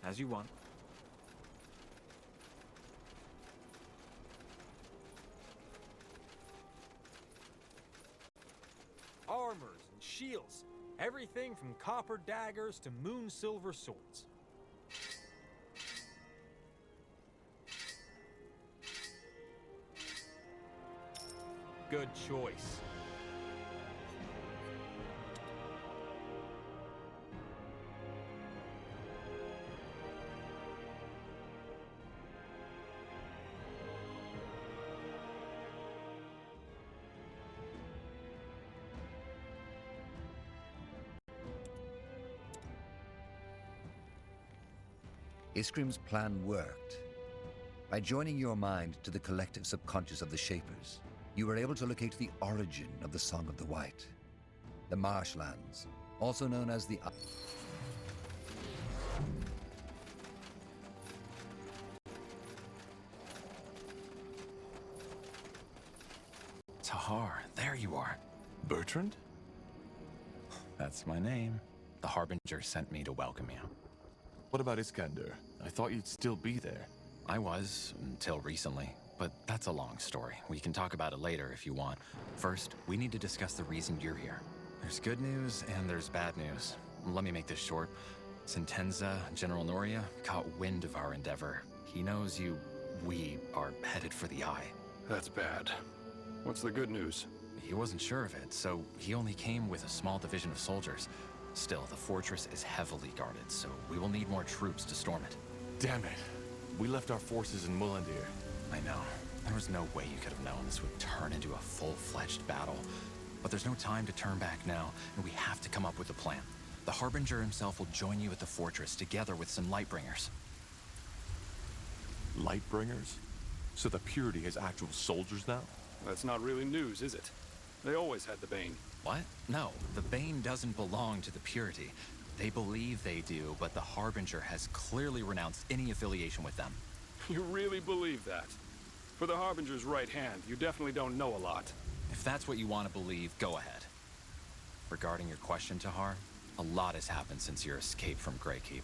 As you want. Armors and shields. Everything from copper daggers to moon silver swords. Good choice. Iskrim's plan worked. By joining your mind to the collective subconscious of the Shapers, you were able to locate the origin of the Song of the White. The marshlands, also known as the... Tahar, there you are. Bertrand? That's my name. The Harbinger sent me to welcome you. What about Iskander? I thought you'd still be there. I was, until recently. But that's a long story. We can talk about it later if you want. First, we need to discuss the reason you're here. There's good news and there's bad news. Let me make this short. Sentenza, General Noria, caught wind of our endeavor. He knows we are headed for the Eye. That's bad. What's the good news? He wasn't sure of it, so he only came with a small division of soldiers. Still, the fortress is heavily guarded, so we will need more troops to storm it. Damn it. We left our forces in Mullandir. I know. There was no way you could have known this would turn into a full-fledged battle. But there's no time to turn back now, and we have to come up with a plan. The Harbinger himself will join you at the fortress, together with some Lightbringers. Lightbringers? So the Purity has actual soldiers now? That's not really news, is it? They always had the Bane. What? No, the Bane doesn't belong to the Purity. They believe they do, but the Harbinger has clearly renounced any affiliation with them. You really believe that? For the Harbinger's right hand, you definitely don't know a lot. If that's what you want to believe, go ahead. Regarding your question, Tahar, a lot has happened since your escape from Greykeep.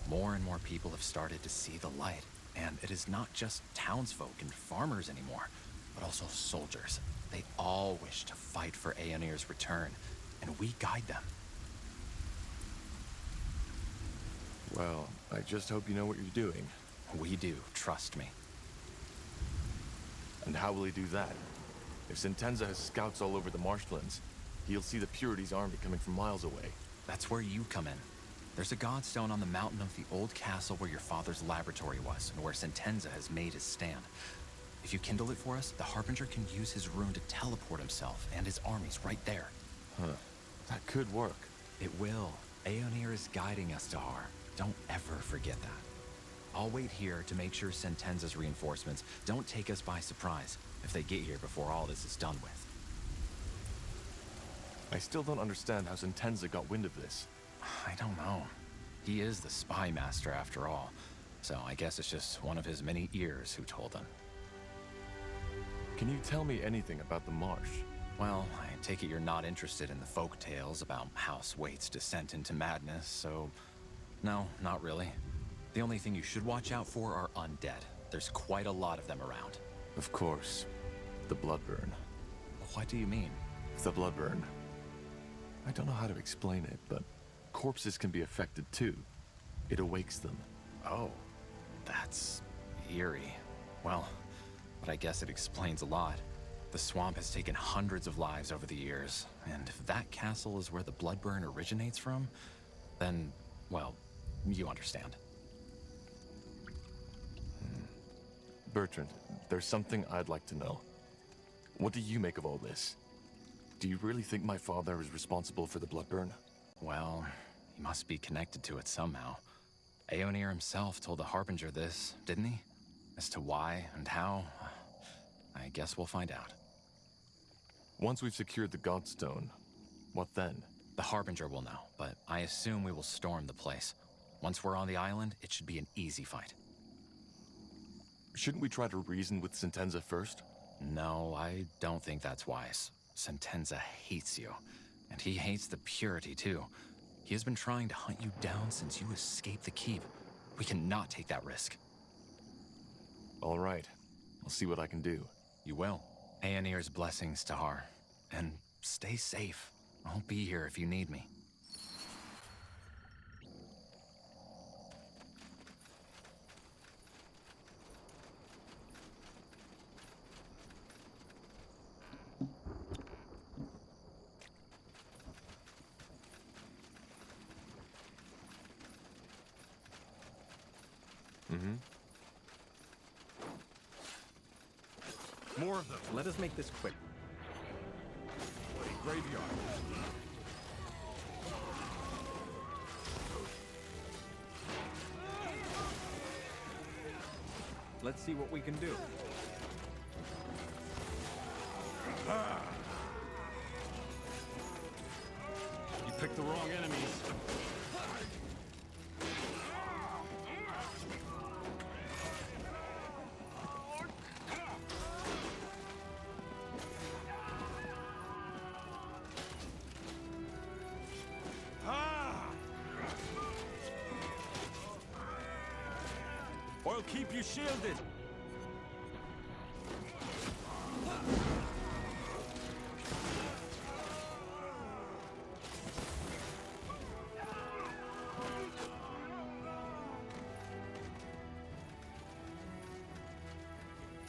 More and more people have started to see the light, and it is not just townsfolk and farmers anymore, but also soldiers. They all wish to fight for Aeonir's return, and we guide them. Well, I just hope you know what you're doing. We do, trust me. And how will he do that? If Sentenza has scouts all over the marshlands, he'll see the Purity's army coming from miles away. That's where you come in. There's a godstone on the mountain of the old castle where your father's laboratory was, and where Sentenza has made his stand. If you kindle it for us, the Harbinger can use his rune to teleport himself and his armies right there. Huh. That could work. It will. Aeonir is guiding us, Tahar. Don't ever forget that. I'll wait here to make sure Sentenza's reinforcements don't take us by surprise if they get here before all this is done with. I still don't understand how Sentenza got wind of this. I don't know. He is the spy master after all, so I guess it's just one of his many ears who told him. Can you tell me anything about the marsh? Well, I take it you're not interested in the folk tales about House Waite's descent into madness, so... No, not really. The only thing you should watch out for are undead. There's quite a lot of them around. Of course. The Bloodburn. What do you mean? The Bloodburn. I don't know how to explain it, but corpses can be affected too. It awakes them. Oh, that's eerie. Well, but I guess it explains a lot. The swamp has taken hundreds of lives over the years, and if that castle is where the Bloodburn originates from, then, well, you understand. Bertrand, there's something I'd like to know. What do you make of all this? Do you really think my father is responsible for the Bloodburn? Well, he must be connected to it somehow. Aeonir himself told the Harbinger this, didn't he? As to why and how, I guess we'll find out. Once we've secured the Godstone, what then? The Harbinger will know, but I assume we will storm the place. Once we're on the island, it should be an easy fight. Shouldn't we try to reason with Sentenza first? No, I don't think that's wise. Sentenza hates you, and he hates the Purity too. He has been trying to hunt you down since you escaped the keep. We cannot take that risk. All right. I'll see what I can do. You will. Aenir's blessings, Tahar. And stay safe. I'll be here if you need me. More of them. Let us make this quick. Bloody graveyard. Let's see what we can do. You picked the wrong enemies. I'll keep you shielded.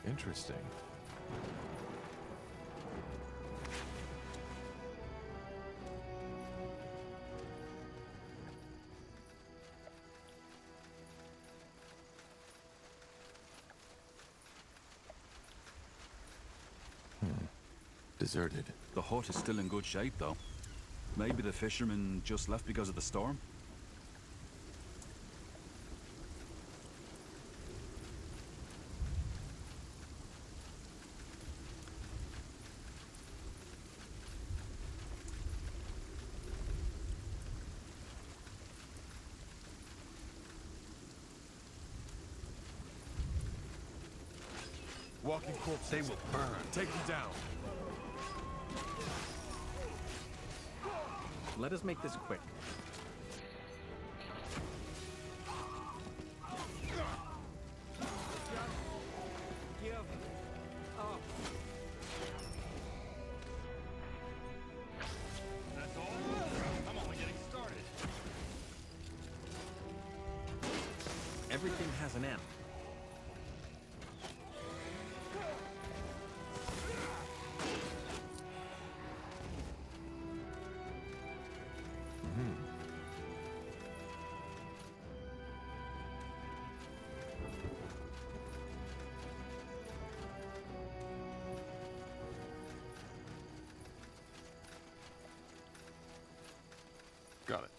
Interesting. Deserted. The hut is still in good shape, though. Maybe the fishermen just left because of the storm? Walking corpse, they will burn. Take them down. Let us make this quick. That's all? I'm only getting started. Everything has an end. Got it.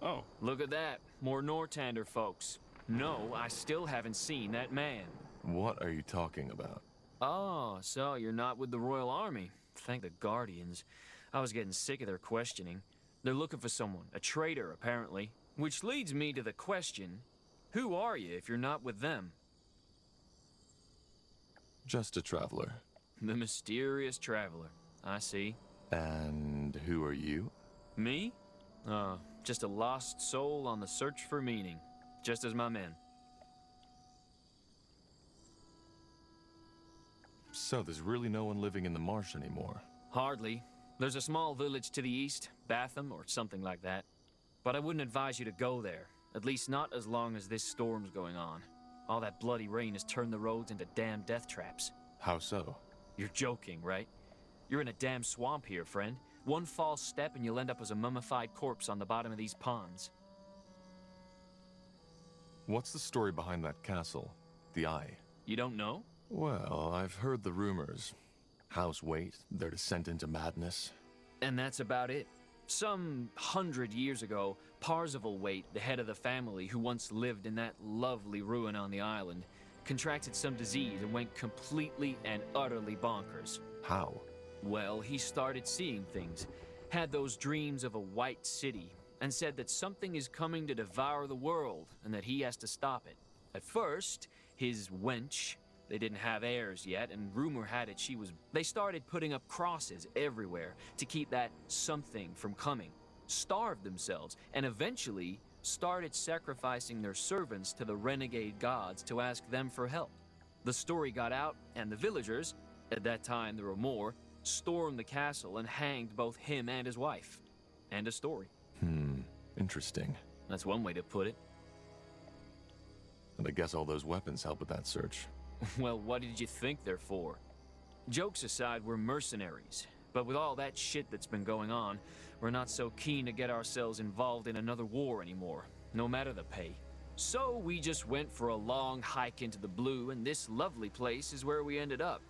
Oh, look at that. More Nortander folks. No, I still haven't seen that man. What are you talking about? Oh, so you're not with the Royal Army. Thank the Guardians. I was getting sick of their questioning. They're looking for someone, a traitor, apparently. Which leads me to the question, who are you if you're not with them? Just a traveler. The mysterious traveler. I see. And who are you? Me? Just a lost soul on the search for meaning. Just as my men. So there's really no one living in the marsh anymore? Hardly. There's a small village to the east, Batham or something like that. But I wouldn't advise you to go there. At least not as long as this storm's going on. All that bloody rain has turned the roads into damn death traps. How so? You're joking, right? You're in a damn swamp here, friend. One false step and you'll end up as a mummified corpse on the bottom of these ponds. What's the story behind that castle? The Eye? You don't know? Well, I've heard the rumors. House Waite, their descent into madness. And that's about it. Some 100 years ago, Parzival Waite, the head of the family who once lived in that lovely ruin on the island, contracted some disease and went completely and utterly bonkers. How? Well, he started seeing things, had those dreams of a white city, and said that something is coming to devour the world and that he has to stop it. At first, his wench, They didn't have heirs yet, and rumor had it she was... They started putting up crosses everywhere to keep that something from coming, starved themselves, and eventually started sacrificing their servants to the renegade gods to ask them for help. The story got out, and the villagers, at that time there were more, stormed the castle and hanged both him and his wife. End of story. Interesting. That's one way to put it. And I guess all those weapons help with that search. Well, what did you think they're for? Jokes aside, we're mercenaries. But with all that shit that's been going on, we're not so keen to get ourselves involved in another war anymore, no matter the pay. So we just went for a long hike into the blue, and this lovely place is where we ended up.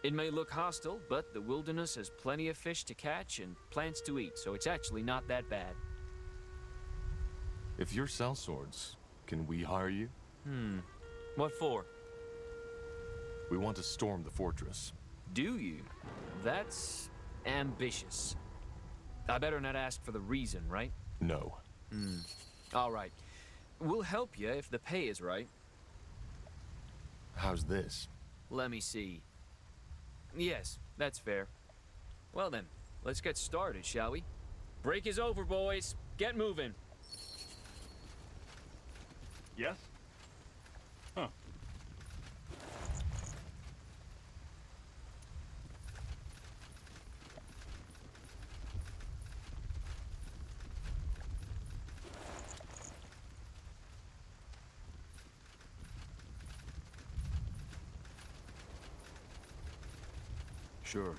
It may look hostile, but the wilderness has plenty of fish to catch and plants to eat, so it's actually not that bad. If you're sellswords, can we hire you? What for? We want to storm the fortress. Do you? That's ambitious. I better not ask for the reason, right? No. All right. We'll help you if the pay is right. How's this? Let me see. Yes, that's fair. Well then, let's get started, shall we? Break is over, boys. Get moving. Yes? Huh. Sure.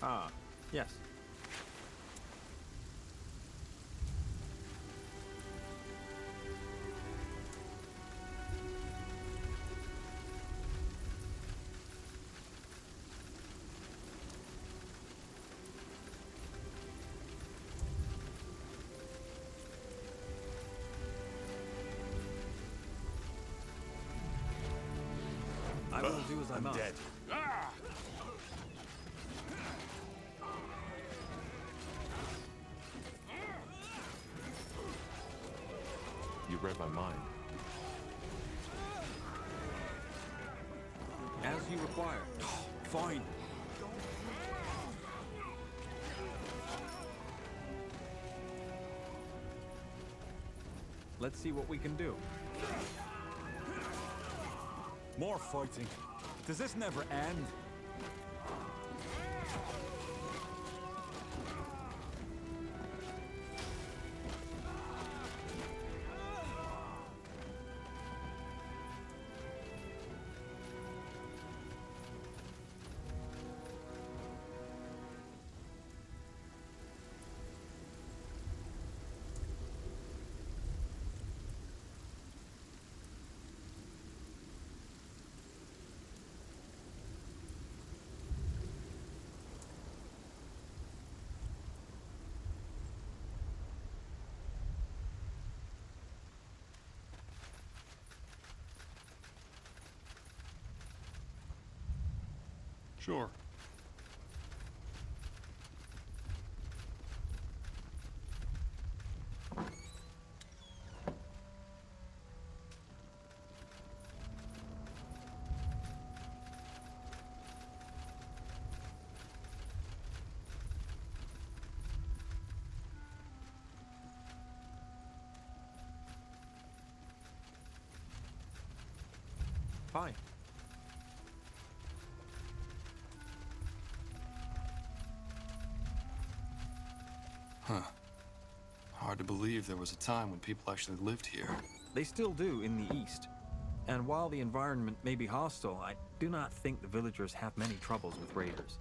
Ah, yes. I will do as I must. Dead. You read my mind. As you require. Fine. Let's see what we can do. More fighting. Does this never end? Sure. Fine. Huh. Hard to believe there was a time when people actually lived here. They still do in the east. And while the environment may be hostile, I do not think the villagers have many troubles with raiders.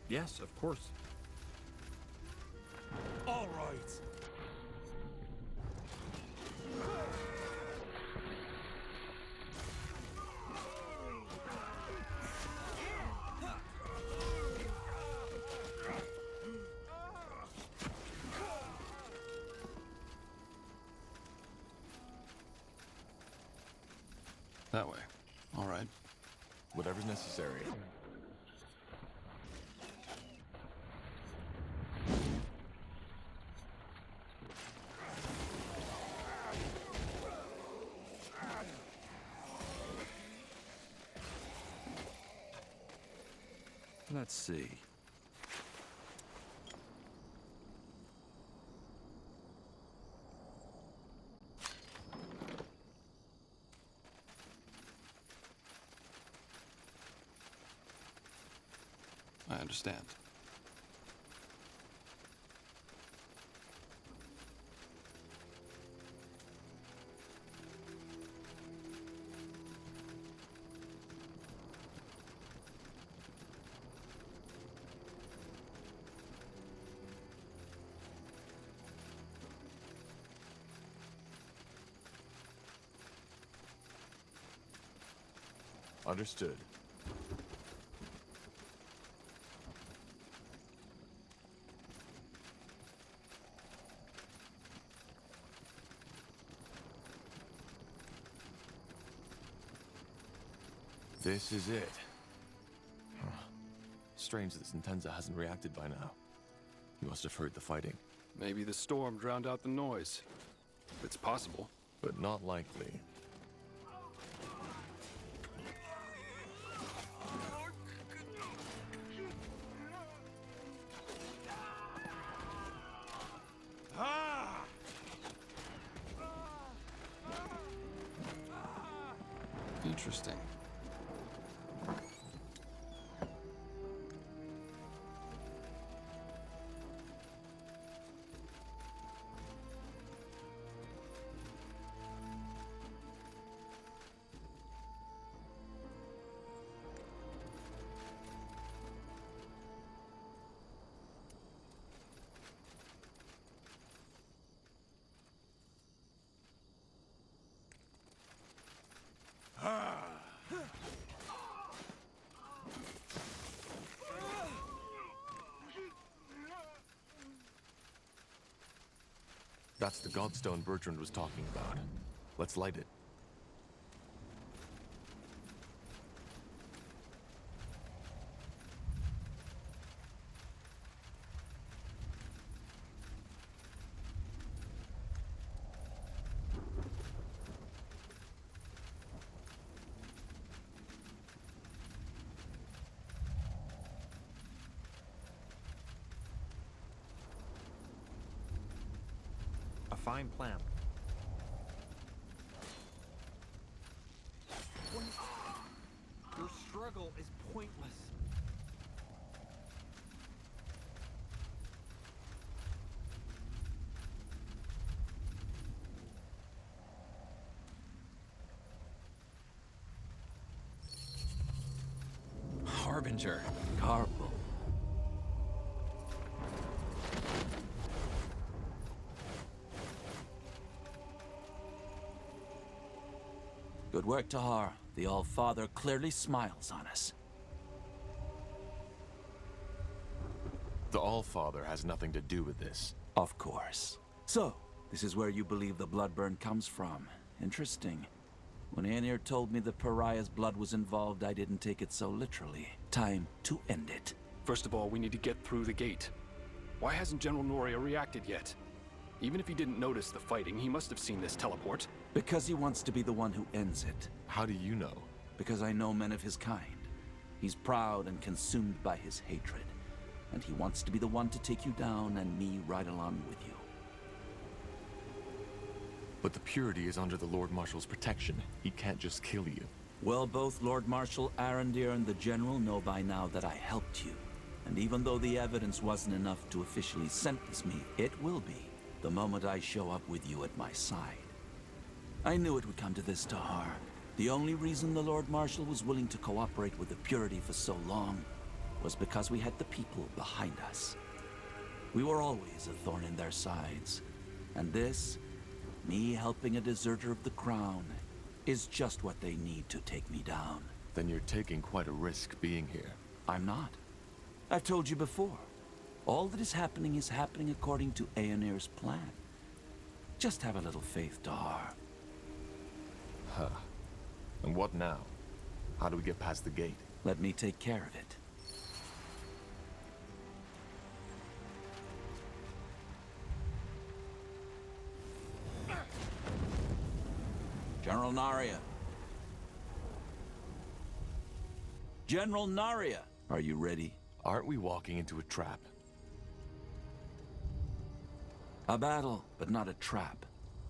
Yes, of course. All right. That way. All right. Whatever's necessary. Let's see. I understand. Understood. This is it. Huh. Strange that Sentenza hasn't reacted by now. He must have heard the fighting. Maybe the storm drowned out the noise. It's possible. But not likely. Interesting. That's the godstone Bertrand was talking about. Let's light it. A fine plan. Your struggle is pointless. Harbinger. Carpo. Good work, Tahar. The All-Father clearly smiles on us. The All-Father has nothing to do with this. Of course. So, this is where you believe the Bloodburn comes from. Interesting. When Aenir told me the Pariah's blood was involved, I didn't take it so literally. Time to end it. First of all, we need to get through the gate. Why hasn't General Noria reacted yet? Even if he didn't notice the fighting, he must have seen this teleport. Because he wants to be the one who ends it. How do you know? Because I know men of his kind. He's proud and consumed by his hatred. And he wants to be the one to take you down and me right along with you. But the Purity is under the Lord Marshal's protection. He can't just kill you. Well, both Lord Marshal Arendir and the General know by now that I helped you. And even though the evidence wasn't enough to officially sentence me, it will be the moment I show up with you at my side. I knew it would come to this, Tahar. The only reason the Lord Marshal was willing to cooperate with the Purity for so long was because we had the people behind us. We were always a thorn in their sides. And this, me helping a deserter of the crown, is just what they need to take me down. Then you're taking quite a risk being here. I'm not. I've told you before. All that is happening according to Aeonir's plan. Just have a little faith, Tahar. Huh. And what now? How do we get past the gate? Let me take care of it. General Narya. General Narya, are you ready? Aren't we walking into a trap? A battle, but not a trap.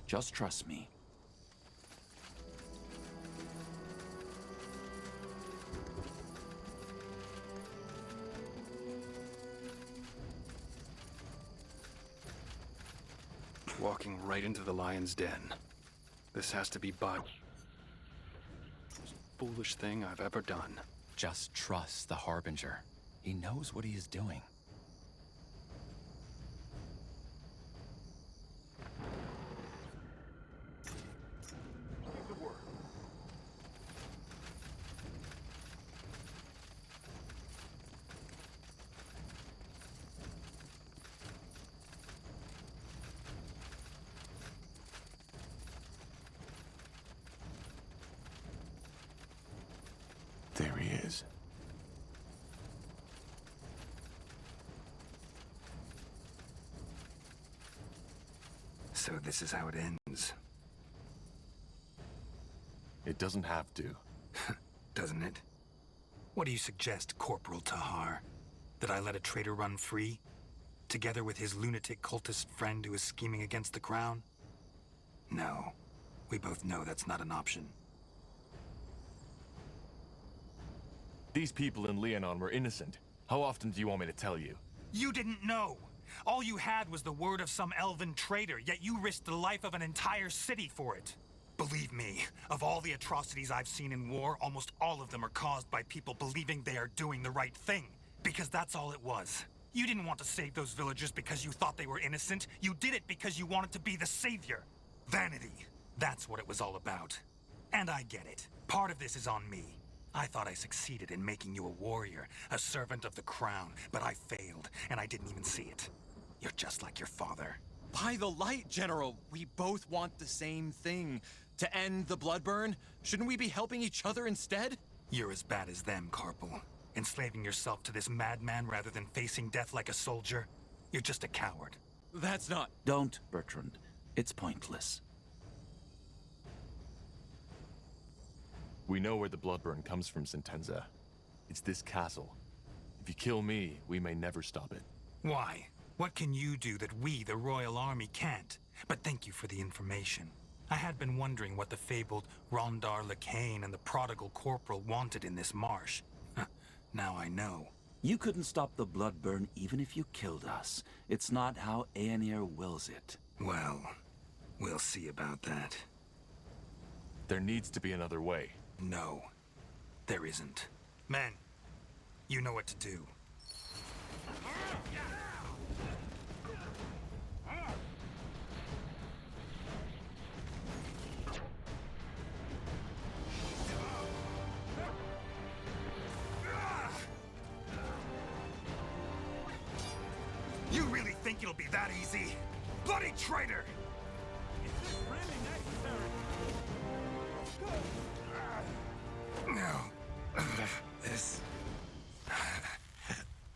Just trust me. Walking right into the lion's den. This has to be Most foolish thing I've ever done. Just trust the Harbinger. He knows what he is doing. There he is. So this is how it ends. It doesn't have to. Doesn't it? What do you suggest, Corporal Tahar? That I let a traitor run free? Together with his lunatic cultist friend who is scheming against the crown? No. We both know that's not an option. These people in Leonon were innocent. How often do you want me to tell you? You didn't know! All you had was the word of some elven traitor, yet you risked the life of an entire city for it. Believe me, of all the atrocities I've seen in war, almost all of them are caused by people believing they are doing the right thing. Because that's all it was. You didn't want to save those villagers because you thought they were innocent. You did it because you wanted to be the savior. Vanity. That's what it was all about. And I get it. Part of this is on me. I thought I succeeded in making you a warrior, a servant of the crown, but I failed, and I didn't even see it. You're just like your father. By the light, General! We both want the same thing. To end the bloodburn? Shouldn't we be helping each other instead? You're as bad as them, Carpal. Enslaving yourself to this madman rather than facing death like a soldier. You're just a coward. That's not... Don't, Bertrand. It's pointless. We know where the bloodburn comes from, Sentenza. It's this castle. If you kill me, we may never stop it. Why? What can you do that we, the Royal Army, can't? But thank you for the information. I had been wondering what the fabled Rondar Lacane and the prodigal corporal wanted in this marsh. Now I know. You couldn't stop the bloodburn even if you killed us. It's not how Aenir wills it. Well, we'll see about that. There needs to be another way. No, there isn't. Men, you know what to do. You really think it'll be that easy? Bloody traitor! Is this really necessary? No.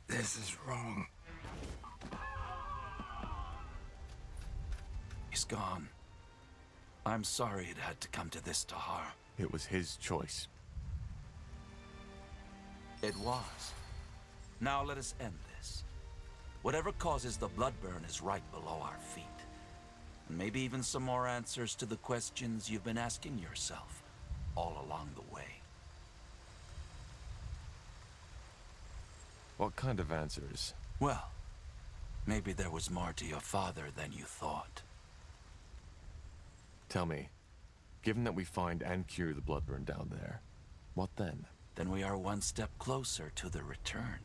This is wrong. He's gone. I'm sorry it had to come to this, Tahar. It was his choice. It was. Now let us end this. Whatever causes the bloodburn is right below our feet. And maybe even some more answers to the questions you've been asking yourself all along the way. What kind of answers? Well, maybe there was more to your father than you thought. Tell me, given that we find and cure the bloodburn down there, what then? Then we are one step closer to the return.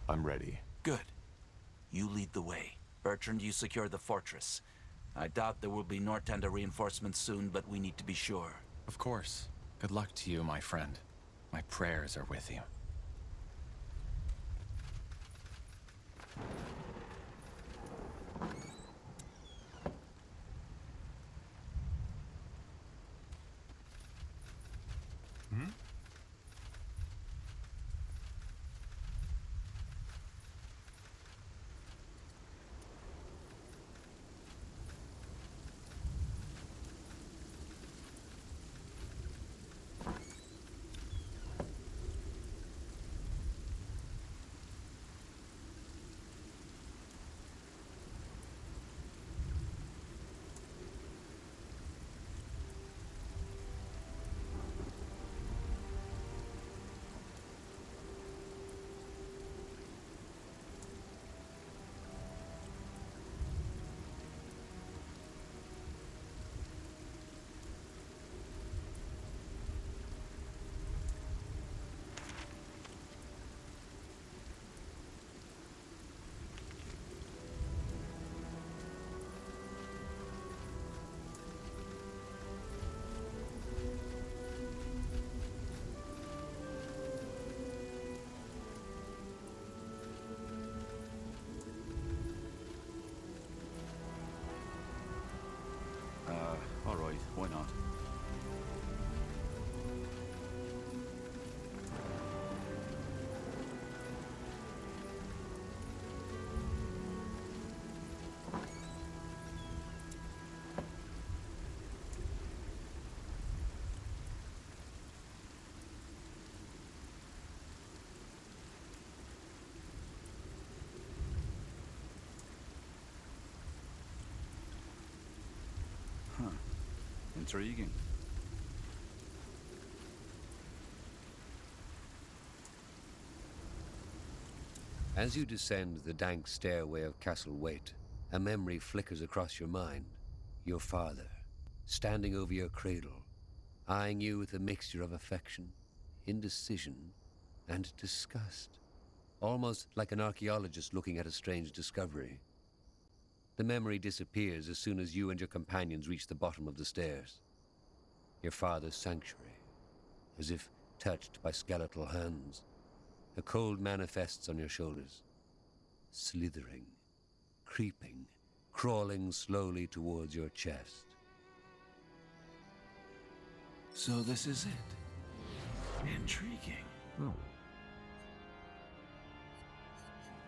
I'm ready. Good. You lead the way. Bertrand, you secure the fortress. I doubt there will be Nortender reinforcements soon, but we need to be sure. Of course. Good luck to you, my friend. My prayers are with you. All right, why not? Huh. Intriguing. As you descend the dank stairway of Castle Waite, a memory flickers across your mind. Your father, standing over your cradle, eyeing you with a mixture of affection, indecision, and disgust, almost like an archaeologist looking at a strange discovery. The memory disappears as soon as you and your companions reach the bottom of the stairs. Your father's sanctuary, as if touched by skeletal hands. A cold manifests on your shoulders, slithering, creeping, crawling slowly towards your chest. So this is it. Intriguing.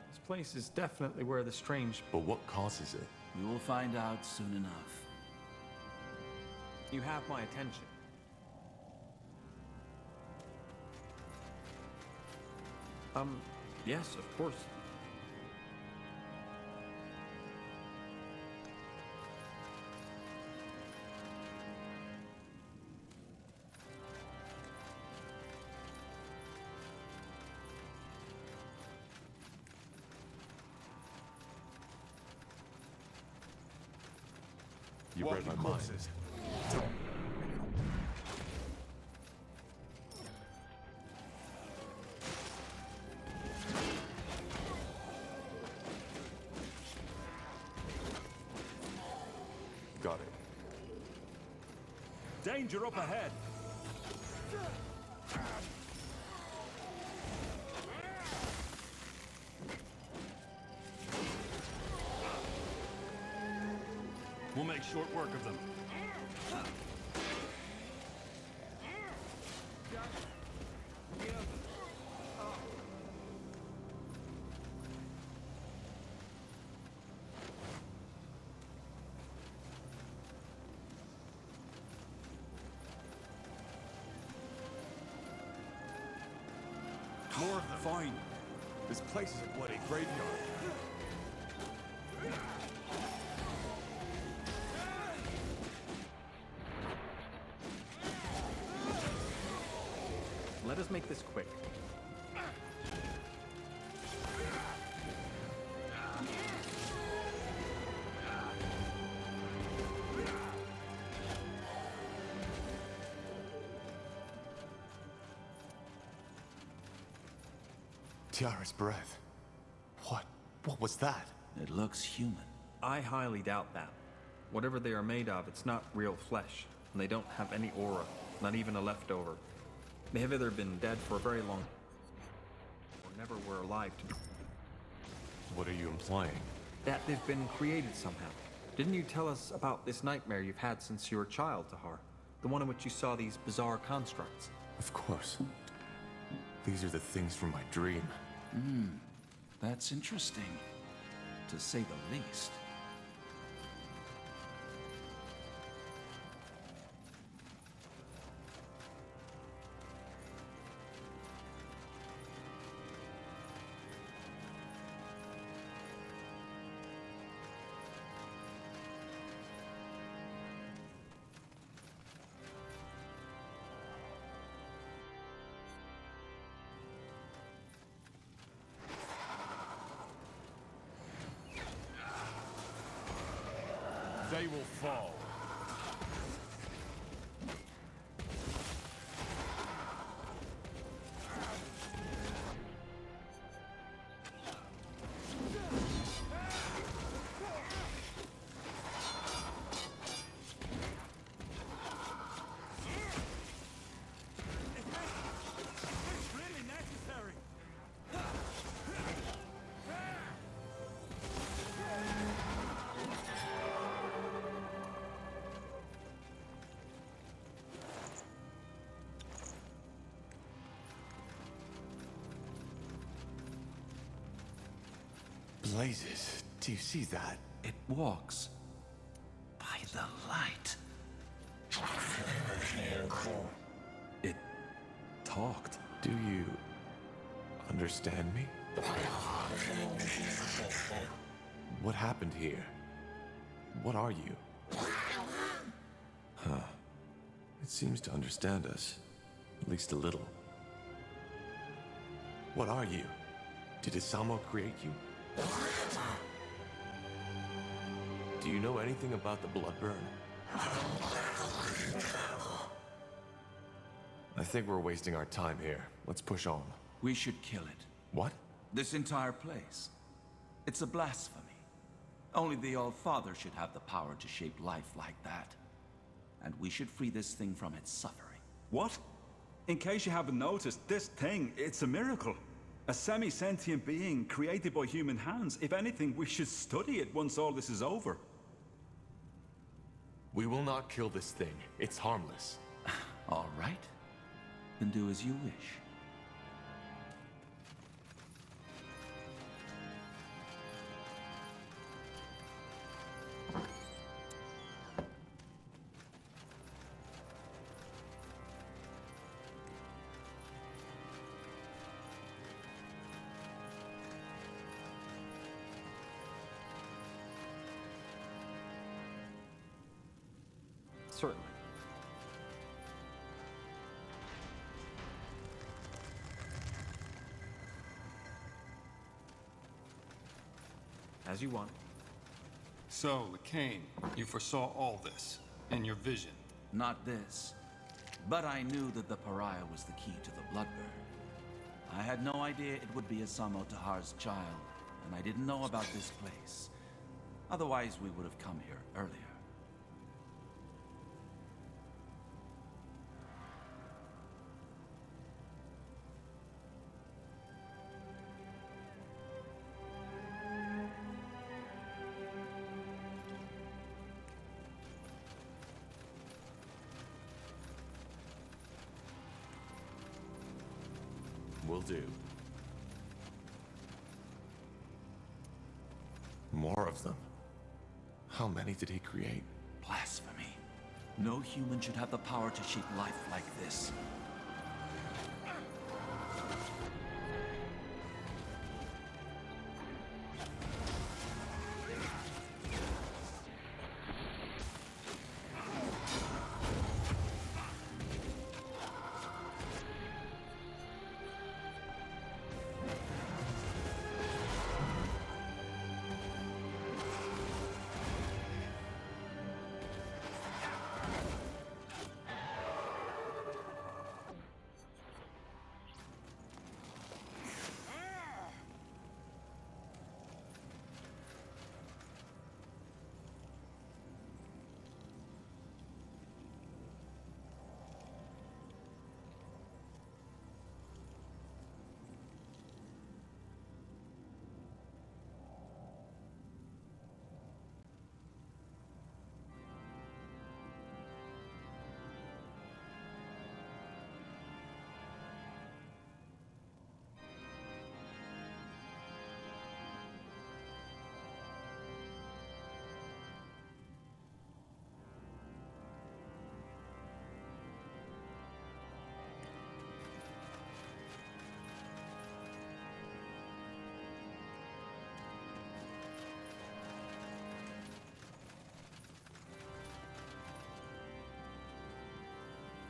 This place is definitely where the strange... But what causes it? We will find out soon enough. You have my attention. Yes, of course. You read my mind. Got it. Danger up ahead! We'll make short work of them. More of them. Fine. This place is a bloody graveyard. Let us make this quick. Tiara's breath. What was that? It looks human. I highly doubt that. Whatever they are made of, it's not real flesh, and they don't have any aura, not even a leftover. They have either been dead for a very long or never were alive to What are you implying? that they've been created somehow. Didn't you tell us about this nightmare you've had since you were a child, Tahar? The one in which you saw these bizarre constructs. Of course. These are the things from my dream. That's interesting, to say the least. They will fall. Blazes, do you see that? It walks by the light. It talked. Do you understand me? What happened here? What are you? Huh. It seems to understand us. At least a little. What are you? Did Isamo create you? Do you know anything about the Bloodburn? I think we're wasting our time here. Let's push on. We should kill it. What? This entire place. It's a blasphemy. Only the All-Father should have the power to shape life like that. And we should free this thing from its suffering. What? In case you haven't noticed, this thing, it's a miracle. A semi-sentient being created by human hands. If anything, we should study it once all this is over. We will not kill this thing. It's harmless. All right. Then do as you wish. Certainly. As you want. So, Lacane, you foresaw all this in your vision. Not this. But I knew that the pariah was the key to the Bloodburn. I had no idea it would be Isamo Tahar's child, and I didn't know about this place. Otherwise, we would have come here earlier. Will do. More of them. How many did he create? Blasphemy. No human should have the power to shape life like this.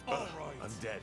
All right. I'm dead.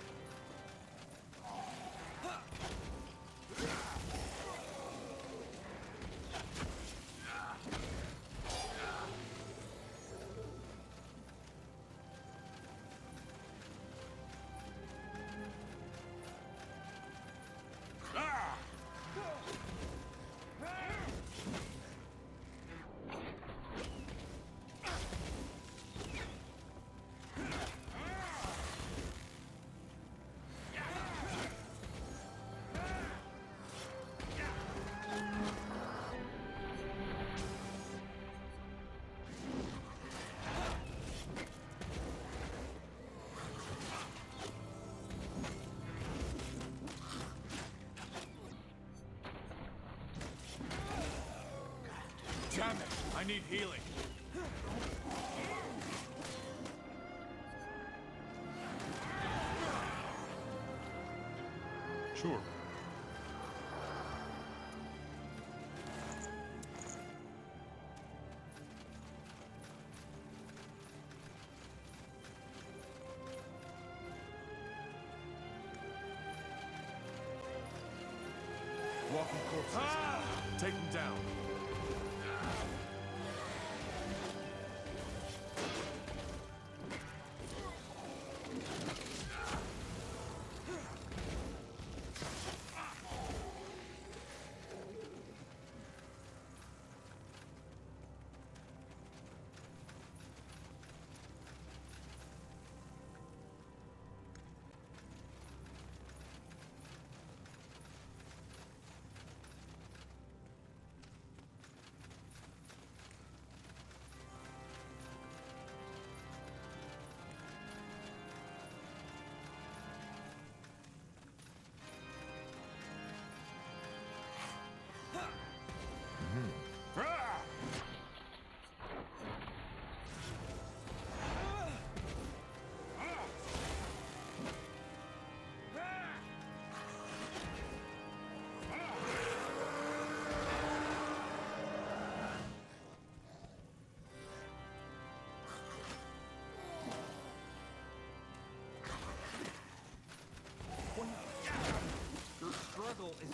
Damn it! I need healing. Sure. Walking corpses. Take them down. Your struggle is...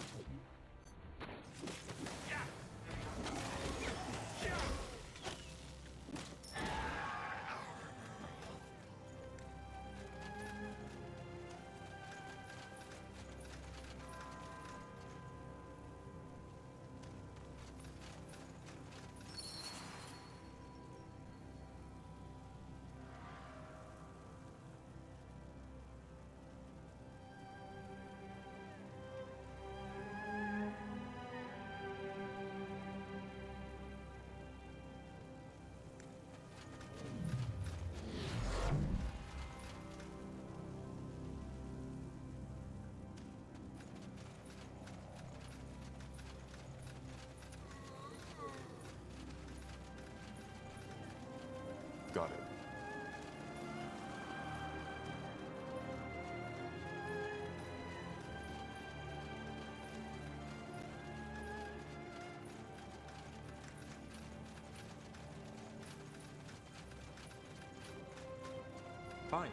Got it. Fine.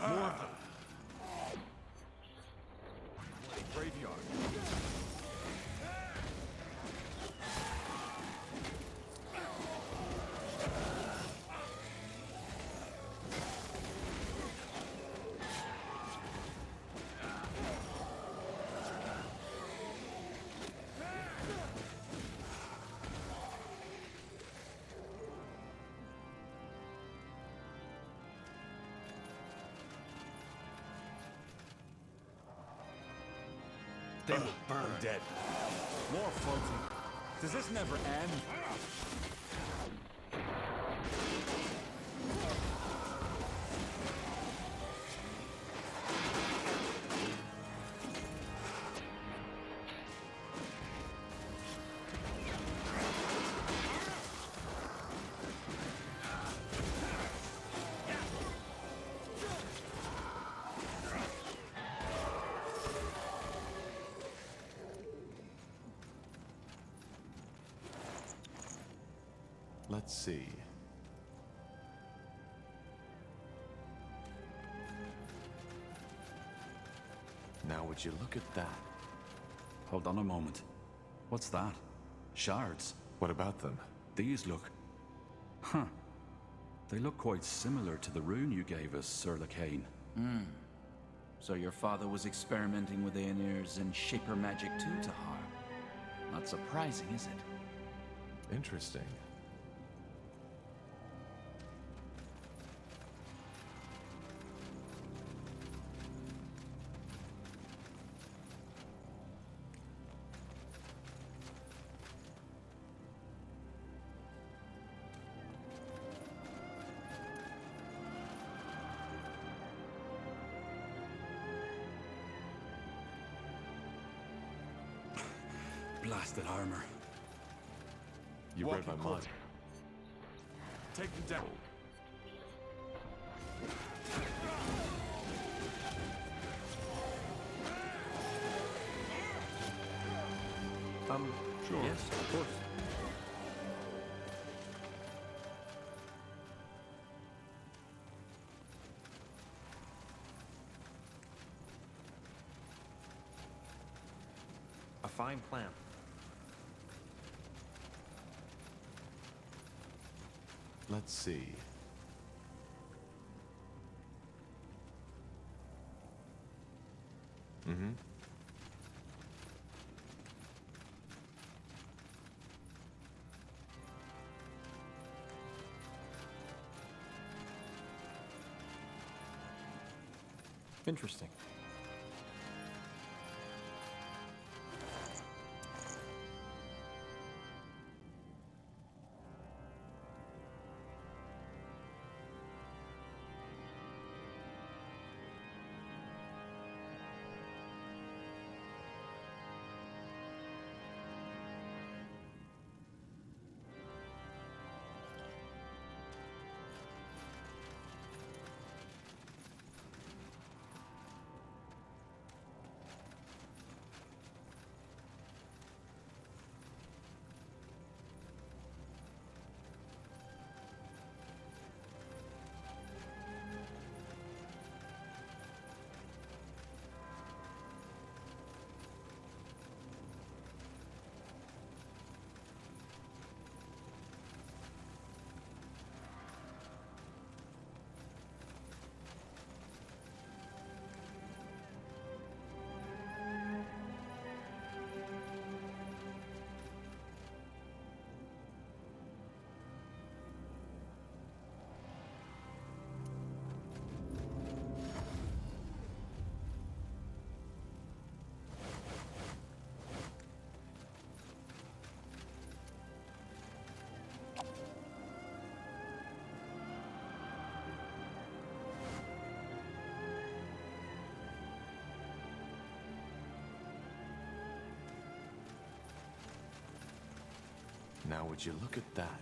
More of them. Bloody graveyard. They will burn. I'm dead. More floating. Does this never end? Let's see. Now would you look at that? Hold on a moment. What's that? Shards. What about them? These look... Huh. They look quite similar to the rune you gave us, Sir Lacane. So your father was experimenting with Aeneir's and Shaper magic too, Tahar. Not surprising, is it? Interesting. Blasted armor. You read my mind. Take them down. Sure. Yes, of course. A fine plan. Let's see. Interesting. Now would you look at that?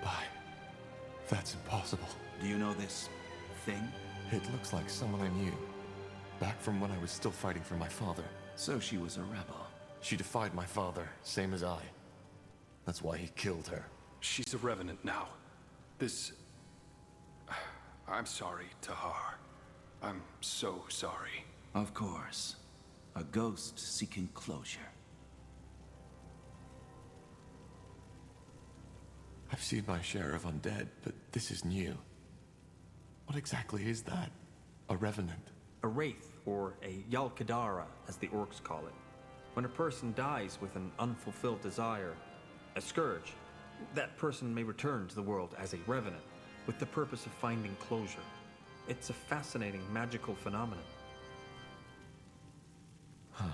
Bye. That's impossible. Do you know this thing? It looks like someone I knew. Back from when I was still fighting for my father. So she was a rebel. She defied my father, same as I. That's why he killed her. She's a revenant now. This... I'm sorry, Tahar. I'm so sorry. Of course. A ghost seeking closure. I've seen my share of undead, but this is new. What exactly is that? A revenant? A wraith, or a Yalkadara, as the orcs call it. When a person dies with an unfulfilled desire, a scourge, that person may return to the world as a revenant, with the purpose of finding closure. It's a fascinating magical phenomenon. Huh.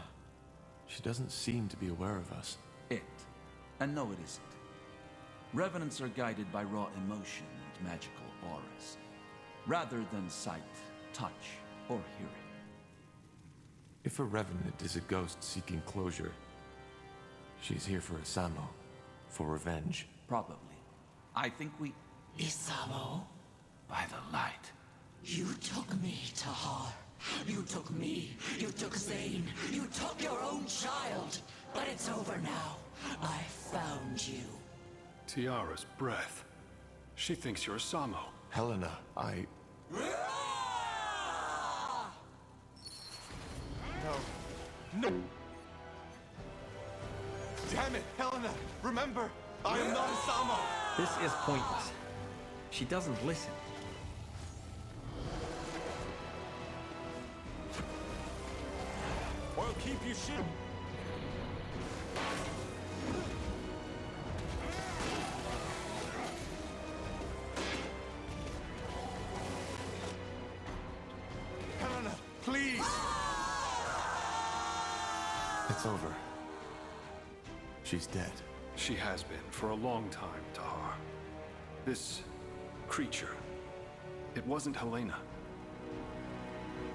She doesn't seem to be aware of us. It. And no, it isn't. Revenants are guided by raw emotion and magical auras, rather than sight, touch, or hearing. If a revenant is a ghost seeking closure, she's here for Isamo, for revenge. Probably. I think we... Isamo? By the light. You took me, Tahar. You took me. You took Zane. You took your own child. But it's over now. I found you. Tiara's breath. She thinks you're Samo. Helena, No! Damn it, Helena! Remember, I am not a Samo! This is pointless. She doesn't listen. I'll keep you shit. Helena, please! It's over. She's dead. She has been for a long time, Tahar. This creature, it wasn't Helena.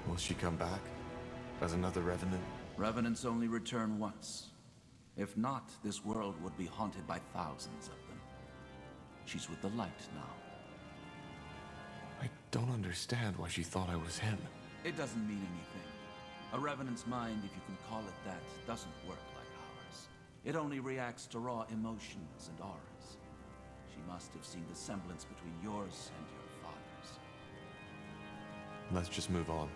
Will she come back? As another Revenant? Revenants only return once. If not, this world would be haunted by thousands of them. She's with the light now. I don't understand why she thought I was him. It doesn't mean anything. A Revenant's mind, if you can call it that, doesn't work like ours. It only reacts to raw emotions and auras. She must have seen the semblance between yours and your father's. Let's just move on.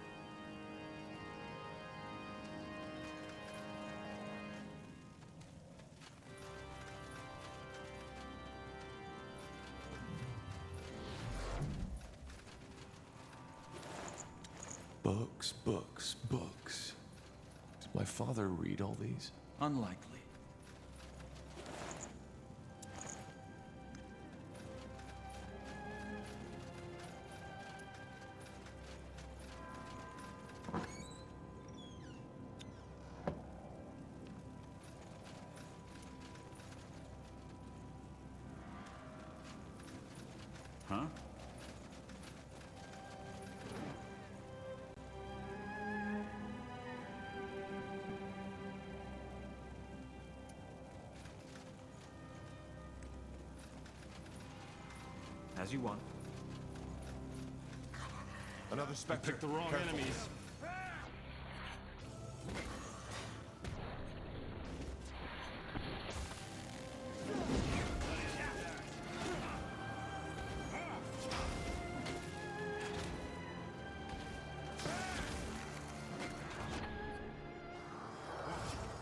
Books, books, books. Did my father read all these? Unlikely. Huh? As you want. Another Spectre. Pick the wrong Careful. enemies.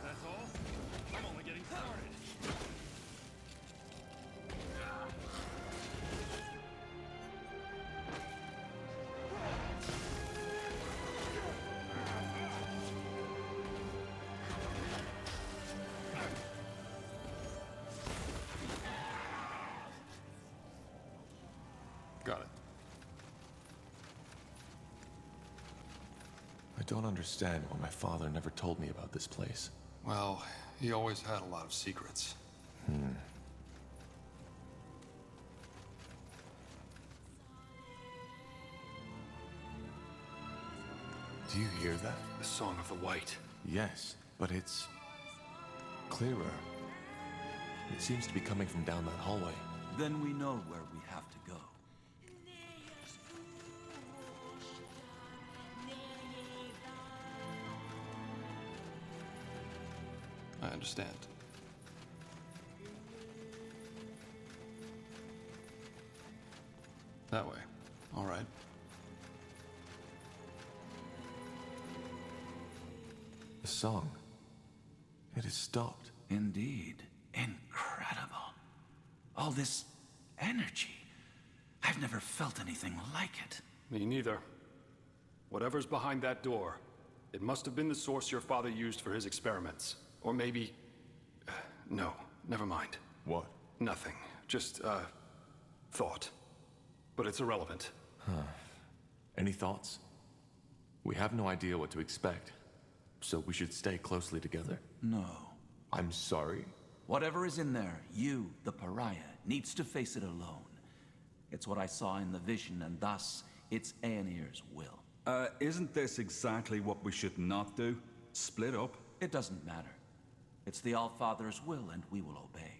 That's all? I'm only getting started. Got it. I don't understand why my father never told me about this place. Well, he always had a lot of secrets. Do you hear that? The Song of the White. Yes, but it's clearer. It seems to be coming from down that hallway. Then we know where we have to go. I understand. That way. All right. The song. It has stopped. Indeed. Incredible. All this energy. I've never felt anything like it. Me neither. Whatever's behind that door, it must have been the source your father used for his experiments. Or maybe... no, never mind. What? Nothing. Just, thought. But it's irrelevant. Any thoughts? We have no idea what to expect, so we should stay closely together. No. I'm sorry. Whatever is in there, you, the pariah, needs to face it alone. It's what I saw in the vision, and thus, it's Aenir's will. Isn't this exactly what we should not do? Split up? It doesn't matter. It's the Allfather's will, and we will obey.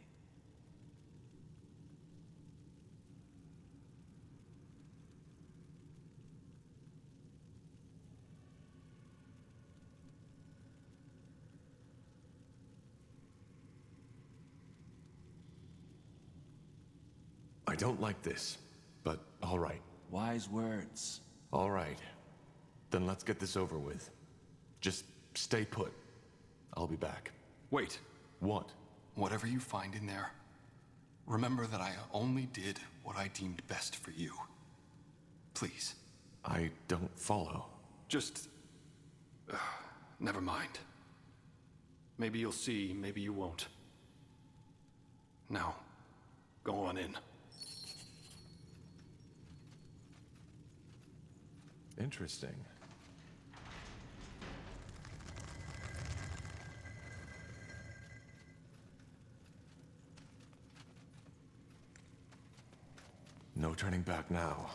don't like this, but all right. Wise words. All right. Then let's get this over with. Just stay put. I'll be back. Wait. What? Whatever you find in there, remember that I only did what I deemed best for you. Please. I don't follow. Just... never mind. Maybe you'll see, maybe you won't. Now, go on in. Interesting. No turning back now.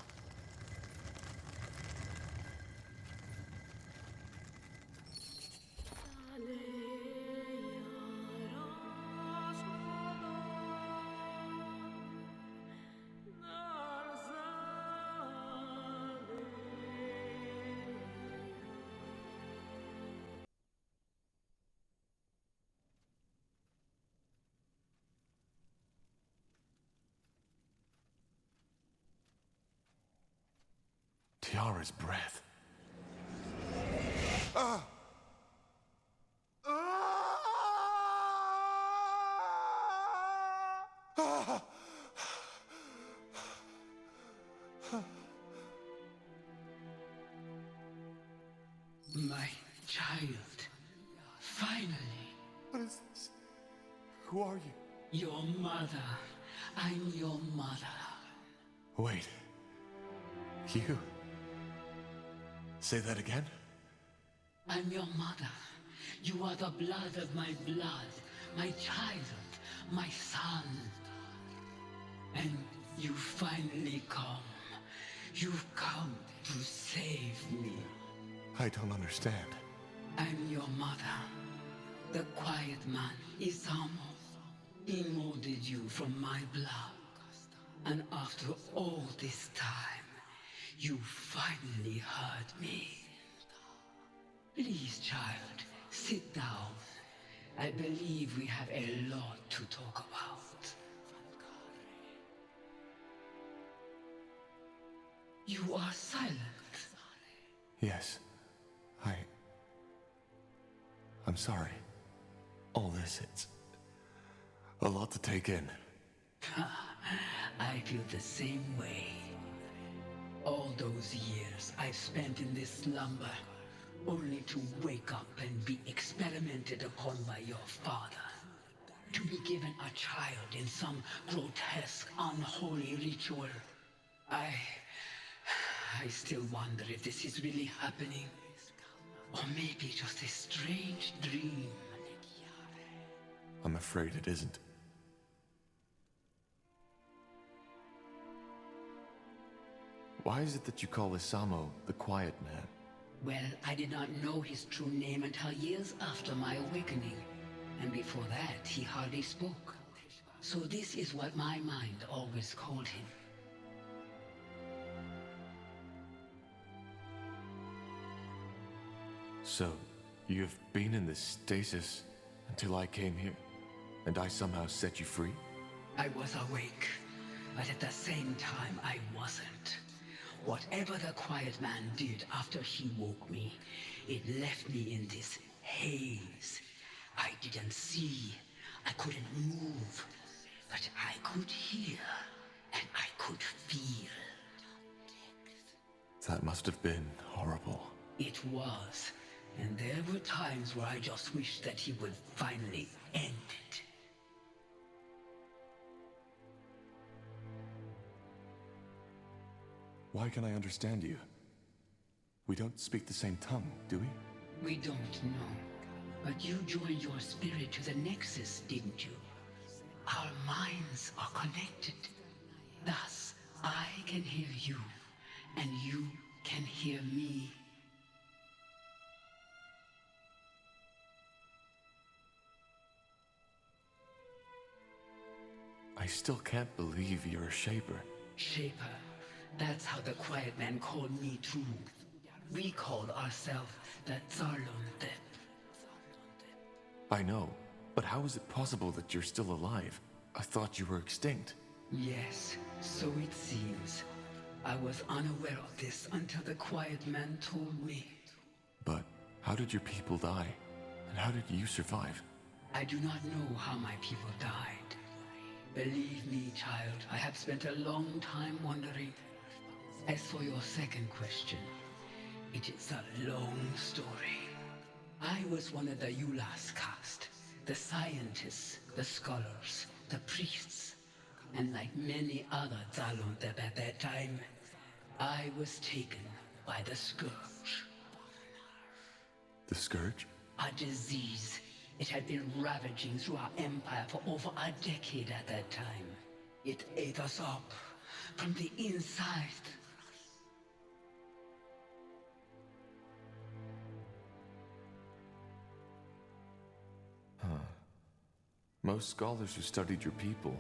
Tiara's breath. My child. Finally. What is this? Who are you? Your mother. I'm your mother. Wait. You? Say that again? I'm your mother. You are the blood of my blood. My child. My son. And you finally come. You've come to save me. I don't understand. I'm your mother. The quiet man, Isamo. He molded you from my blood. And after all this time, you finally heard me. Please, child, sit down. I believe we have a lot to talk about. You are silent. Yes. I'm sorry. All this, it's a lot to take in. I feel the same way. All those years I've spent in this slumber, only to wake up and be experimented upon by your father. To be given a child in some grotesque, unholy ritual. I still wonder if this is really happening. Or maybe just a strange dream. I'm afraid it isn't. Why is it that you call Isamo the Quiet Man? Well, I did not know his true name until years after my awakening. And before that, he hardly spoke. So this is what my mind always called him. So, you've been in this stasis until I came here, and I somehow set you free? I was awake, but at the same time I wasn't. Whatever the Quiet Man did after he woke me, it left me in this haze. I didn't see, I couldn't move, but I could hear, and I could feel. That must have been horrible. It was, and there were times where I just wished that he would finally end it. Why can I understand you? We don't speak the same tongue, do we? We don't know. But you joined your spirit to the Nexus, didn't you? Our minds are connected. Thus, I can hear you, and you can hear me. I still can't believe you're a Shaper. Shaper. That's how the Quiet Man called me too. We called ourselves the Tsarlonte. I know, but how is it possible that you're still alive? I thought you were extinct. Yes, so it seems. I was unaware of this until the quiet man told me. But how did your people die? And how did you survive? I do not know how my people died. Believe me, child, I have spent a long time wondering. As for your second question, it is a long story. I was one of the Yulas caste, the scientists, the scholars, the priests, and like many other Zalontep at that time, I was taken by the Scourge. The Scourge? A disease. It had been ravaging through our empire for over a decade at that time. It ate us up from the inside. Most scholars who studied your people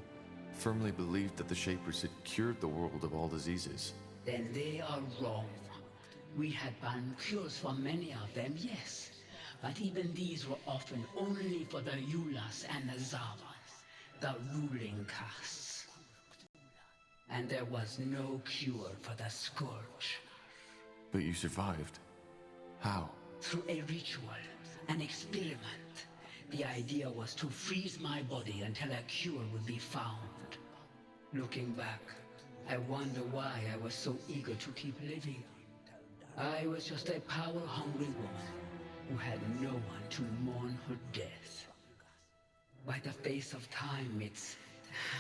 firmly believed that the Shapers had cured the world of all diseases. Then they are wrong. We had found cures for many of them, yes. But even these were often only for the Yulas and the Zavas, the ruling castes. And there was no cure for the Scourge. But you survived. How? Through a ritual, an experiment. The idea was to freeze my body until a cure would be found. Looking back, I wonder why I was so eager to keep living. I was just a power-hungry woman who had no one to mourn her death. By the face of time, it's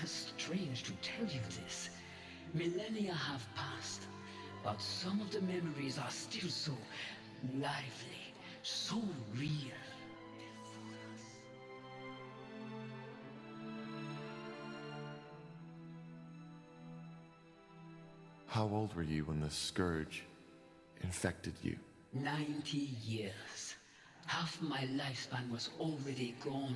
strange to tell you this. Millennia have passed, but some of the memories are still so lively, so real. How old were you when the Scourge infected you? 90 years. Half my lifespan was already gone.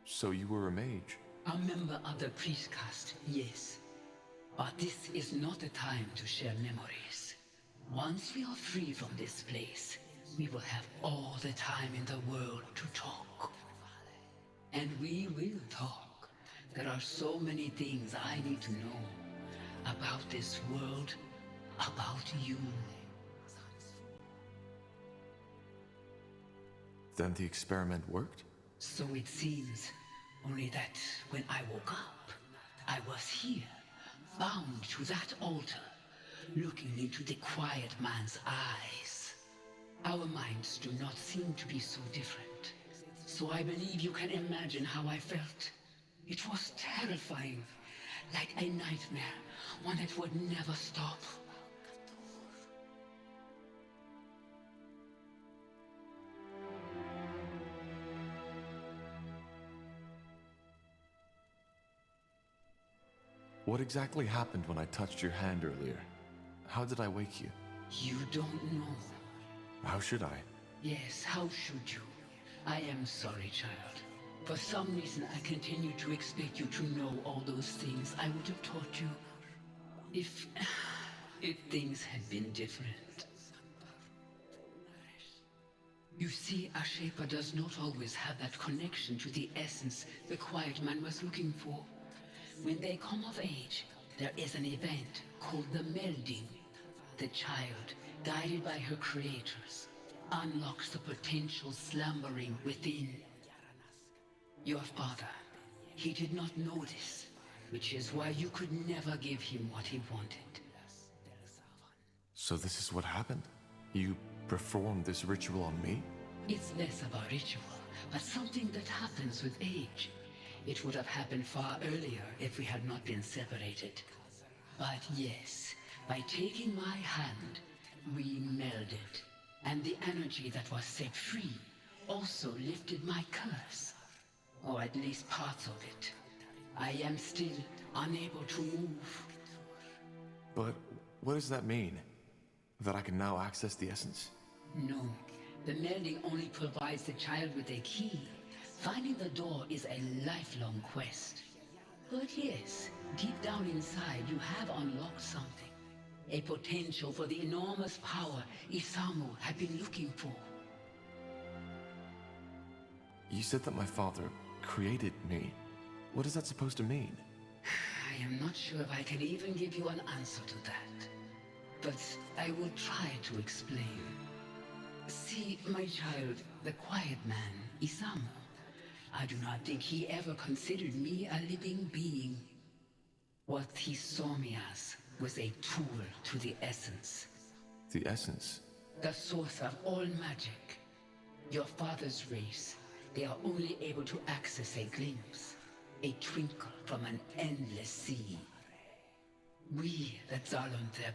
So you were a mage? A member of the priest caste, yes. But this is not the time to share memories. Once we are free from this place, we will have all the time in the world to talk. And we will talk. There are so many things I need to know. About this world, about you. Then the experiment worked? So it seems. Only that when I woke up, I was here, bound to that altar, looking into the quiet man's eyes. Our minds do not seem to be so different. So I believe you can imagine how I felt. It was terrifying, like a nightmare, one that would never stop. What exactly happened when I touched your hand earlier? How did I wake you? You don't know. How should I? Yes, how should you? I am sorry, child. For some reason, I continue to expect you to know all those things I would have taught you if things had been different. You see, a Shaper does not always have that connection to the essence the Quiet Man was looking for. When they come of age, there is an event called the melding. The child, guided by her creators, unlocks the potential slumbering within. Your father, he did not know this, which is why you could never give him what he wanted. So this is what happened? You performed this ritual on me? It's less of a ritual, but something that happens with age. It would have happened far earlier if we had not been separated. But yes, by taking my hand, we melded. And the energy that was set free also lifted my curse. Or at least parts of it. I am still unable to move. But what does that mean? That I can now access the essence? No. The melding only provides the child with a key. Finding the door is a lifelong quest. But yes, deep down inside you have unlocked something. A potential for the enormous power Isamu had been looking for. You said that my father created me. What is that supposed to mean? I am not sure if I can even give you an answer to that. But I will try to explain. See, my child, the quiet man, Isamu, I do not think he ever considered me a living being. What he saw me as was a tool to the essence. The essence? The source of all magic. Your father's race, they are only able to access a glimpse, a twinkle from an endless sea. We, the Zalantep,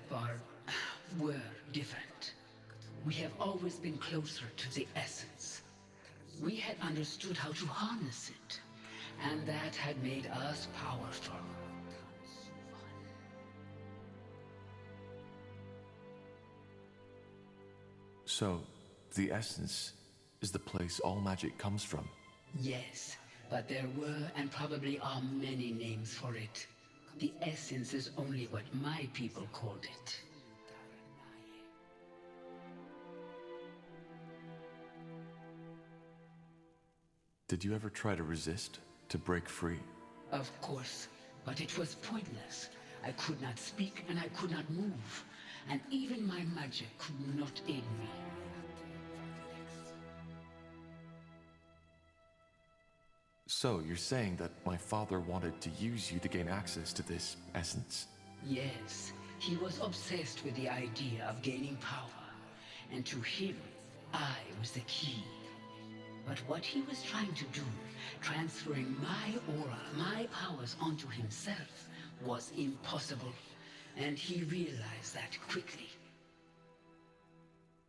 were different. We have always been closer to the essence. We had understood how to harness it, and that had made us powerful. So, the essence is the place all magic comes from? Yes, but there were and probably are many names for it. The essence is only what my people called it. Did you ever try to resist, to break free? Of course, but it was pointless. I could not speak and I could not move, and even my magic could not aid me. So, you're saying that my father wanted to use you to gain access to this essence? Yes, he was obsessed with the idea of gaining power, and to him, I was the key. But what he was trying to do, transferring my aura, my powers onto himself, was impossible, and he realized that quickly.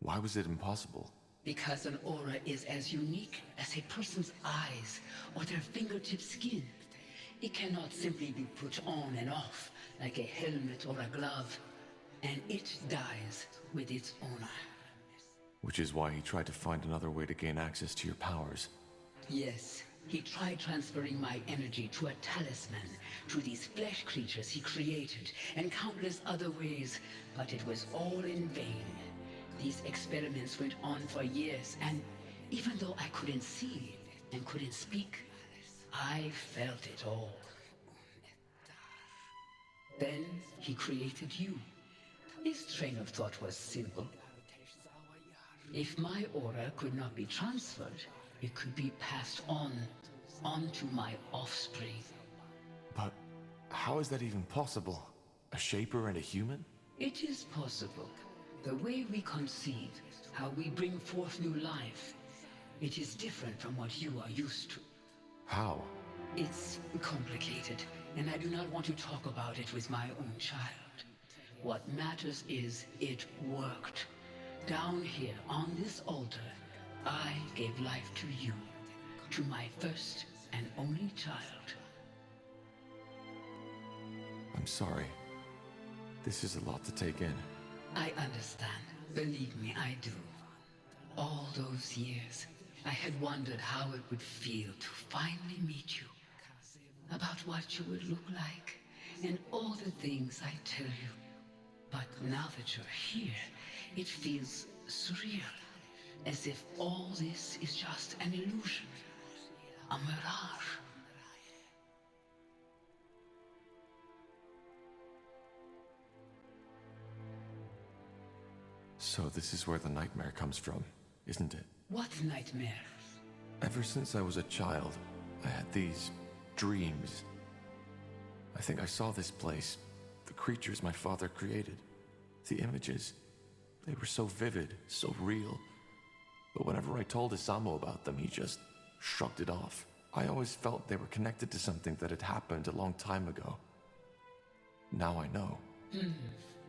Why was it impossible? Because an aura is as unique as a person's eyes or their fingertip skin. It cannot simply be put on and off like a helmet or a glove, and it dies with its owner. Which is why he tried to find another way to gain access to your powers. Yes, he tried transferring my energy to a talisman, to these flesh creatures he created, and countless other ways, but it was all in vain. These experiments went on for years, and even though I couldn't see and couldn't speak, I felt it all. Then he created you. His train of thought was simple. If my aura could not be transferred, it could be passed onto my offspring. But how is that even possible? A shaper and a human? It is possible. The way we conceive, how we bring forth new life, it is different from what you are used to. How? It's complicated, and I do not want to talk about it with my own child. What matters is it worked. Down here, on this altar, I gave life to you, to my first and only child. I'm sorry. This is a lot to take in. I understand. Believe me, I do. All those years, I had wondered how it would feel to finally meet you. About what you would look like, and all the things I tell you. But now that you're here, it feels surreal, as if all this is just an illusion, a mirage. So this is where the nightmare comes from, isn't it? What nightmare? Ever since I was a child, I had these dreams. I think I saw this place, the creatures my father created, the images. They were so vivid, so real. But whenever I told Isamu about them, he just shrugged it off. I always felt they were connected to something that had happened a long time ago. Now I know.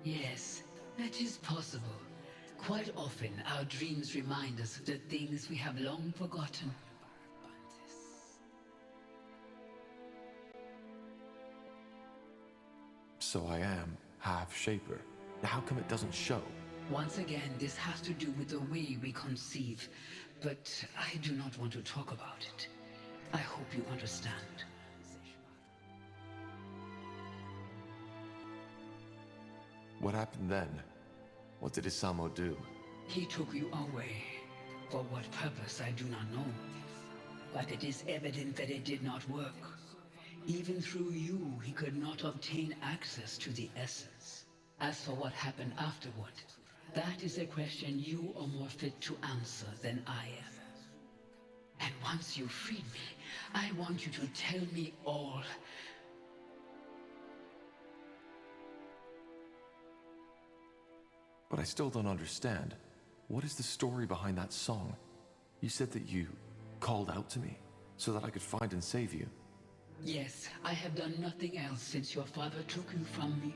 Yes, that is possible. Quite often, our dreams remind us of the things we have long forgotten. So I am half Shaper. How come it doesn't show? Once again, this has to do with the way we conceive, but I do not want to talk about it. I hope you understand. What happened then? What did Isamu do? He took you away. For what purpose, I do not know. But it is evident that it did not work. Even through you, he could not obtain access to the essence. As for what happened afterward, that is a question you are more fit to answer than I am. And once you freed me, I want you to tell me all. But I still don't understand. What is the story behind that song? You said that you called out to me so that I could find and save you. Yes, I have done nothing else since your father took you from me.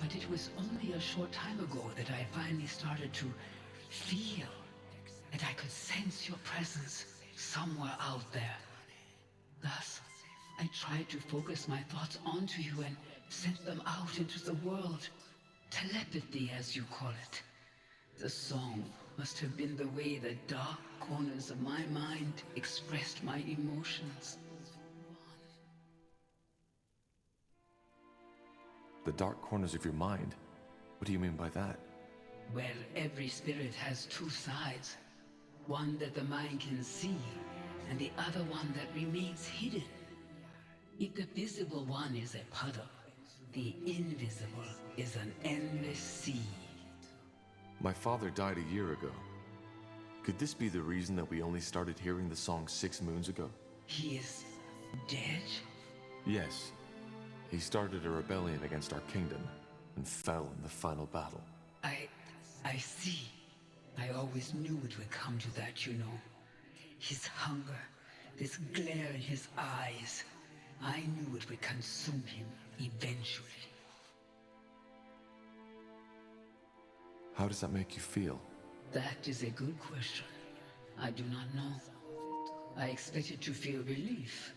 But it was only a short time ago that I finally started to feel that I could sense your presence somewhere out there. Thus, I tried to focus my thoughts onto you and sent them out into the world. Telepathy, as you call it. The song must have been the way the dark corners of my mind expressed my emotions. The dark corners of your mind? What do you mean by that? Well, every spirit has two sides. One that the mind can see, and the other one that remains hidden. If the visible one is a puddle, the invisible is an endless sea. My father died a year ago. Could this be the reason that we only started hearing the song 6 moons ago? He is dead? Yes. He started a rebellion against our kingdom and fell in the final battle. I see. I always knew it would come to that, you know. His hunger, this glare in his eyes. I knew it would consume him eventually. How does that make you feel? That is a good question. I do not know. I expected to feel relief,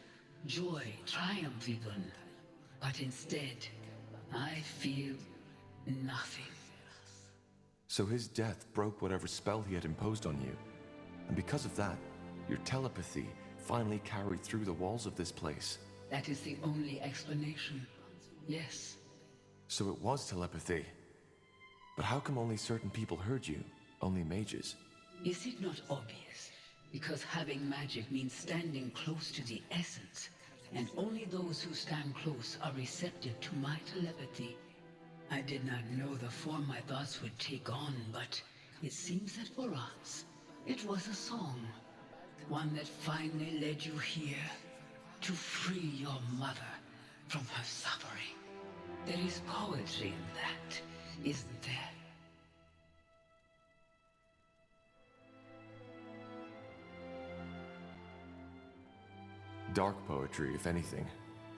joy, triumph even. But instead, I feel nothing. So his death broke whatever spell he had imposed on you. And because of that, your telepathy finally carried through the walls of this place. That is the only explanation. Yes. So it was telepathy. But how come only certain people heard you? Only mages? Is it not obvious? Because having magic means standing close to the essence. And only those who stand close are receptive to my telepathy. I did not know the form my thoughts would take on, but it seems that for us, it was a song. One that finally led you here to free your mother from her suffering. There is poetry in that, isn't there? Dark poetry, if anything.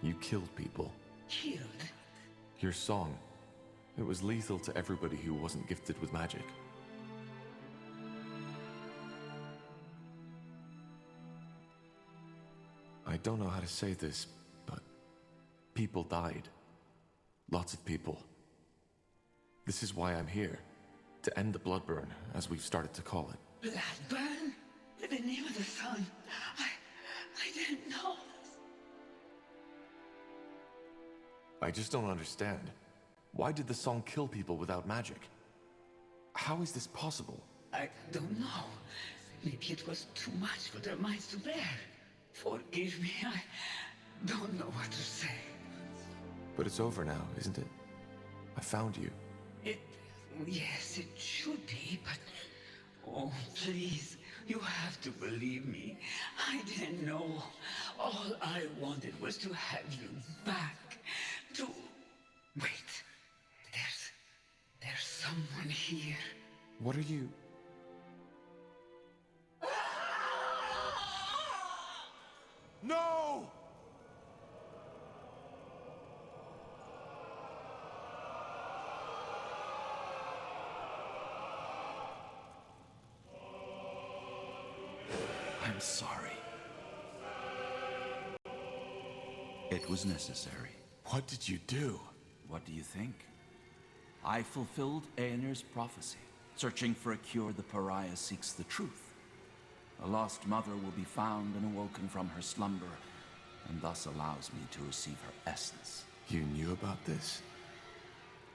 You killed people. Killed? Your song. It was lethal to everybody who wasn't gifted with magic. I don't know how to say this, but people died. Lots of people. This is why I'm here. To end the blood burn, as we've started to call it. Blood burn? In the name of the sun. I didn't know. I just don't understand. Why did the song kill people without magic? How is this possible? I don't know. Maybe it was too much for their minds to bear. Forgive me, I don't know what to say. But it's over now, isn't it? I found you. Yes, it should be, but... Oh, please, you have to believe me. I didn't know. All I wanted was to have you back. To... Wait. There's someone here. What are you... No! I'm sorry. It was necessary. What did you do? What do you think? I fulfilled Aener's prophecy. Searching for a cure, the pariah seeks the truth. A lost mother will be found and awoken from her slumber, and thus allows me to receive her essence. You knew about this?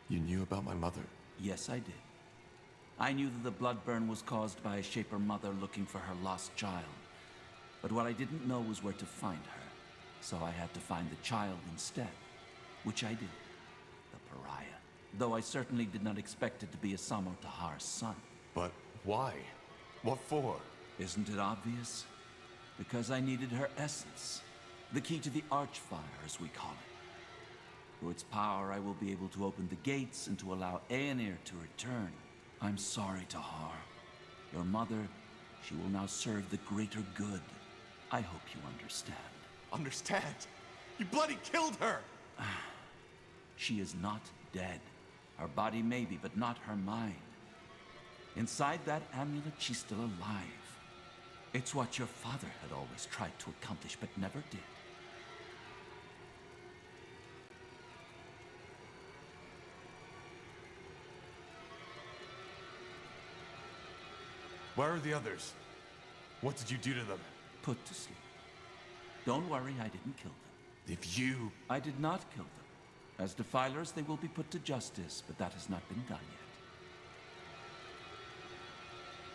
You knew about my mother? Yes, I did. I knew that the blood burn was caused by a Shaper mother looking for her lost child. But what I didn't know was where to find her. So I had to find the child instead, which I did. The pariah. Though I certainly did not expect it to be Asamo Tahar's son. But why? What for? Isn't it obvious? Because I needed her essence. The key to the Archfire, as we call it. Through its power, I will be able to open the gates and to allow Aenir to return. I'm sorry, Tahar. Your mother, she will now serve the greater good. I hope you understand. Understand? You bloody killed her! She is not dead. Her body may be, but not her mind. Inside that amulet, she's still alive. It's what your father had always tried to accomplish, but never did. Where are the others? What did you do to them? Put to sleep. Don't worry, I didn't kill them. If you... I did not kill them. As defilers, they will be put to justice, but that has not been done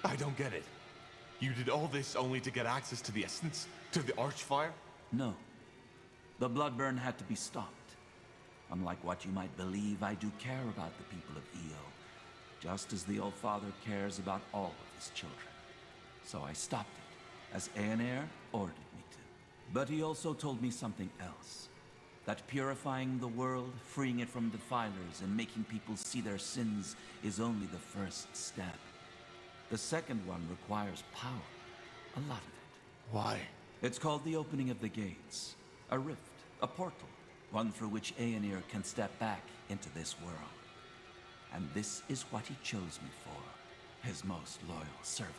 yet. I don't get it. You did all this only to get access to the essence? To the Archfire? No. The bloodburn had to be stopped. Unlike what you might believe, I do care about the people of Io, just as the All-Father cares about all of his children. So I stopped it, as Aenir ordered me to. But he also told me something else. That purifying the world, freeing it from defilers, and making people see their sins is only the first step. The second one requires power. A lot of it. Why? It's called the opening of the gates. A rift, a portal. One through which Aenir can step back into this world. And this is what he chose me for. His most loyal servant.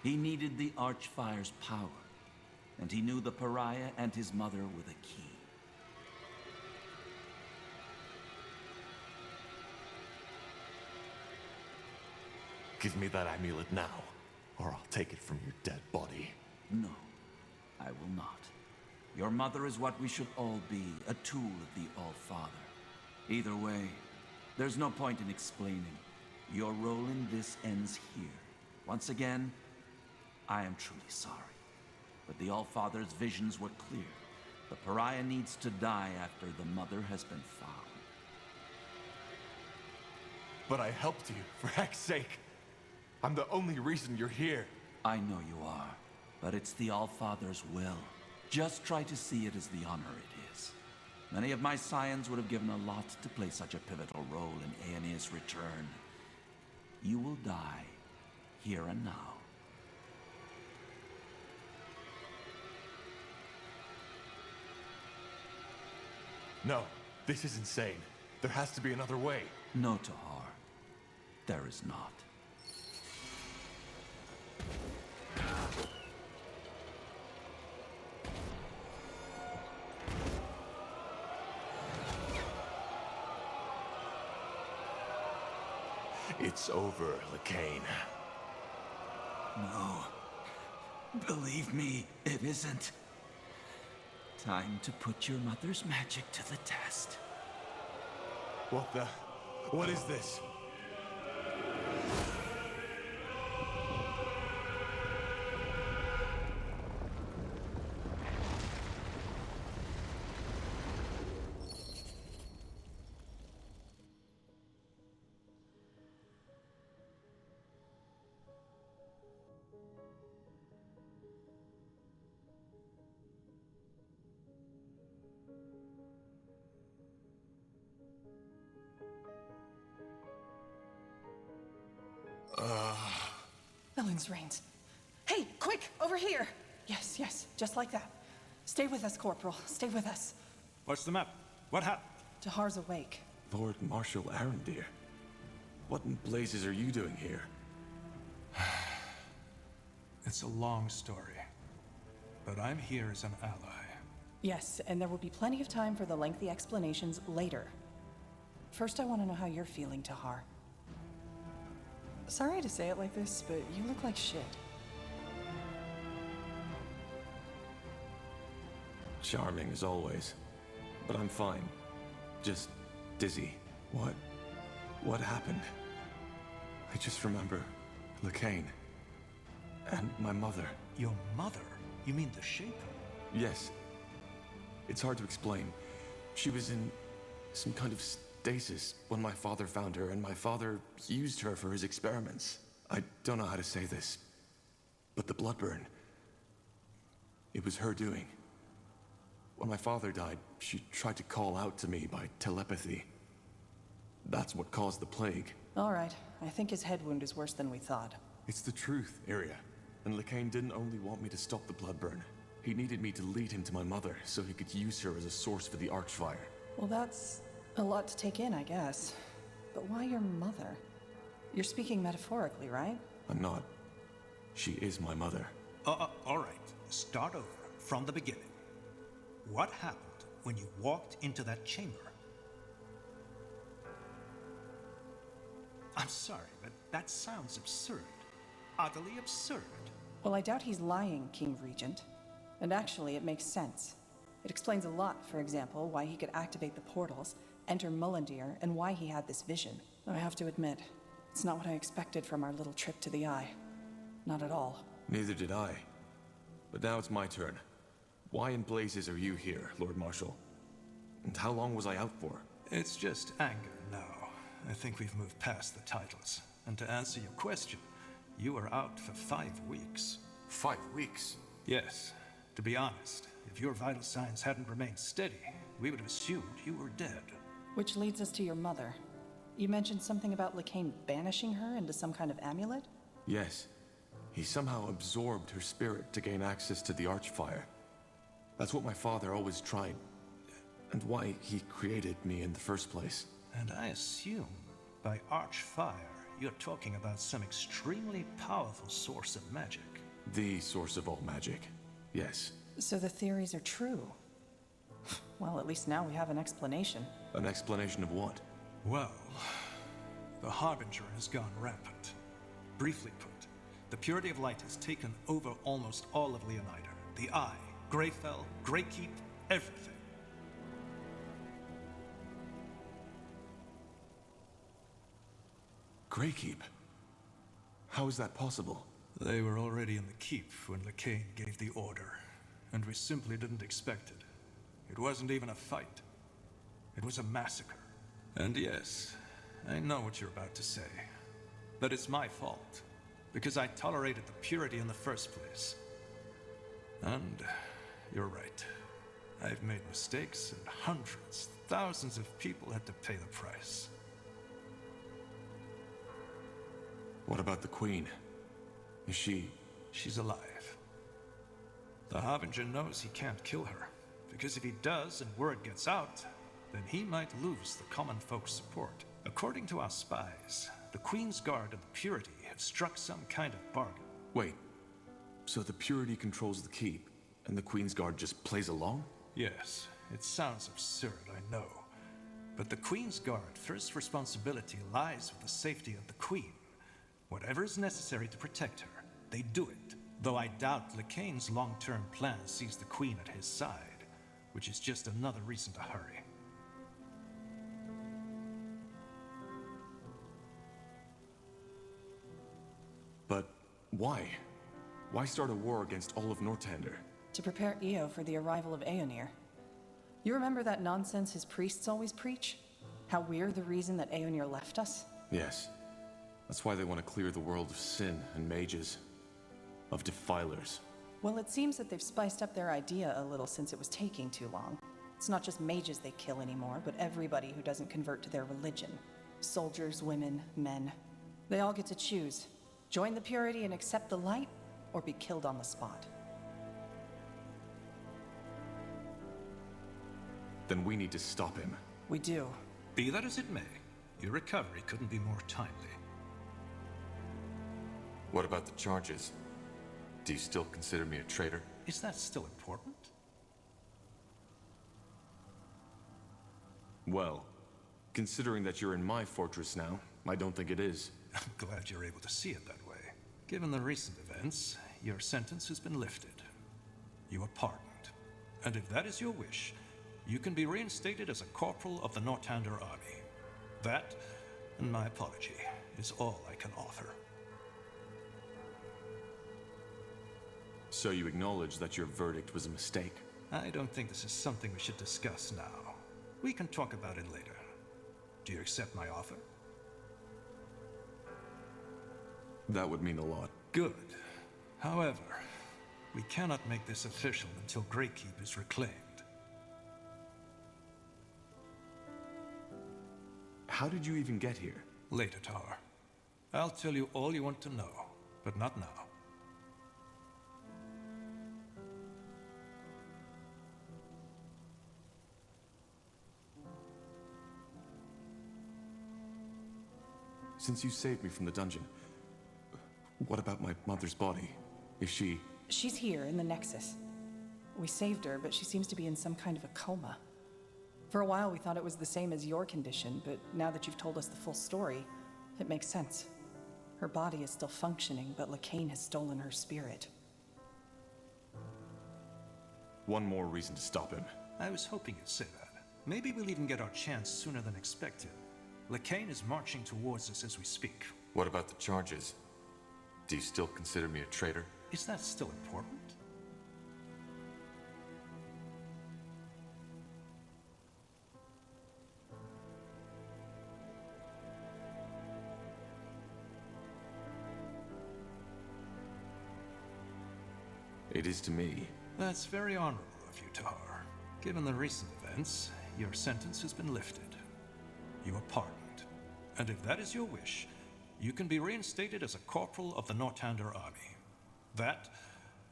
He needed the Archfire's power. And he knew the pariah and his mother were the key. Give me that amulet now, or I'll take it from your dead body. No, I will not. Your mother is what we should all be, a tool of the All-Father. Either way, there's no point in explaining. Your role in this ends here. Once again, I am truly sorry. But the All-Father's visions were clear. The pariah needs to die after the mother has been found. But I helped you, for heck's sake. I'm the only reason you're here. I know you are, but it's the All-Father's will. Just try to see it as the honor it is. Many of my scions would have given a lot to play such a pivotal role in Aenir's return. You will die, here and now. No, this is insane. There has to be another way. No, Tahar. There is not. It's over, Lycain. No. Believe me, it isn't. Time to put your mother's magic to the test. What the... What is this? Ellen's reins. Hey, quick, over here! Yes, yes, just like that. Stay with us, Corporal. Stay with us. What's the map? What happened? Tahar's awake. Lord Marshal Arendir. What in blazes are you doing here? It's a long story, but I'm here as an ally. Yes, and there will be plenty of time for the lengthy explanations later. First, I want to know how you're feeling, Tahar. Sorry to say it like this, but you look like shit. Charming as always. But I'm fine. Just dizzy. What happened? I just remember Lycain. And my mother. Your mother? You mean the Shaper? Yes. It's hard to explain. She was in some kind of stasis when my father found her, and my father used her for his experiments. I don't know how to say this, but the bloodburn, it was her doing. When my father died, she tried to call out to me by telepathy. That's what caused the plague. All right. I think his head wound is worse than we thought. It's the truth, Aria. And Lekain didn't only want me to stop the bloodburn. He needed me to lead him to my mother, so he could use her as a source for the Archfire. Well, that's a lot to take in, I guess. But why your mother? You're speaking metaphorically, right? I'm not. She is my mother. All right. Start over, from the beginning. What happened when you walked into that chamber? I'm sorry, but that sounds absurd. Utterly absurd. Well, I doubt he's lying, King Regent. And actually, it makes sense. It explains a lot, for example, why he could activate the portals, enter Mullendir, and why he had this vision. Though I have to admit, it's not what I expected from our little trip to the Eye. Not at all. Neither did I. But now it's my turn. Why in blazes are you here, Lord Marshal? And how long was I out for? It's just anger now. I think we've moved past the titles. And to answer your question, you were out for 5 weeks. 5 weeks? Yes. To be honest, if your vital signs hadn't remained steady, we would have assumed you were dead. Which leads us to your mother. You mentioned something about Lekain banishing her into some kind of amulet? Yes. He somehow absorbed her spirit to gain access to the Archfire. That's what my father always tried, and why he created me in the first place. And I assume, by Archfire, you're talking about some extremely powerful source of magic. The source of all magic, yes. So the theories are true. Well, at least now we have an explanation. An explanation of what? Well, the Harbinger has gone rampant. Briefly put, the Purity of Light has taken over almost all of Leonider. The Eye, Greyfell, Greykeep, everything. Greykeep? How is that possible? They were already in the keep when Lekain gave the order, and we simply didn't expect it. It wasn't even a fight. It was a massacre. And yes, I know what you're about to say. That it's my fault, because I tolerated the Purity in the first place. And you're right. I've made mistakes, and hundreds, thousands of people had to pay the price. What about the Queen? Is she... She's alive. The Harbinger knows he can't kill her, because if he does and word gets out, then he might lose the common folk's support. According to our spies, the Queen's Guard and the Purity have struck some kind of bargain. Wait, so the Purity controls the keep, and the Queen's Guard just plays along? Yes, it sounds absurd, I know. But the Queen's Guard first responsibility lies with the safety of the Queen. Whatever is necessary to protect her, they do it. Though I doubt Lekain's long-term plan sees the Queen at his side, which is just another reason to hurry. But why? Why start a war against all of Northander? To prepare Io for the arrival of Aeonir. You remember that nonsense his priests always preach? How we're the reason that Aeonir left us? Yes. That's why they want to clear the world of sin and mages. Of defilers. Well, it seems that they've spiced up their idea a little since it was taking too long. It's not just mages they kill anymore, but everybody who doesn't convert to their religion. Soldiers, women, men. They all get to choose. Join the Purity and accept the light, or be killed on the spot. Then we need to stop him. We do. Be that as it may, your recovery couldn't be more timely. What about the charges? Do you still consider me a traitor? Is that still important? Well, considering that you're in my fortress now, I don't think it is. I'm glad you're able to see it that way. Given the recent events, your sentence has been lifted. You are pardoned. And if that is your wish, you can be reinstated as a corporal of the Northander army. That, and my apology, is all I can offer. So you acknowledge that your verdict was a mistake? I don't think this is something we should discuss now. We can talk about it later. Do you accept my offer? That would mean a lot. Good. However, we cannot make this official until Greykeep is reclaimed. How did you even get here? Later, Tar. I'll tell you all you want to know, but not now. Since you saved me from the dungeon, what about my mother's body? Is she... She's here in the Nexus. We saved her, but she seems to be in some kind of a coma. For a while, we thought it was the same as your condition, but now that you've told us the full story, it makes sense. Her body is still functioning, but Lacane has stolen her spirit. One more reason to stop him. I was hoping you'd say that. Maybe we'll even get our chance sooner than expected. Lacane is marching towards us as we speak. What about the charges? Do you still consider me a traitor? Is that still important? It is to me. That's very honorable of you, Tahar. Given the recent events, your sentence has been lifted. You are pardoned. And if that is your wish, you can be reinstated as a corporal of the Northander army. That,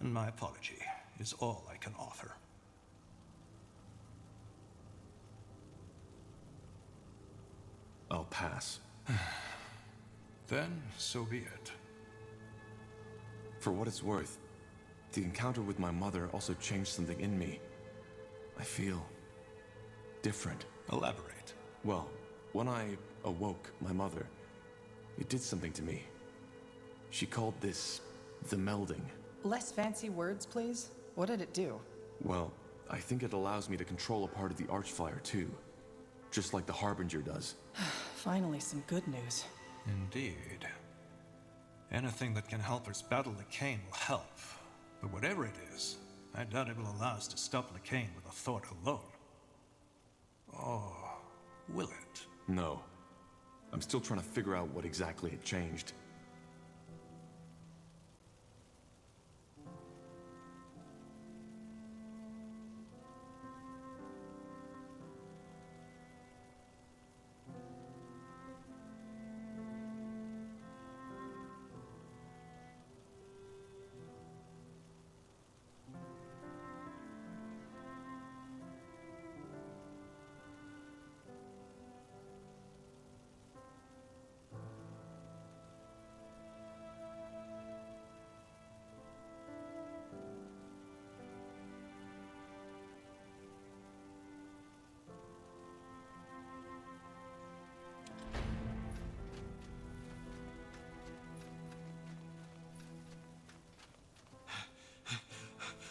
and my apology, is all I can offer. I'll pass. Then, so be it. For what it's worth, the encounter with my mother also changed something in me. I feel... different. Elaborate. Well, when I awoke my mother, it did something to me. She called this the melding. Less fancy words, please. What did it do? Well, I think it allows me to control a part of the Archflyer too. Just like the Harbinger does. Finally, some good news. Indeed. Anything that can help us battle Lacane will help. But whatever it is, I doubt it will allow us to stop Lacane with a thought alone. Or will it? No. I'm still trying to figure out what exactly had changed.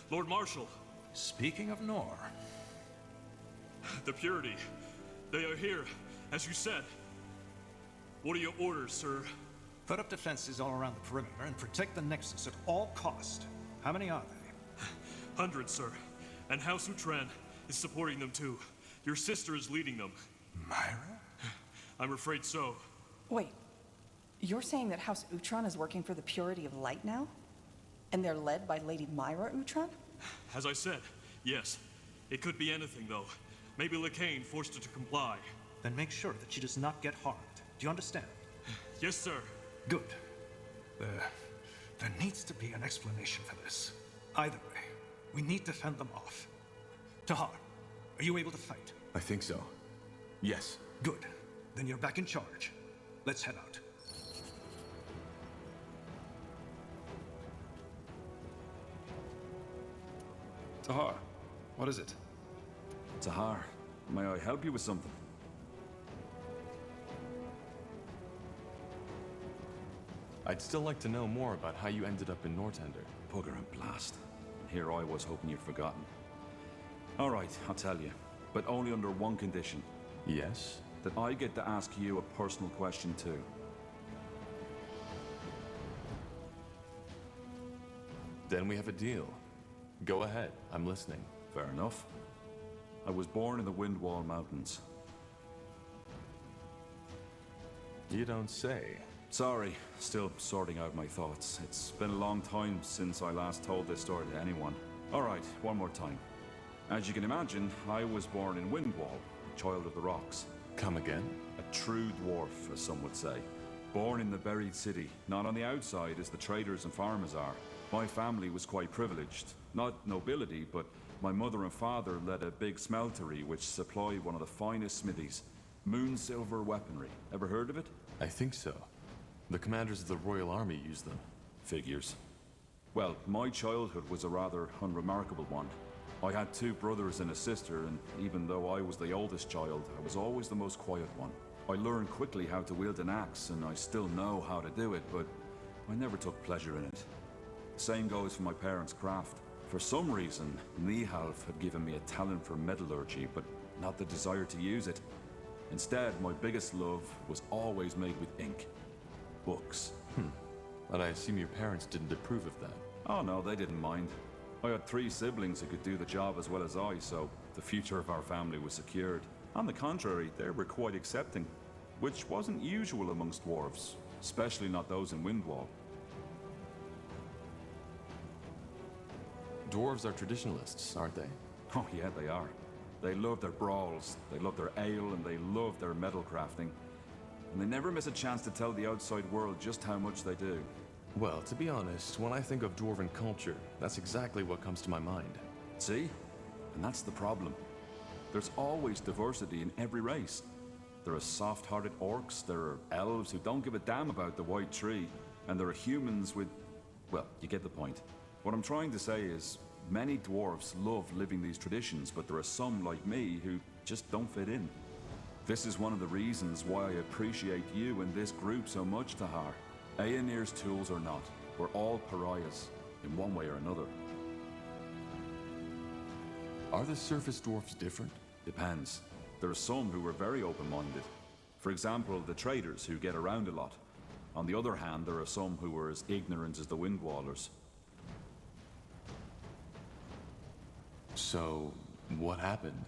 Lord Marshal. Speaking of Nor. The Purity. They are here, as you said. What are your orders, sir? Put up defenses all around the perimeter and protect the Nexus at all cost. How many are they? Hundreds, sir. And House Utran is supporting them too. Your sister is leading them. Myra? I'm afraid so. Wait. You're saying that House Utran is working for the Purity of Light now? And they're led by Lady Myra Utran? As I said, yes. It could be anything, though. Maybe Lacane forced her to comply. Then make sure that she does not get harmed. Do you understand? Yes, sir. Good. There needs to be an explanation for this. Either way, we need to fend them off. Tahar, are you able to fight? I think so. Yes. Good. Then you're back in charge. Let's head out. Tahar, what is it? Tahar, may I help you with something? I'd still like to know more about how you ended up in Northander. Bugger and blast. Here I was hoping you'd forgotten. All right, I'll tell you. But only under one condition. Yes? That I get to ask you a personal question too. Then we have a deal. Go ahead, I'm listening. Fair enough. I was born in the Windwall Mountains. You don't say. Sorry, still sorting out my thoughts. It's been a long time since I last told this story to anyone. Alright, one more time. As you can imagine, I was born in Windwall, a child of the rocks. Come again? A true dwarf, as some would say. Born in the buried city, not on the outside as the traders and farmers are. My family was quite privileged. Not nobility, but my mother and father led a big smeltery which supplied one of the finest smithies. Moon silver weaponry. Ever heard of it? I think so. The commanders of the Royal Army use them. Figures. Well, my childhood was a rather unremarkable one. I had 2 brothers and a sister, and even though I was the oldest child, I was always the most quiet one. I learned quickly how to wield an axe, and I still know how to do it, but I never took pleasure in it. The same goes for my parents' craft. For some reason, Nihalf had given me a talent for metallurgy, but not the desire to use it. Instead, my biggest love was always made with ink. Books. And I assume your parents didn't approve of that. Oh no, they didn't mind. I had 3 siblings who could do the job as well as I, so the future of our family was secured. On the contrary, they were quite accepting, which wasn't usual amongst dwarves, especially not those in Windwall. Dwarves are traditionalists, aren't they? Oh yeah, they are. They love their brawls, they love their ale, and they love their metal crafting. And they never miss a chance to tell the outside world just how much they do. Well, to be honest, when I think of dwarven culture, that's exactly what comes to my mind. See? And that's the problem. There's always diversity in every race. There are soft-hearted orcs, there are elves who don't give a damn about the white tree, and there are humans with... well, you get the point. What I'm trying to say is, many dwarves love living these traditions, but there are some like me who just don't fit in. This is one of the reasons why I appreciate you and this group so much, Tahar. Aenir's tools or not, we're all pariahs, in one way or another. Are the surface dwarfs different? Depends. There are some who are very open-minded. For example, the traders who get around a lot. On the other hand, there are some who are as ignorant as the Windwallers. So, what happened?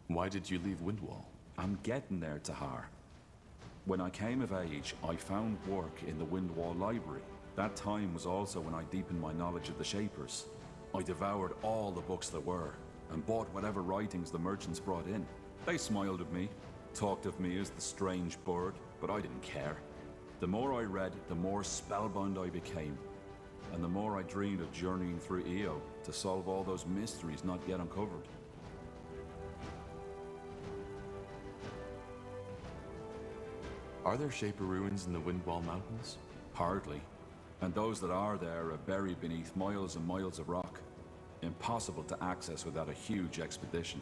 Why did you leave Windwall? I'm getting there, Tahar. When I came of age, I found work in the Windwall Library. That time was also when I deepened my knowledge of the Shapers. I devoured all the books there were, and bought whatever writings the merchants brought in. They smiled at me, talked of me as the strange bird, but I didn't care. The more I read, the more spellbound I became, and the more I dreamed of journeying through Io to solve all those mysteries not yet uncovered. Are there Shaper ruins in the Windwall Mountains? Hardly. And those that are there are buried beneath miles and miles of rock. Impossible to access without a huge expedition.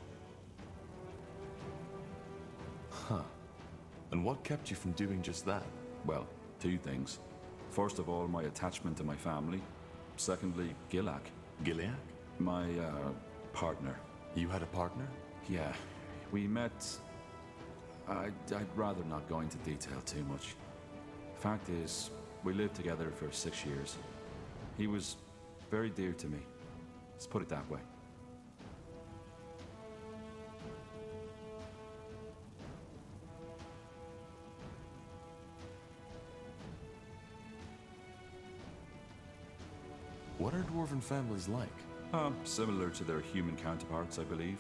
Huh. And what kept you from doing just that? Well, 2 things. First of all, my attachment to my family. Secondly, Gilak. Gilak? My, partner. You had a partner? Yeah. We met... I'd rather not go into detail too much. Fact is, we lived together for 6 years. He was very dear to me. Let's put it that way. What are dwarven families like? Similar to their human counterparts, I believe.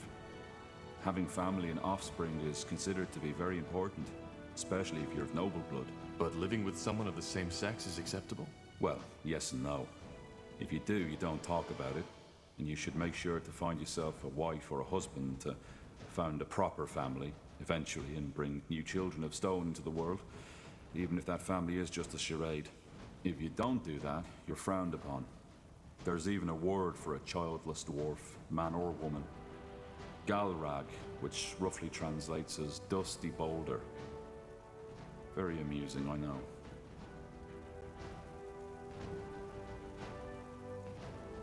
Having family and offspring is considered to be very important, especially if you're of noble blood. But living with someone of the same sex is acceptable? Well, yes and no. If you do, you don't talk about it, and you should make sure to find yourself a wife or a husband to found a proper family, eventually, and bring new children of stone into the world, even if that family is just a charade. If you don't do that, you're frowned upon. There's even a word for a childless dwarf, man or woman. Galrag, which roughly translates as dusty boulder. Very amusing, I know.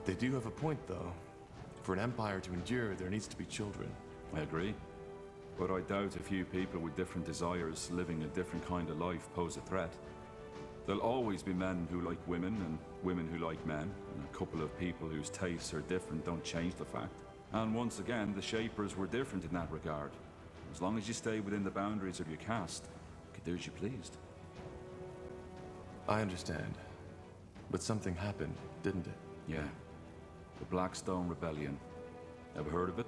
They do have a point, though. For an empire to endure, there needs to be children. I agree. But I doubt a few people with different desires living a different kind of life pose a threat. There'll always be men who like women and women who like men, and a couple of people whose tastes are different don't change the fact. And once again, the Shapers were different in that regard. As long as you stay within the boundaries of your caste, you could do as you pleased. I understand. But something happened, didn't it? Yeah. The Blackstone Rebellion. Ever heard of it?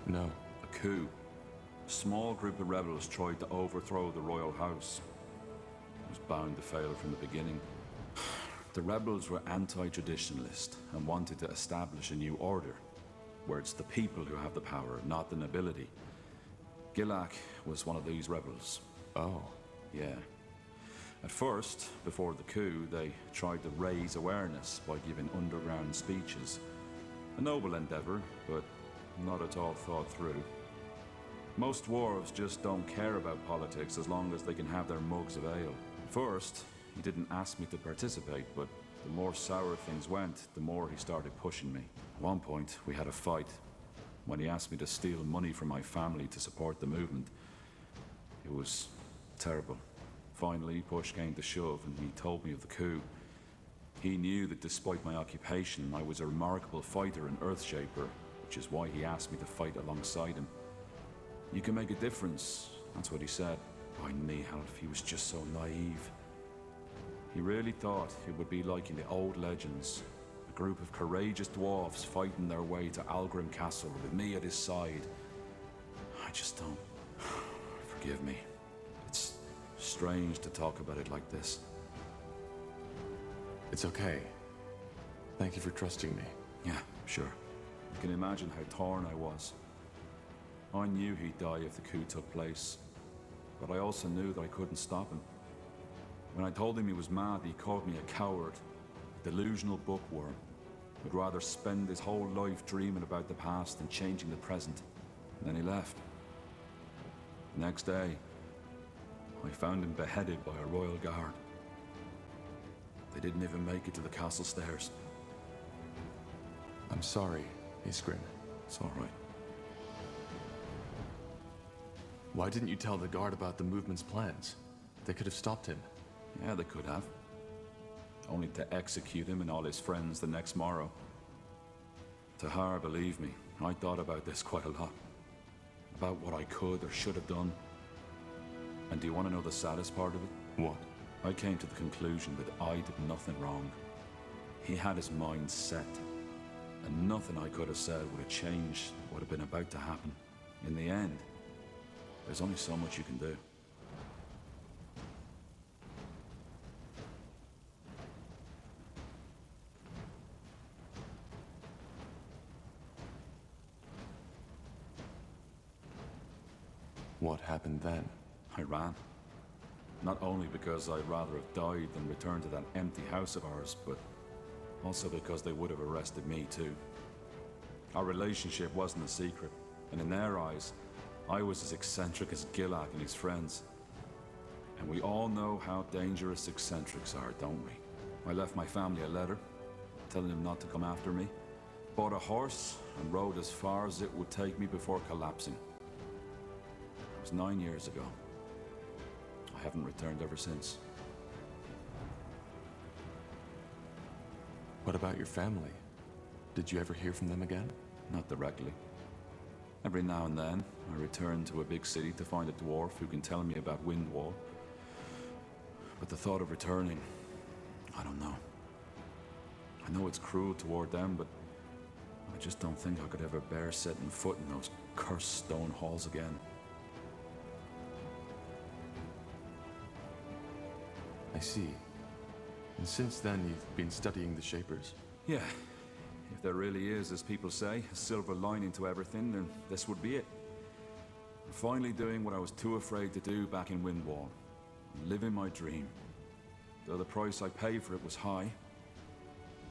No. A coup. A small group of rebels tried to overthrow the royal house. It was bound to fail from the beginning. The rebels were anti-traditionalist and wanted to establish a new order, where it's the people who have the power, not the nobility. Gilak was one of these rebels. Oh. Yeah. At first, before the coup, they tried to raise awareness by giving underground speeches. A noble endeavor, but not at all thought through. Most dwarves just don't care about politics as long as they can have their mugs of ale. At first, he didn't ask me to participate, but the more sour things went, the more he started pushing me. At one point, we had a fight. When he asked me to steal money from my family to support the movement, it was terrible. Finally, push came to shove, and he told me of the coup. He knew that despite my occupation, I was a remarkable fighter and Earthshaper, which is why he asked me to fight alongside him. You can make a difference, that's what he said. By Nihalf, he was just so naive. He really thought it would be like in the old legends. A group of courageous dwarves fighting their way to Algrim Castle with me at his side. I just don't... Forgive me. It's strange to talk about it like this. It's okay. Thank you for trusting me. Yeah, sure. You can imagine how torn I was. I knew he'd die if the coup took place, but I also knew that I couldn't stop him. When I told him he was mad, he called me a coward, a delusional bookworm, who'd rather spend his whole life dreaming about the past than changing the present. And then he left. The next day, I found him beheaded by a royal guard. They didn't even make it to the castle stairs. I'm sorry, Iskrin. It's all right. Why didn't you tell the guard about the movement's plans? They could have stopped him. Yeah, they could have. Only to execute him and all his friends the next morrow. Tahar, believe me, I thought about this quite a lot. About what I could or should have done. And do you want to know the saddest part of it? What? I came to the conclusion that I did nothing wrong. He had his mind set. And nothing I could have said would have changed what had been about to happen. In the end, there's only so much you can do. What happened then? I ran. Not only because I'd rather have died than return to that empty house of ours, but also because they would have arrested me too. Our relationship wasn't a secret, and in their eyes, I was as eccentric as Gilak and his friends. And we all know how dangerous eccentrics are, don't we? I left my family a letter, telling them not to come after me, bought a horse, and rode as far as it would take me before collapsing. It was 9 years ago. I haven't returned ever since. What about your family? Did you ever hear from them again? Not directly. Every now and then, I return to a big city to find a dwarf who can tell me about Windwall. But the thought of returning, I don't know. I know it's cruel toward them, but I just don't think I could ever bear setting foot in those cursed stone halls again. I see. And since then, you've been studying the Shapers? Yeah. If there really is, as people say, a silver lining to everything, then this would be it. I'm finally doing what I was too afraid to do back in Windwall. I'm living my dream. Though the price I paid for it was high.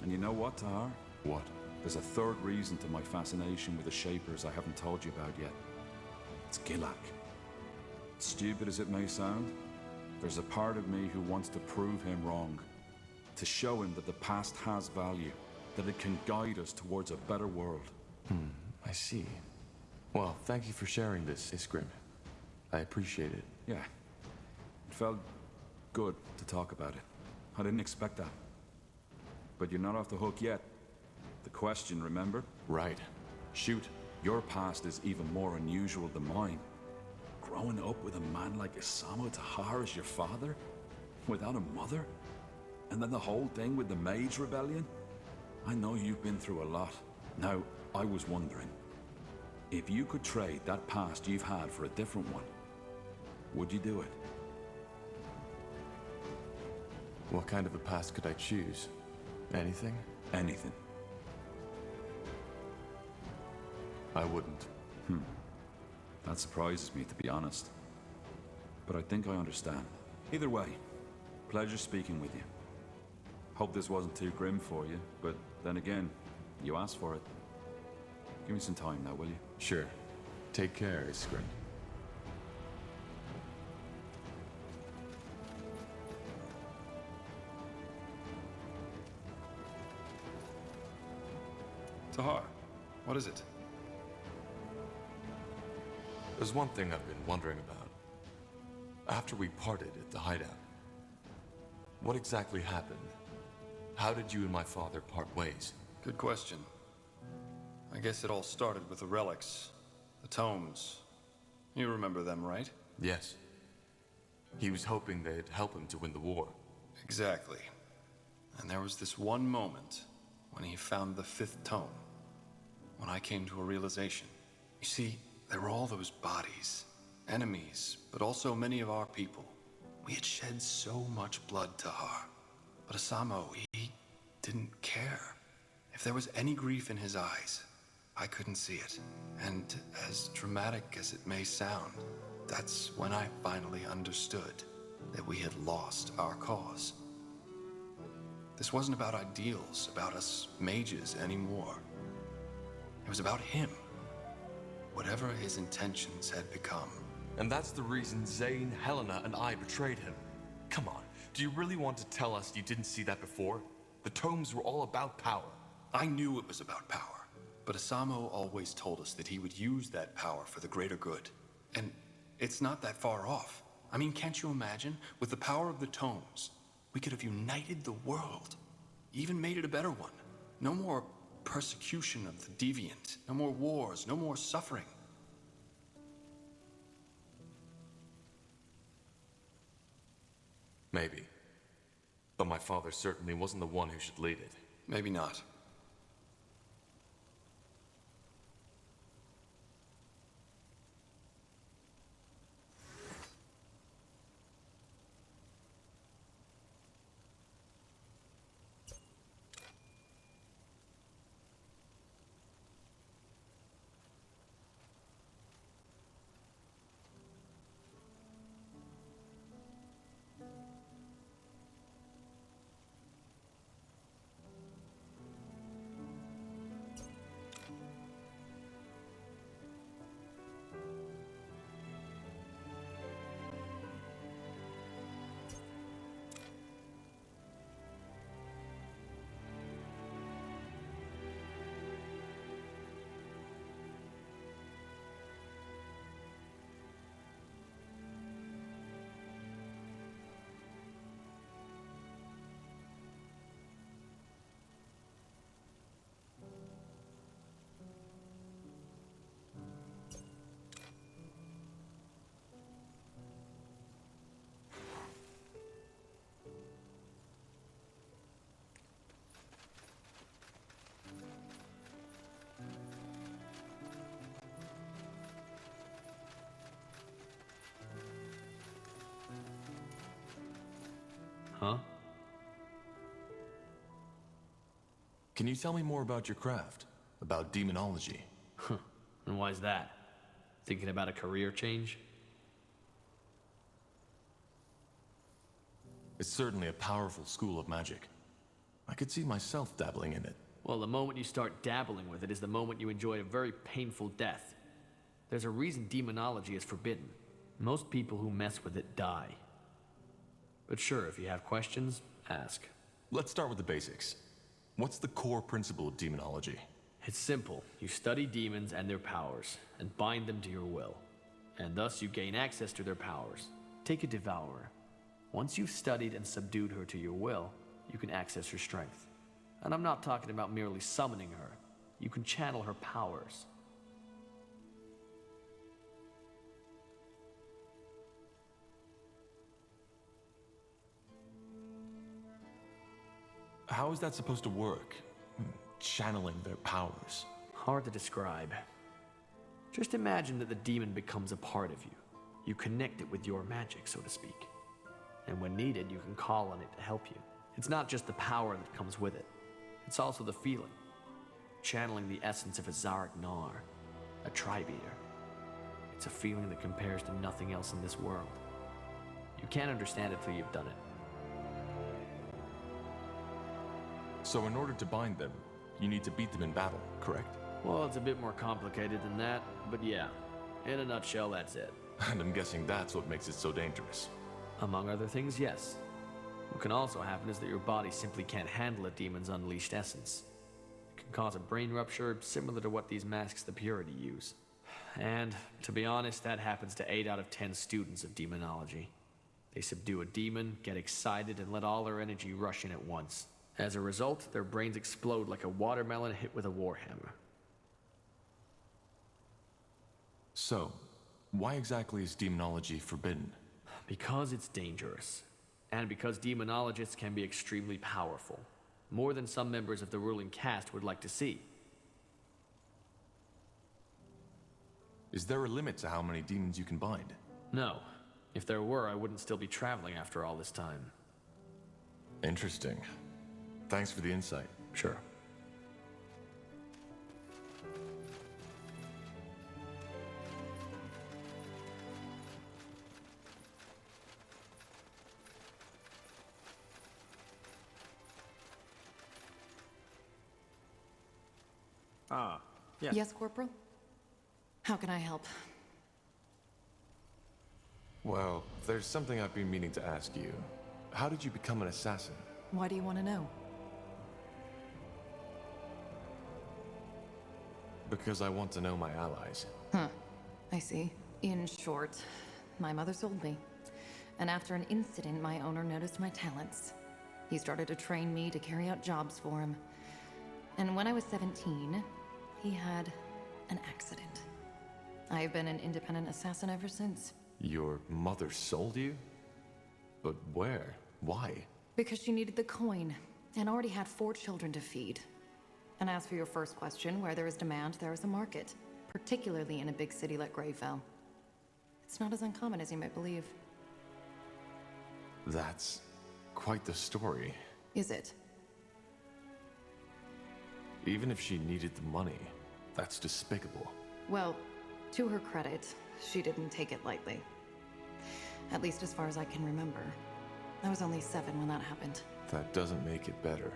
And you know what, Tahar? What? There's a third reason to my fascination with the Shapers I haven't told you about yet. It's Gilak. Stupid as it may sound, there's a part of me who wants to prove him wrong. To show him that the past has value. that it can guide us towards a better world. I see. Well, thank you for sharing this, Iskrim. I appreciate it. Yeah. It felt good to talk about it. I didn't expect that. But you're not off the hook yet. The question, remember? Right. Shoot. Your past is even more unusual than mine. Growing up with a man like Isamo Tahar as your father? Without a mother? And then the whole thing with the Mage Rebellion? I know you've been through a lot. Now, I was wondering, if you could trade that past you've had for a different one, would you do it? What kind of a past could I choose? Anything? Anything. I wouldn't. That surprises me, to be honest. But I think I understand. Either way, pleasure speaking with you. Hope this wasn't too grim for you, but then again, you asked for it. Give me some time now, will you? Sure. Take care, Iskrim. Tahar, what is it? There's one thing I've been wondering about. After we parted at the hideout, what exactly happened? How did you and my father part ways? Good question. I guess it all started with the relics, the tomes. You remember them, right? Yes. He was hoping they'd help him to win the war. Exactly. And there was this one moment when he found the 5th tome, when I came to a realization. You see, there were all those bodies, enemies, but also many of our people. We had shed so much blood, Tahar. But Isamo, he didn't care. If there was any grief in his eyes, I couldn't see it. And as dramatic as it may sound, that's when I finally understood that we had lost our cause. This wasn't about ideals, about us mages anymore. It was about him. Whatever his intentions had become. And that's the reason Zane, Helena, and I betrayed him. Come on, do you really want to tell us you didn't see that before? The tomes were all about power. I knew it was about power. But Isamo always told us that he would use that power for the greater good. And it's not that far off. I mean, can't you imagine? With the power of the tomes, we could have united the world. Even made it a better one. No more persecution of the deviant. No more wars, no more suffering. Maybe. But my father certainly wasn't the one who should lead it. Maybe not. Huh? Can you tell me more about your craft? About demonology? And why's that? Thinking about a career change? It's certainly a powerful school of magic. I could see myself dabbling in it. Well, the moment you start dabbling with it is the moment you enjoy a very painful death. There's a reason demonology is forbidden. Most people who mess with it die. But sure, if you have questions, ask. Let's start with the basics. What's the core principle of demonology? It's simple. You study demons and their powers, and bind them to your will. And thus you gain access to their powers. Take a devourer. Once you've studied and subdued her to your will, you can access her strength. And I'm not talking about merely summoning her. You can channel her powers. How is that supposed to work? Channeling their powers. Hard to describe. Just imagine that the demon becomes a part of you. You connect it with your magic, so to speak. And when needed, you can call on it to help you. It's not just the power that comes with it. It's also the feeling. Channeling the essence of a Zarek Nar, a tribe-eater. It's a feeling that compares to nothing else in this world. You can't understand it till you've done it. So in order to bind them, you need to beat them in battle, correct? Well, it's a bit more complicated than that, but yeah. In a nutshell, that's it. And I'm guessing that's what makes it so dangerous. Among other things, yes. What can also happen is that your body simply can't handle a demon's unleashed essence. It can cause a brain rupture similar to what these masks the Purity use. And, to be honest, that happens to 8 out of 10 students of demonology. They subdue a demon, get excited, and let all their energy rush in at once. As a result, their brains explode like a watermelon hit with a warhammer. So, why exactly is demonology forbidden? Because it's dangerous. And because demonologists can be extremely powerful. More than some members of the ruling caste would like to see. Is there a limit to how many demons you can bind? No. If there were, I wouldn't still be traveling after all this time. Interesting. Thanks for the insight. Sure. Yes. Yes, Corporal? How can I help? Well, there's something I've been meaning to ask you. How did you become an assassin? Why do you want to know? Because I want to know my allies. Huh. I see. In short, my mother sold me. And after an incident, my owner noticed my talents. He started to train me to carry out jobs for him. And when I was 17, he had an accident. I've been an independent assassin ever since. Your mother sold you? But where? Why? Because she needed the coin, and already had 4 children to feed. And as for your first question, where there is demand, there is a market. Particularly in a big city like Greyfell. It's not as uncommon as you might believe. That's quite the story. Is it? Even if she needed the money, that's despicable. Well, to her credit, she didn't take it lightly. At least as far as I can remember. I was only 7 when that happened. That doesn't make it better.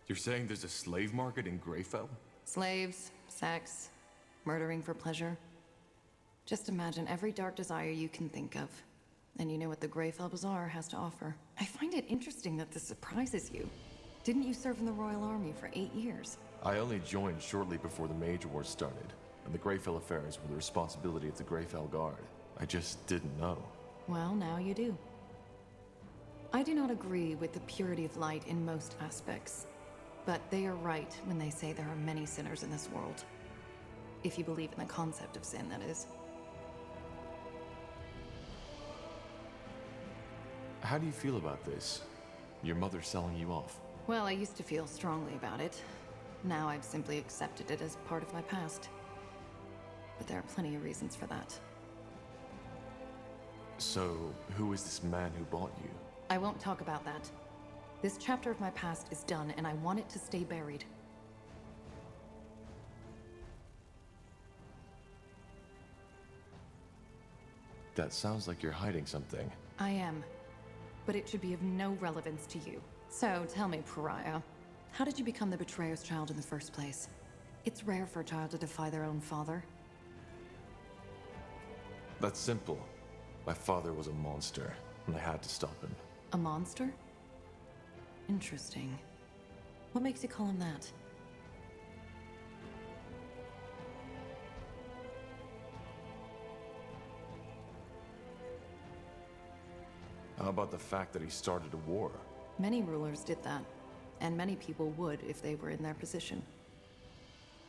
You're saying there's a slave market in Greyfell? Slaves, sex, murdering for pleasure. Just imagine every dark desire you can think of. And you know what the Greyfell Bazaar has to offer. I find it interesting that this surprises you. Didn't you serve in the Royal Army for 8 years? I only joined shortly before the Mage Wars started, and the Greyfell affairs were the responsibility of the Greyfell Guard. I just didn't know. Well, now you do. I do not agree with the purity of light in most aspects. But they are right when they say there are many sinners in this world. If you believe in the concept of sin, that is. How do you feel about this? Your mother selling you off? Well, I used to feel strongly about it. Now I've simply accepted it as part of my past. But there are plenty of reasons for that. So, who is this man who bought you? I won't talk about that. This chapter of my past is done, and I want it to stay buried. That sounds like you're hiding something. I am. But it should be of no relevance to you. So, tell me, Pariah, how did you become the Betrayer's child in the first place? It's rare for a child to defy their own father. That's simple. My father was a monster, and I had to stop him. A monster? Interesting. What makes you call him that? How about the fact that he started a war? Many rulers did that, and many people would if they were in their position.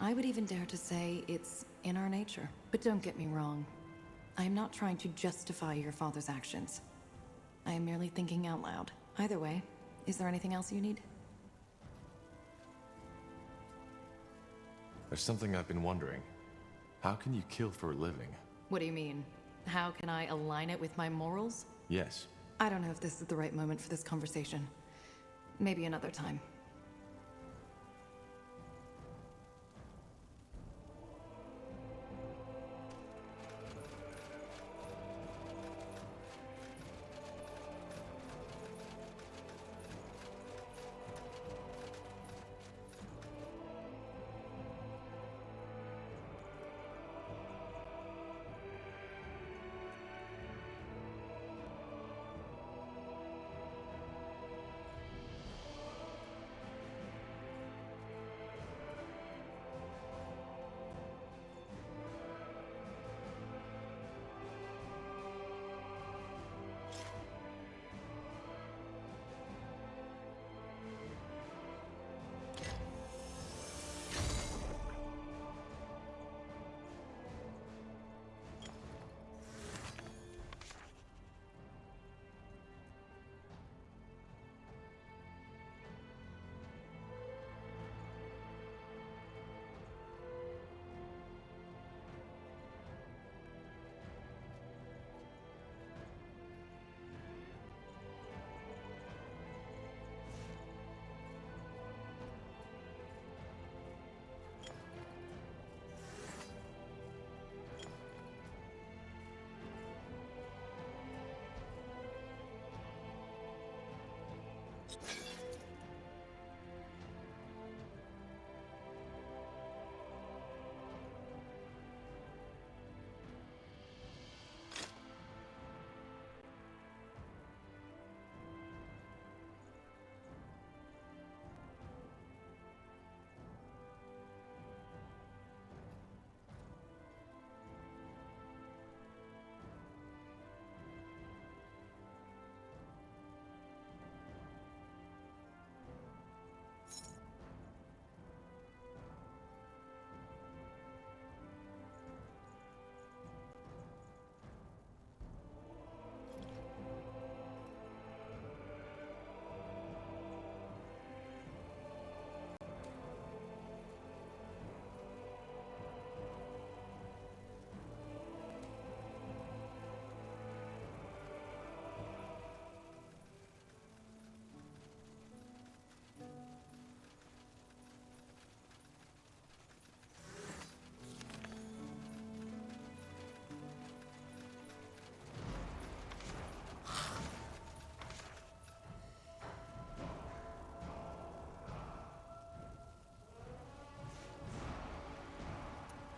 I would even dare to say it's in our nature. But don't get me wrong. I am not trying to justify your father's actions. I am merely thinking out loud. Either way, is there anything else you need? There's something I've been wondering. How can you kill for a living? What do you mean? How can I align it with my morals? Yes. I don't know if this is the right moment for this conversation. Maybe another time.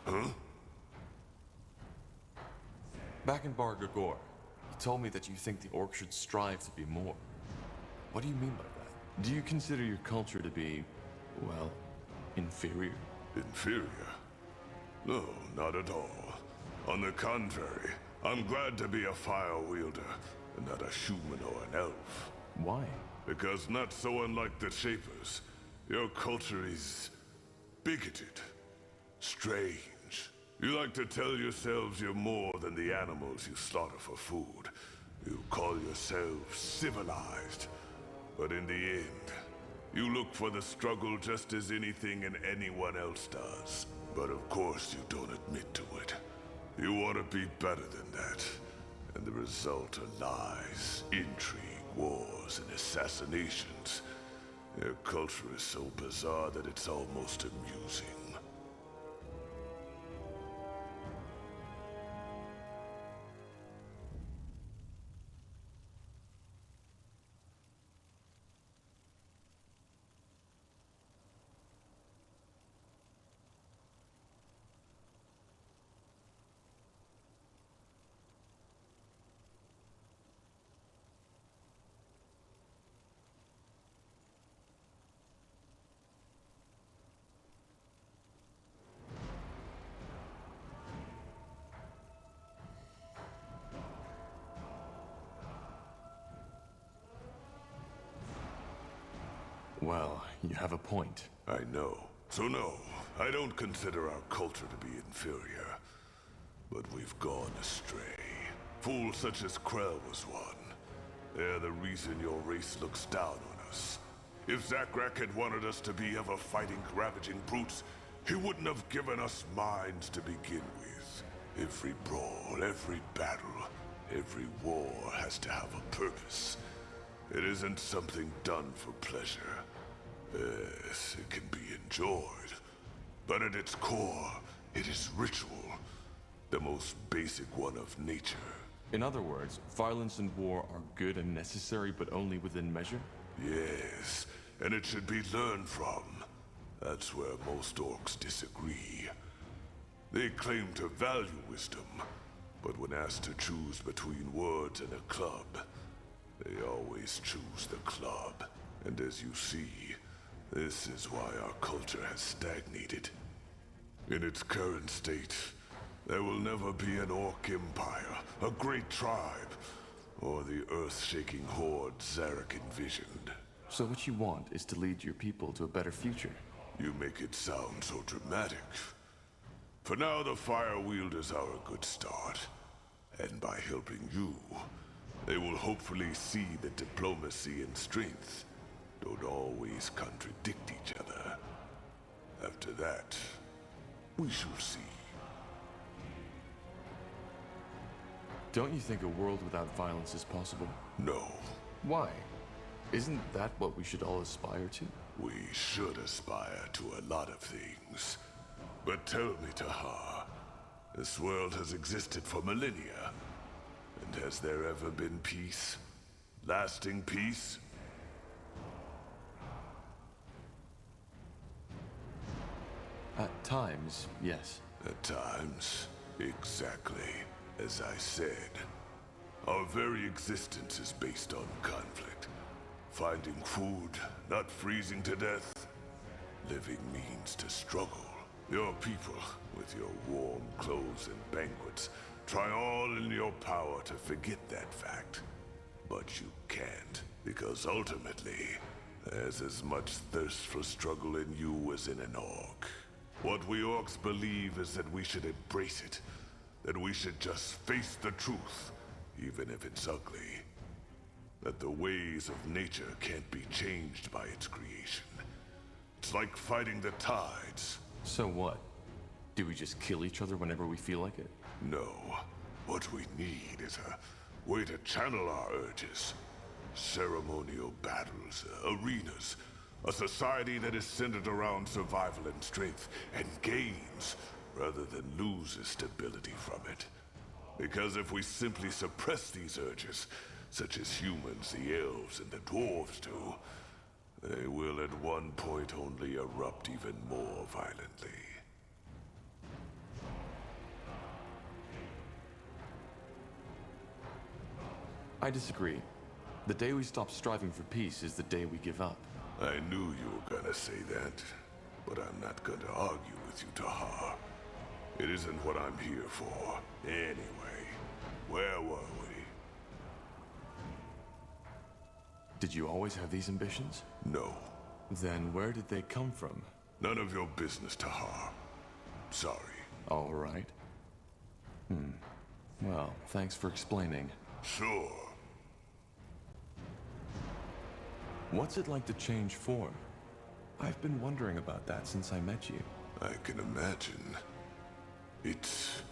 Huh? Back in Bar Gagor, you told me that you think the Orc should strive to be more. What do you mean by that? Do you consider your culture to be, well, inferior? Inferior? No, not at all. On the contrary, I'm glad to be a fire wielder and not a human or an elf. Why? Because not so unlike the Shapers, your culture is bigoted, strange. You like to tell yourselves you're more than the animals you slaughter for food. You call yourselves civilized. But in the end, You look for the struggle just as anything and anyone else does. But of course you don't admit to it. You want to be better than that. And the result are lies, intrigue, wars, and assassinations. Their culture is so bizarre that it's almost amusing. Well, you have a point. I know. So no, I don't consider our culture to be inferior. But we've gone astray. Fools such as Krell was one. They're the reason your race looks down on us. If Zakrak had wanted us to be ever-fighting, ravaging brutes, he wouldn't have given us minds to begin with. Every brawl, every battle, every war has to have a purpose. It isn't something done for pleasure. Yes, it can be enjoyed. But at its core, it is ritual. The most basic one of nature. In other words, violence and war are good and necessary, but only within measure? Yes, and it should be learned from. That's where most orcs disagree. They claim to value wisdom, but when asked to choose between words and a club, they always choose the club. And as you see, this is why our culture has stagnated. In its current state, there will never be an orc empire, a great tribe, or the earth-shaking horde Zarek envisioned. So what you want is to lead your people to a better future? You make it sound so dramatic. For now, the Fire Wielders are a good start. And by helping you, they will hopefully see that diplomacy and strength don't always contradict each other. After that, we shall see. Don't you think a world without violence is possible? No. Why? Isn't that what we should all aspire to? We should aspire to a lot of things. But tell me, Tahar, this world has existed for millennia. And has there ever been peace? Lasting peace? At times, yes. At times, exactly. As I said, our very existence is based on conflict. Finding food, not freezing to death. Living means to struggle. Your people, with your warm clothes and banquets, try all in your power to forget that fact. But you can't, because ultimately, there's as much thirst for struggle in you as in an orc. What we orcs believe is that we should embrace it. That we should just face the truth, even if it's ugly. That the ways of nature can't be changed by its creation. It's like fighting the tides. So what? Do we just kill each other whenever we feel like it? No. What we need is a way to channel our urges. Ceremonial battles, arenas. A society that is centered around survival and strength, and gains, rather than loses stability from it. Because if we simply suppress these urges, such as humans, the elves, and the dwarves do, they will at one point only erupt even more violently. I disagree. The day we stop striving for peace is the day we give up. I knew you were gonna say that, but I'm not gonna argue with you, Tahar. It isn't what I'm here for. Anyway, where were we? Did you always have these ambitions? No. Then where did they come from? None of your business, Tahar. Sorry. All right. Well, thanks for explaining. Sure. What's it like to change form? I've been wondering about that since I met you. I can imagine. It's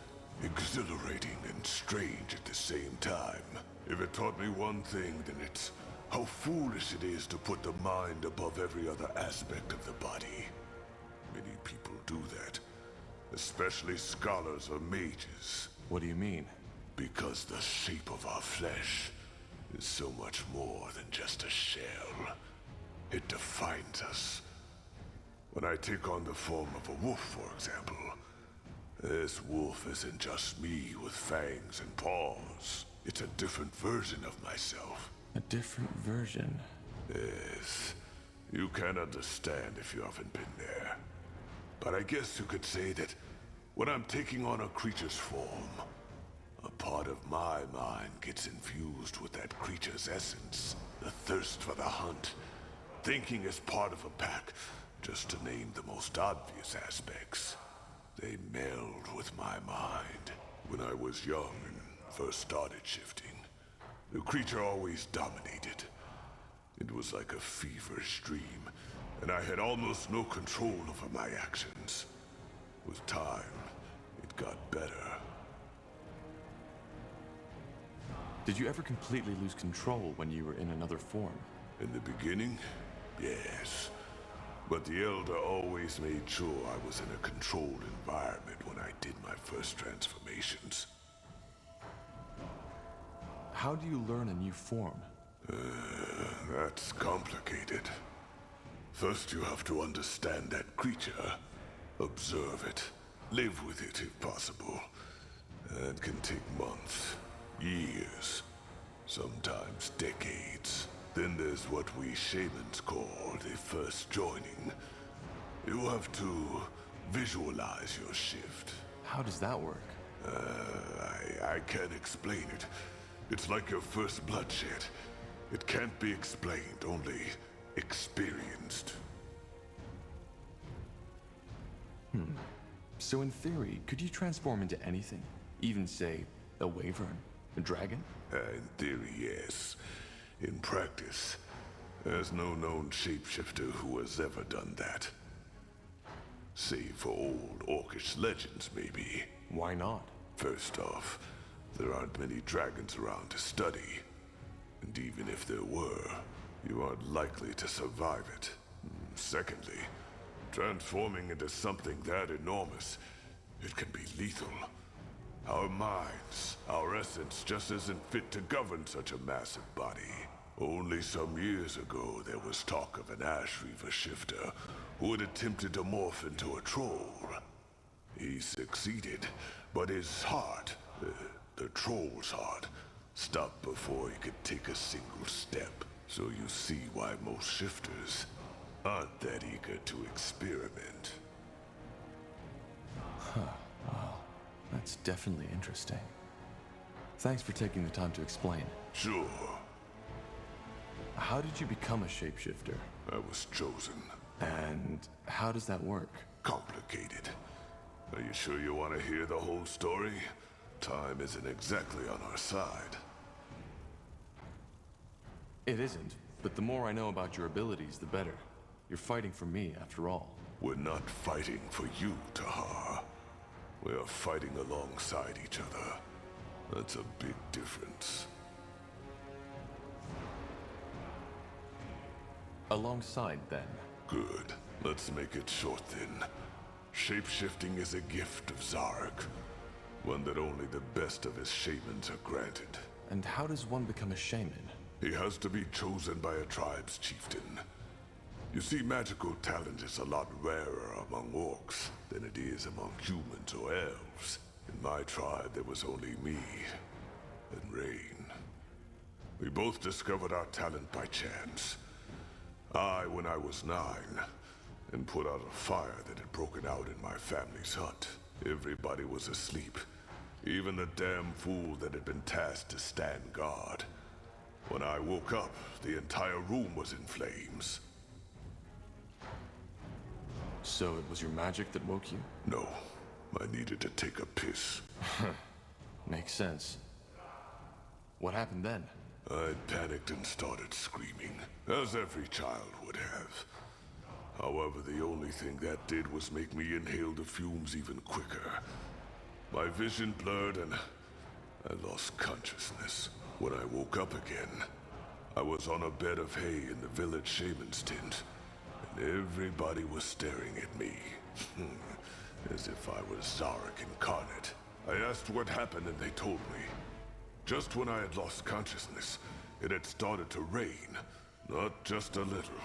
exhilarating and strange at the same time. If it taught me one thing, then it's how foolish it is to put the mind above every other aspect of the body. Many people do that, especially scholars or mages. What do you mean? Because the shape of our flesh is so much more than just a shell. It defines us. When I take on the form of a wolf, for example, this wolf isn't just me with fangs and paws. It's a different version of myself. A different version? Yes. You can understand if you haven't been there. But I guess you could say that when I'm taking on a creature's form, a part of my mind gets infused with that creature's essence. The thirst for the hunt. Thinking as part of a pack, just to name the most obvious aspects. They meld with my mind. When I was young and first started shifting, the creature always dominated. It was like a feverish dream, and I had almost no control over my actions. With time, it got better. Did you ever completely lose control when you were in another form? In the beginning, yes. But the Elder always made sure I was in a controlled environment when I did my first transformations. How do you learn a new form? That's complicated. First you have to understand that creature, observe it, live with it if possible. It can take months, years, sometimes decades. Then there's what we shamans call the first joining. You have to visualize your shift. How does that work? I can't explain it. It's like your first bloodshed. It can't be explained, only experienced. So in theory, could you transform into anything? Even, say, a wyvern? A dragon? In theory, yes. In practice, there's no known shapeshifter who has ever done that. Save for old orcish legends, maybe. Why not? First off, there aren't many dragons around to study. And even if there were, you aren't likely to survive it. Secondly, transforming into something that enormous, it can be lethal. Our minds, our essence just isn't fit to govern such a massive body. Only some years ago, there was talk of an Ash Reaver shifter who had attempted to morph into a troll. He succeeded, but his heart, the troll's heart, stopped before he could take a single step. So you see why most shifters aren't that eager to experiment. Huh, well, that's definitely interesting. Thanks for taking the time to explain. Sure. How did you become a shapeshifter? I was chosen. And how does that work? Complicated. Are you sure you want to hear the whole story? Time isn't exactly on our side. It isn't, but the more I know about your abilities, the better. You're fighting for me, after all. We're not fighting for you, Tahar. We are fighting alongside each other. That's a big difference. Alongside, then? Good. Let's make it short, then. Shapeshifting is a gift of Zarek. One that only the best of his shamans are granted. And how does one become a shaman? He has to be chosen by a tribe's chieftain. You see, magical talent is a lot rarer among orcs than it is among humans or elves. In my tribe, there was only me and Rain. We both discovered our talent by chance. I, when I was 9, and put out a fire that had broken out in my family's hut. Everybody was asleep, even the damn fool that had been tasked to stand guard. When I woke up, the entire room was in flames. So it was your magic that woke you? No, I needed to take a piss. Makes sense. What happened then? I panicked and started screaming, as every child would have. However, the only thing that did was make me inhale the fumes even quicker. My vision blurred and I lost consciousness. When I woke up again, I was on a bed of hay in the village shaman's tent, and everybody was staring at me, as if I was Zarek incarnate. I asked what happened and they told me. Just when I had lost consciousness, it had started to rain. Not just a little.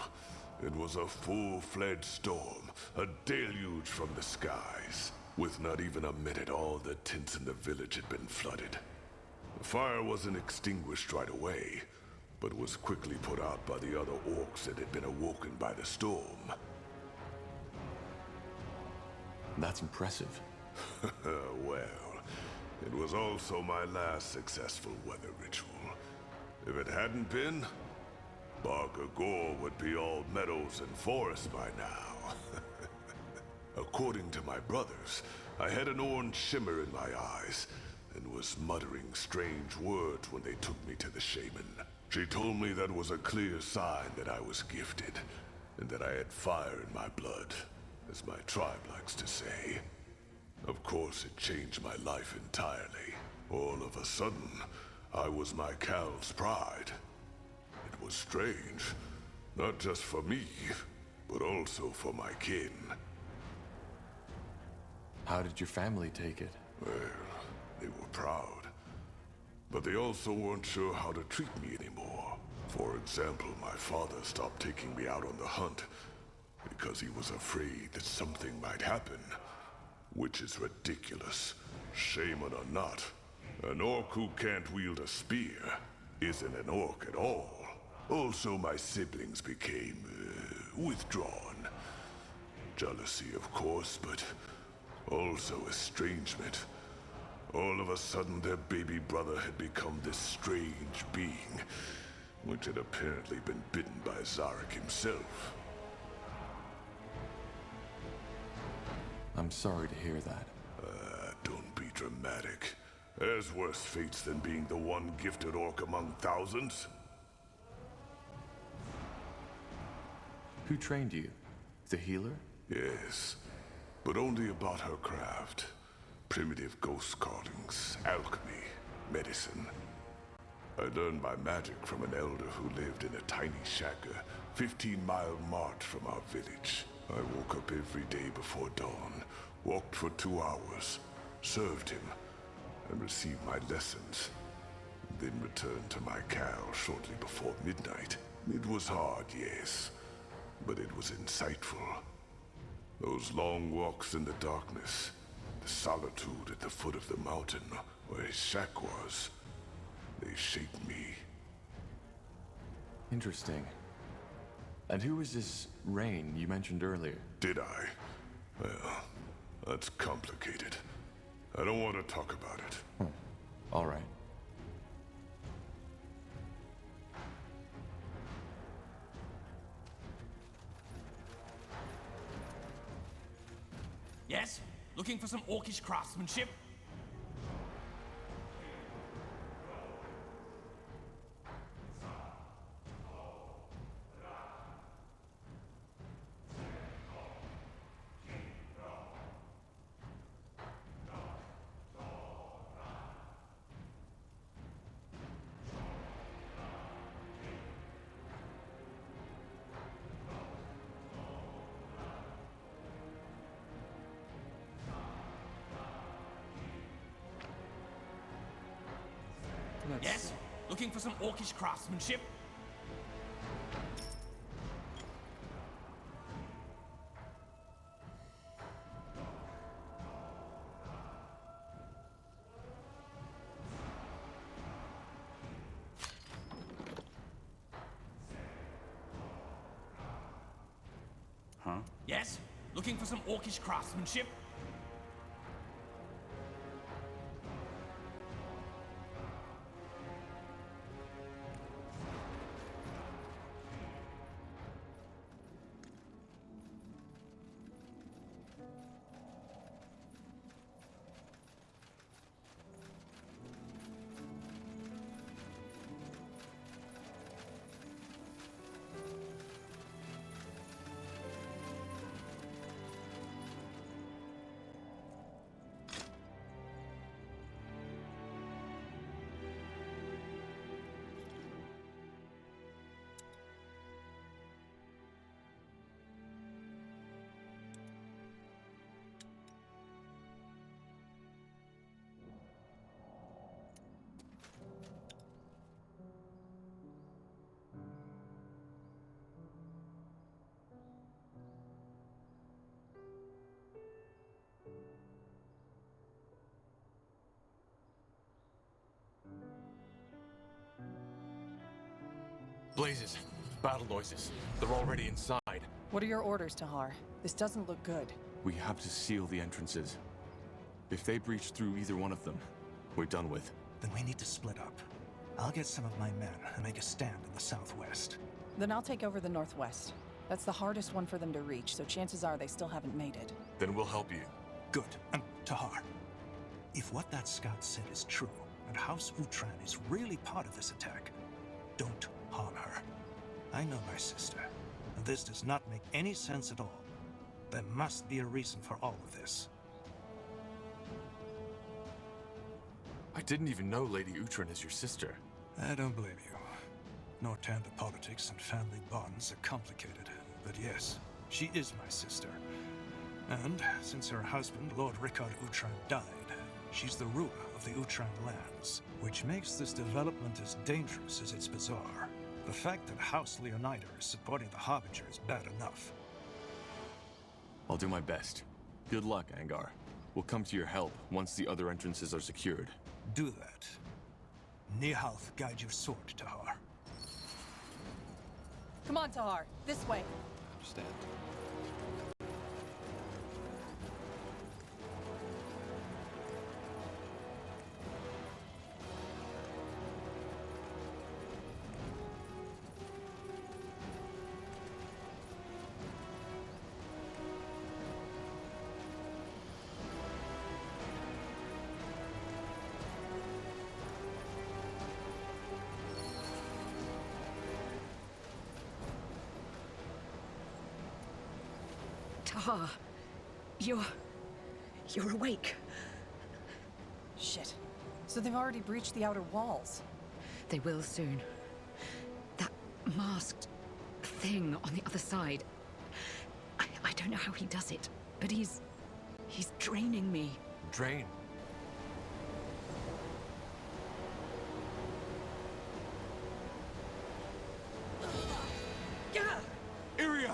It was a full-fledged storm, a deluge from the skies. With not even a minute, all the tents in the village had been flooded. The fire wasn't extinguished right away, but was quickly put out by the other orcs that had been awoken by the storm. That's impressive. Well, it was also my last successful weather ritual. If it hadn't been, Barker Gore would be all meadows and forests by now. According to my brothers, I had an orange shimmer in my eyes and was muttering strange words when they took me to the shaman. She told me that was a clear sign that I was gifted, and that I had fire in my blood, as my tribe likes to say. Of course, it changed my life entirely. All of a sudden, I was my Cal's pride. It was strange, not just for me, but also for my kin. How did your family take it? Well, they were proud. But they also weren't sure how to treat me anymore. For example, my father stopped taking me out on the hunt because he was afraid that something might happen. Which is ridiculous. Shaman or not, an orc who can't wield a spear isn't an orc at all. Also, my siblings became withdrawn. Jealousy, of course, but also estrangement. All of a sudden, their baby brother had become this strange being, which had apparently been bitten by Zarek himself. I'm sorry to hear that. Don't be dramatic. There's worse fates than being the one gifted orc among thousands. Who trained you? The healer? Yes, but only about her craft. Primitive ghost callings, alchemy, medicine. I learned my magic from an elder who lived in a tiny shack a 15-mile march from our village. I woke up every day before dawn, walked for 2 hours, served him, and received my lessons. Then returned to my Cal shortly before midnight. It was hard, yes, but it was insightful. Those long walks in the darkness, the solitude at the foot of the mountain where his shack was, they shaped me. Interesting. And who was this Rain you mentioned earlier? Did I? Well, that's complicated. I don't want to talk about it. All right. Yes? Looking for some orcish craftsmanship? Yes? Looking for some orcish craftsmanship? Huh? Yes? Looking for some orcish craftsmanship? Blazes. Battle noises. They're already inside. What are your orders, Tahar? This doesn't look good. We have to seal the entrances. If they breach through either one of them, we're done with. Then we need to split up. I'll get some of my men and make a stand in the southwest. Then I'll take over the northwest. That's the hardest one for them to reach, so chances are they still haven't made it. Then we'll help you. Good. And Tahar, if what that scout said is true, and House Utran is really part of this attack, don't harm her. I know my sister, and this does not make any sense at all. There must be a reason for all of this. I didn't even know Lady Utran is your sister. I don't blame you. Northander politics and family bonds are complicated, but yes, she is my sister. And since her husband, Lord Rickard Utran, died, she's the ruler of the Utran lands, which makes this development as dangerous as it's bizarre. The fact that House Leonider is supporting the Harbinger is bad enough. I'll do my best. Good luck, Angar. We'll come to your help once the other entrances are secured. Do that. Nihalth guide your sword, Tahar. Come on, Tahar. This way. Understand. Tahar, you're awake. Shit. So they've already breached the outer walls. They will soon. That masked thing on the other side. I don't know how he does it, but he's draining me. Drain? Iria!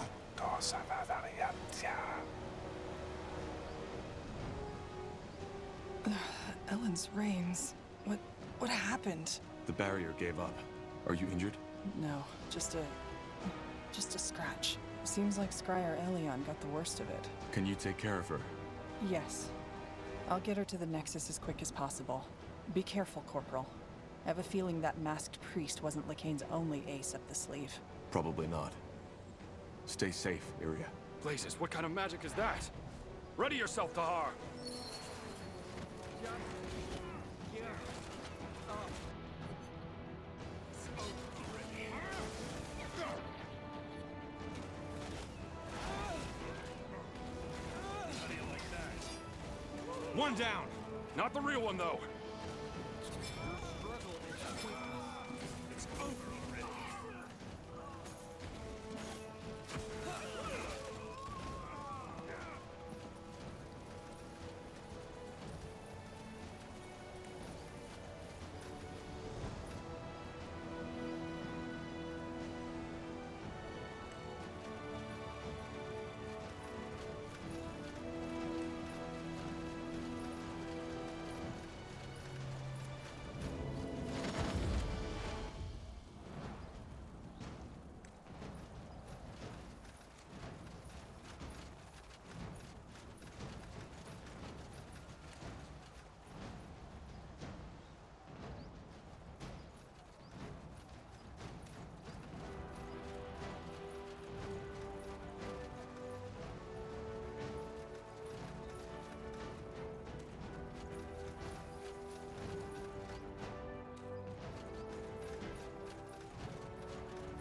Ellen's reins. What happened? The barrier gave up. Are you injured? No, just a scratch. Seems like Scryer Elion got the worst of it. Can you take care of her? Yes. I'll get her to the Nexus as quick as possible. Be careful, Corporal. I have a feeling that masked priest wasn't Lakane's only ace up the sleeve. Probably not. Stay safe, Iria. Blazes, what kind of magic is that? Ready yourself, Tahar! One down! Not the real one, though! It's over already.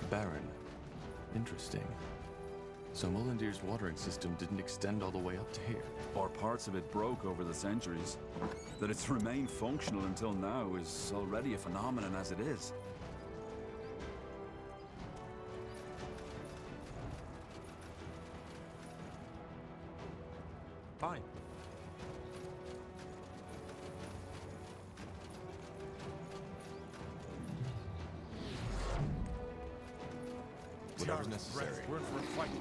Baron. Interesting. So Mullendir's watering system didn't extend all the way up to here. Or parts of it broke over the centuries. That it's remained functional until now is already a phenomenon as it is. Fine. Whatever's necessary. We're fighting.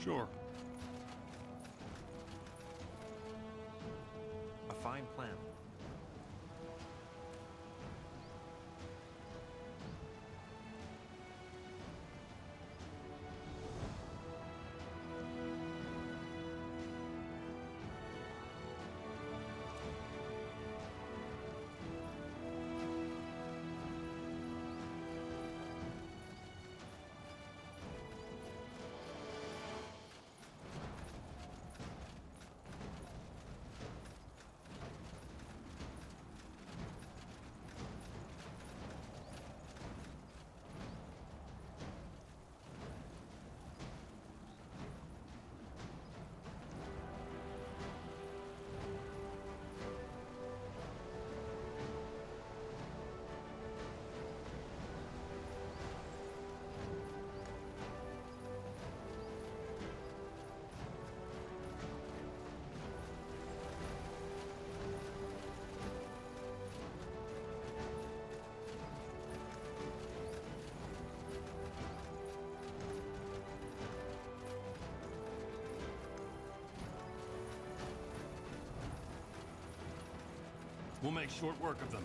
Sure. A fine plan. We'll make short work of them.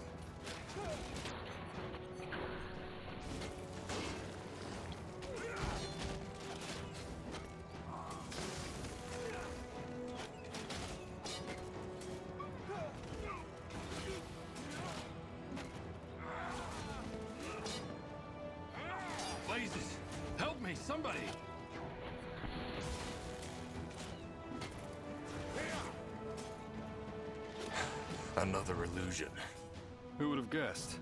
Blazes! Help me, somebody! Another illusion. Who would have guessed?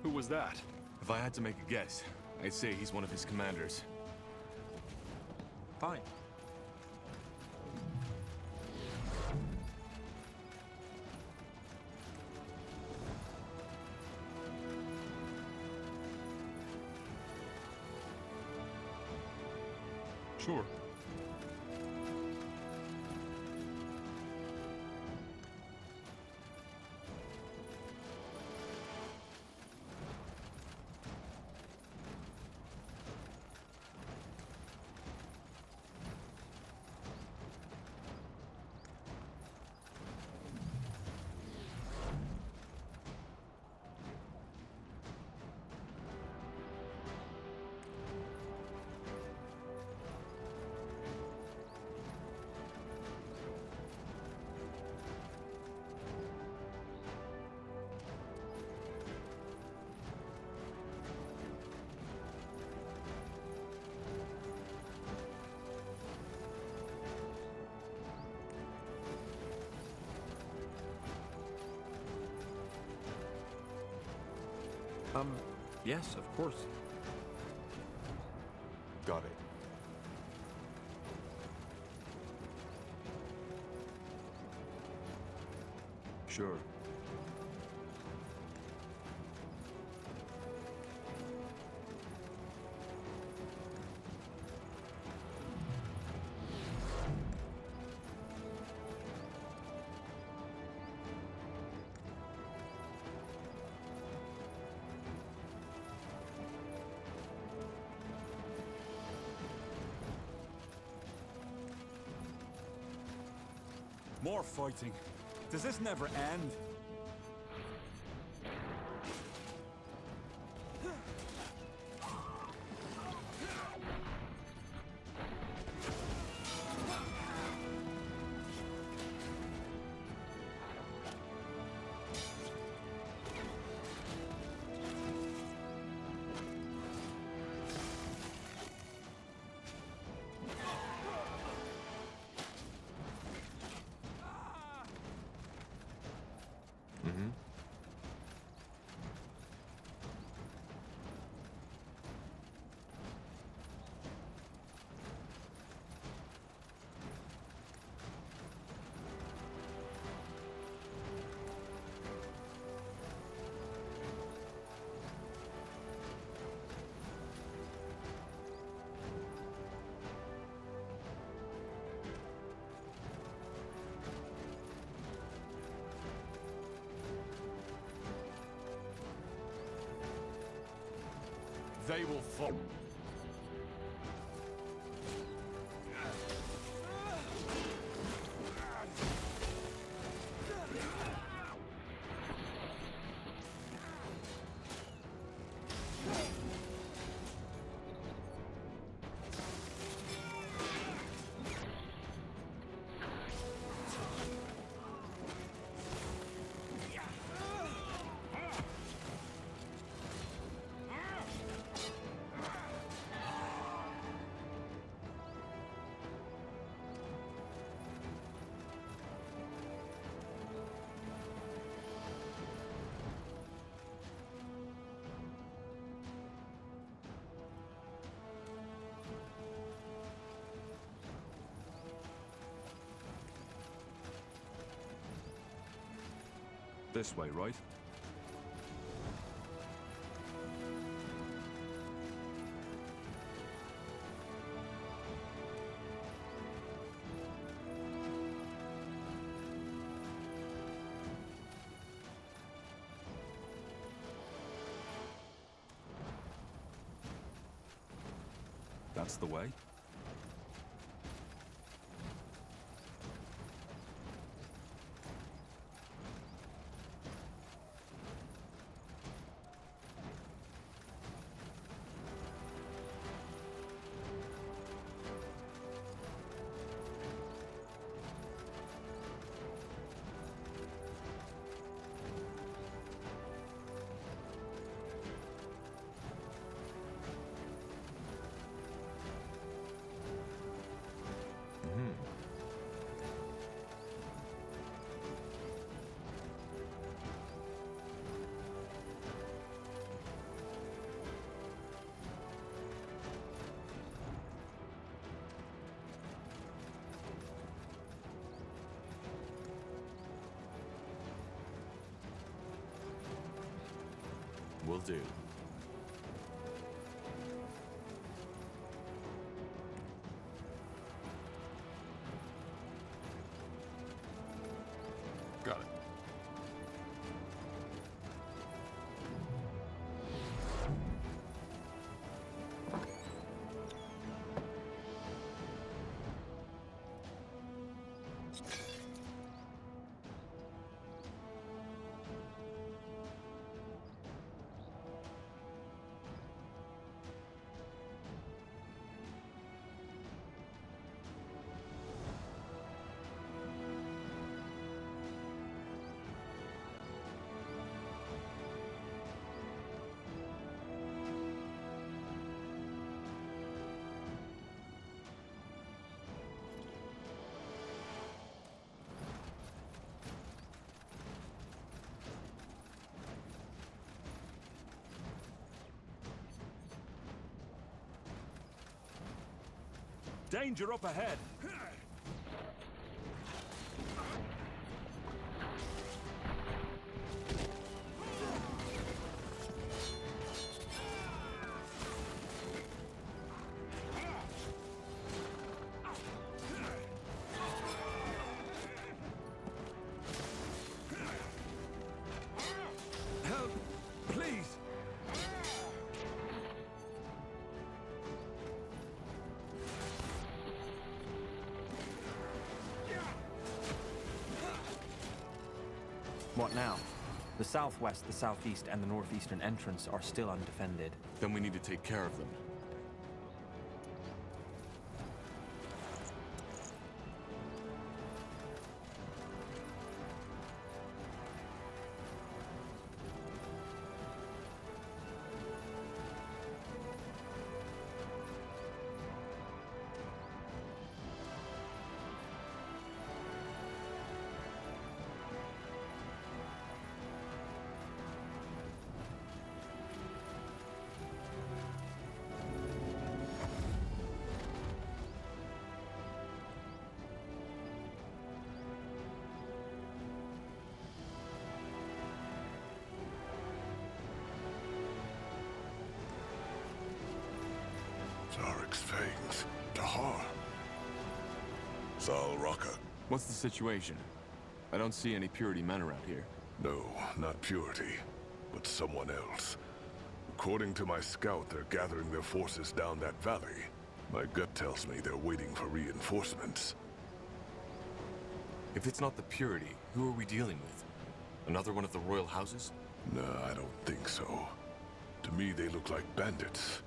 Who was that? If I had to make a guess, I'd say he's one of his commanders. Fine. Sure. Yes, of course. Got it. Sure. More fighting. Does this never end? They will fall. This way, right? That's the way. Will do. Got it. Danger up ahead! Help! Please! What now? The southwest, the southeast, and the northeastern entrance are still undefended. Then we need to take care of them. Zarek's fangs. Tahar. Zal Raka. What's the situation? I don't see any Purity men around here. No, not Purity, but someone else. According to my scout, they're gathering their forces down that valley. My gut tells me they're waiting for reinforcements. If it's not the Purity, who are we dealing with? Another one of the royal houses? No, I don't think so. To me, they look like bandits.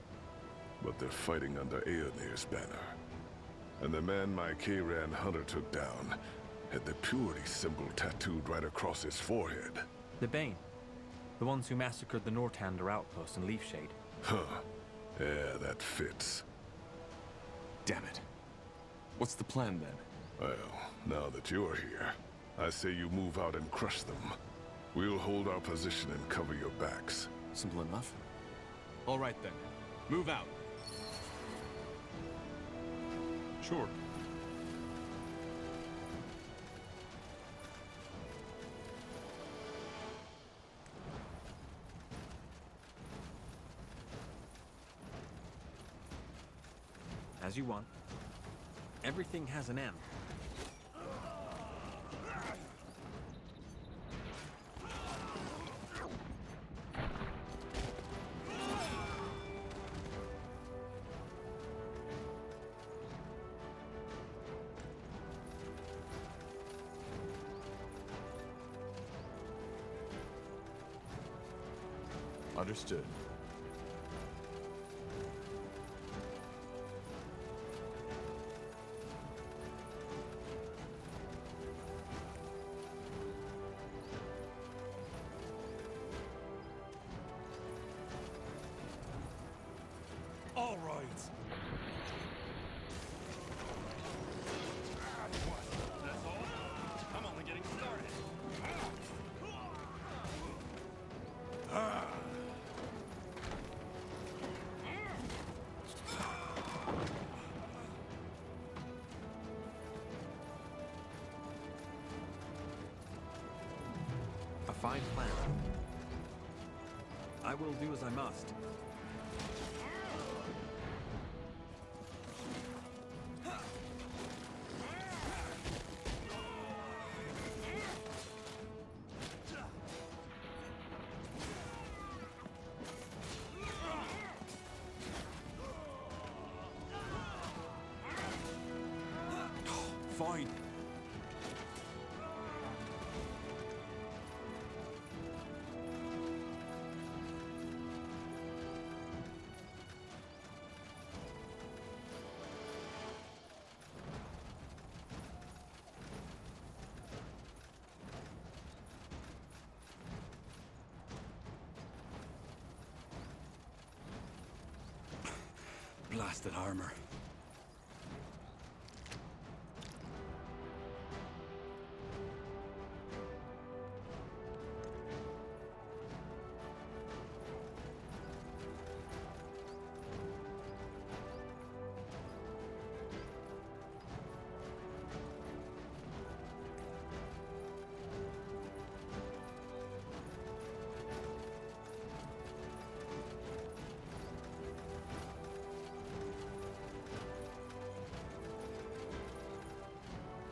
But they're fighting under Aeonir's banner. And the man my Kayran hunter took down had the Purity symbol tattooed right across his forehead. The Bane. The ones who massacred the Northander outpost in Leafshade. Huh. Yeah, that fits. Damn it. What's the plan then? Well, now that you're here, I say you move out and crush them. We'll hold our position and cover your backs. Simple enough. All right then. Move out. Sure. as you want. Everything has an end. Understood. All right. That's all? I'm only getting started. A fine plan. I will do as I must. Fine. Blasted armor.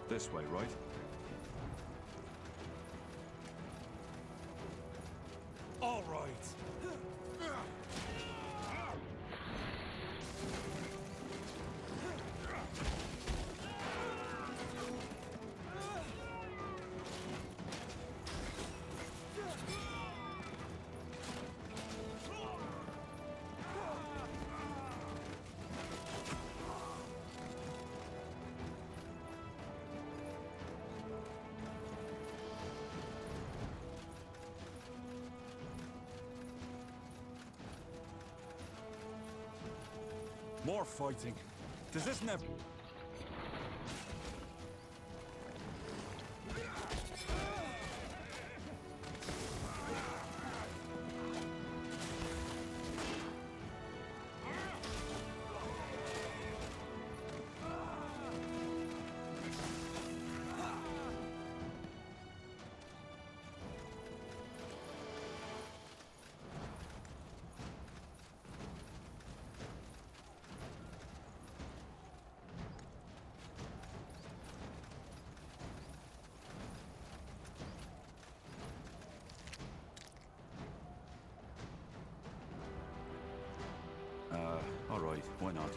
This way, right? All right. More fighting. Does this never... All right, why not?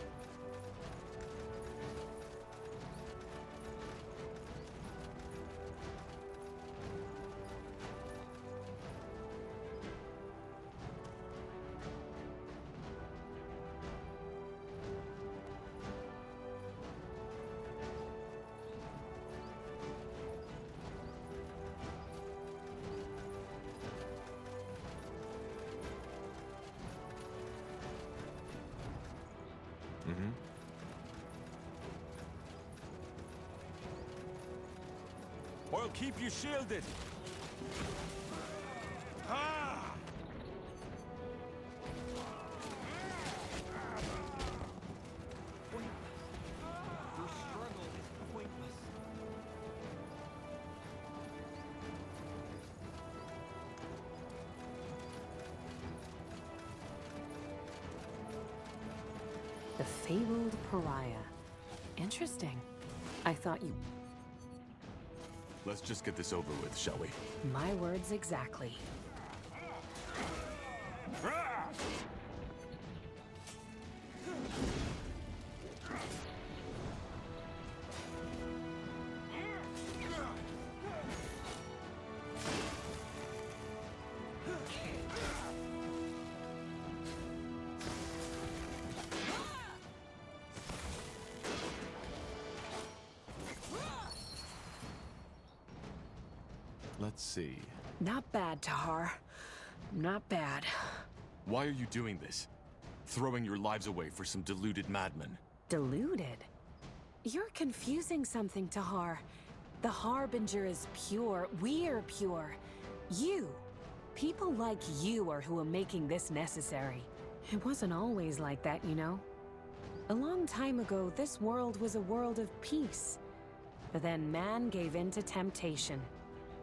Mm-hmm. I'll keep you shielded. Ah! Your struggle is pointless. The fabled pariah. Interesting. I thought you... Let's just get this over with, shall we? My words exactly. Let's see. Not bad, Tahar. Not bad. Why are you doing this? Throwing your lives away for some deluded madman? Deluded? You're confusing something, Tahar. The Harbinger is pure. We're pure. You. People like you are who are making this necessary. It wasn't always like that, you know. A long time ago, this world was a world of peace. But then man gave in to temptation.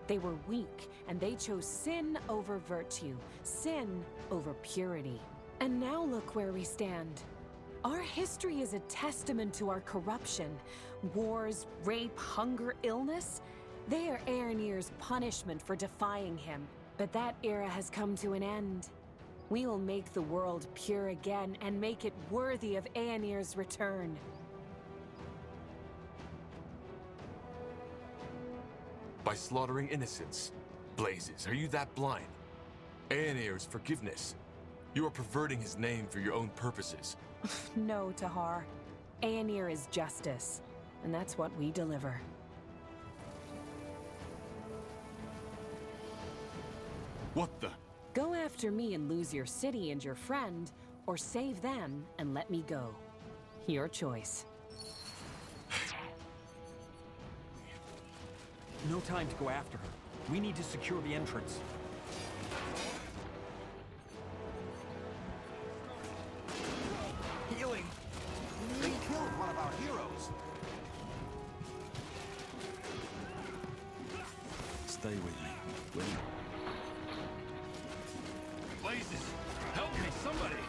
They were weak, and they chose sin over virtue, sin over purity. And now look where we stand. Our history is a testament to our corruption. Wars, rape, hunger, illness. They are Aeronir's punishment for defying him. But that era has come to an end. We will make the world pure again and make it worthy of Aeronir's return. By slaughtering innocents? Blazes, are you that blind? Aeonir's forgiveness. You are perverting his name for your own purposes. No, Tahar. Aeonir is justice, and that's what we deliver. What the? Go after me and lose your city and your friend, or save them and let me go. Your choice. No time to go after her. We need to secure the entrance. Healing! They killed one of our heroes! Stay with me, will you? Blazes! Help me, somebody!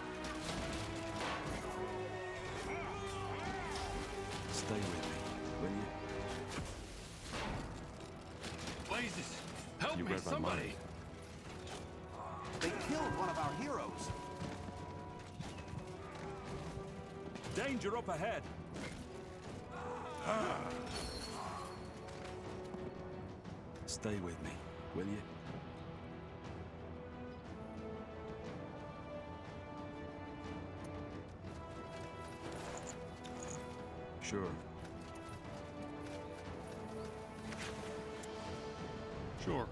Stay with me, will you? Blazes! Help You me, read my somebody! mind. They killed one of our heroes! Danger up ahead! Stay with me, will you? Sure. Sure.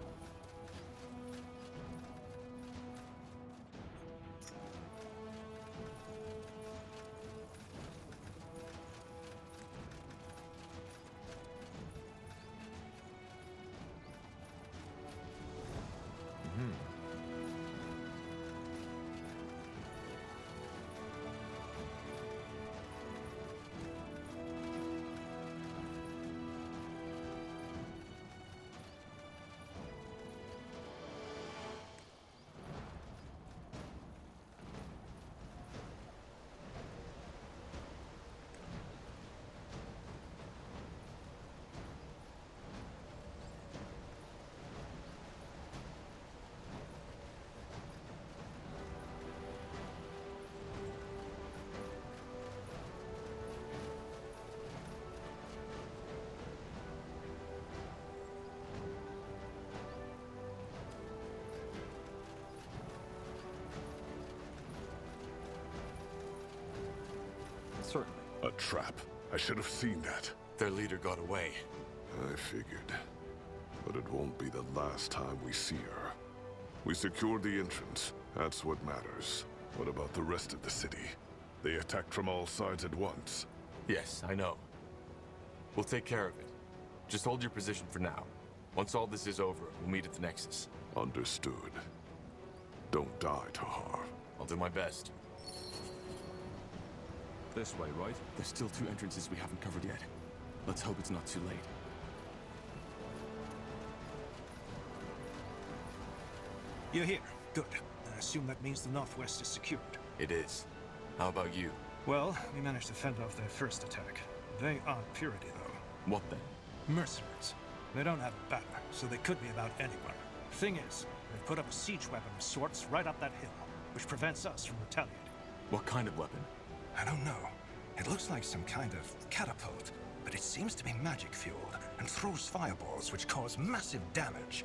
Certainly. A trap. I should have seen that. Their leader got away. I figured. But it won't be the last time we see her. We secured the entrance. That's what matters. What about the rest of the city? They attacked from all sides at once. Yes, I know. We'll take care of it. Just hold your position for now. Once all this is over, we'll meet at the Nexus. Understood. Don't die, Tahar. I'll do my best. This way, right? There's still 2 entrances we haven't covered yet. Let's hope it's not too late. You're here. Good. I assume that means the Northwest is secured. It is. How about you? Well, we managed to fend off their first attack. They aren't Purity, though. What then? Mercenaries. They don't have a banner, so they could be about anywhere. Thing is, they've put up a siege weapon of sorts right up that hill, which prevents us from retaliating. What kind of weapon? I don't know. It looks like some kind of catapult, but it seems to be magic-fueled and throws fireballs which cause massive damage.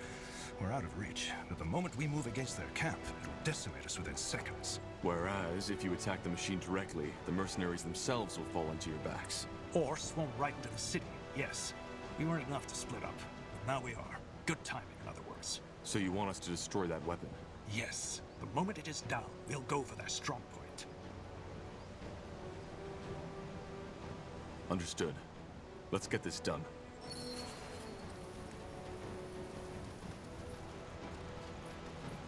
We're out of reach, but the moment we move against their camp, it'll decimate us within seconds. Whereas, if you attack the machine directly, the mercenaries themselves will fall into your backs. Or swarm right into the city, yes. We weren't enough to split up, but now we are. Good timing, in other words. So you want us to destroy that weapon? Yes. The moment it is down, we'll go for their strong point. Understood. Let's get this done.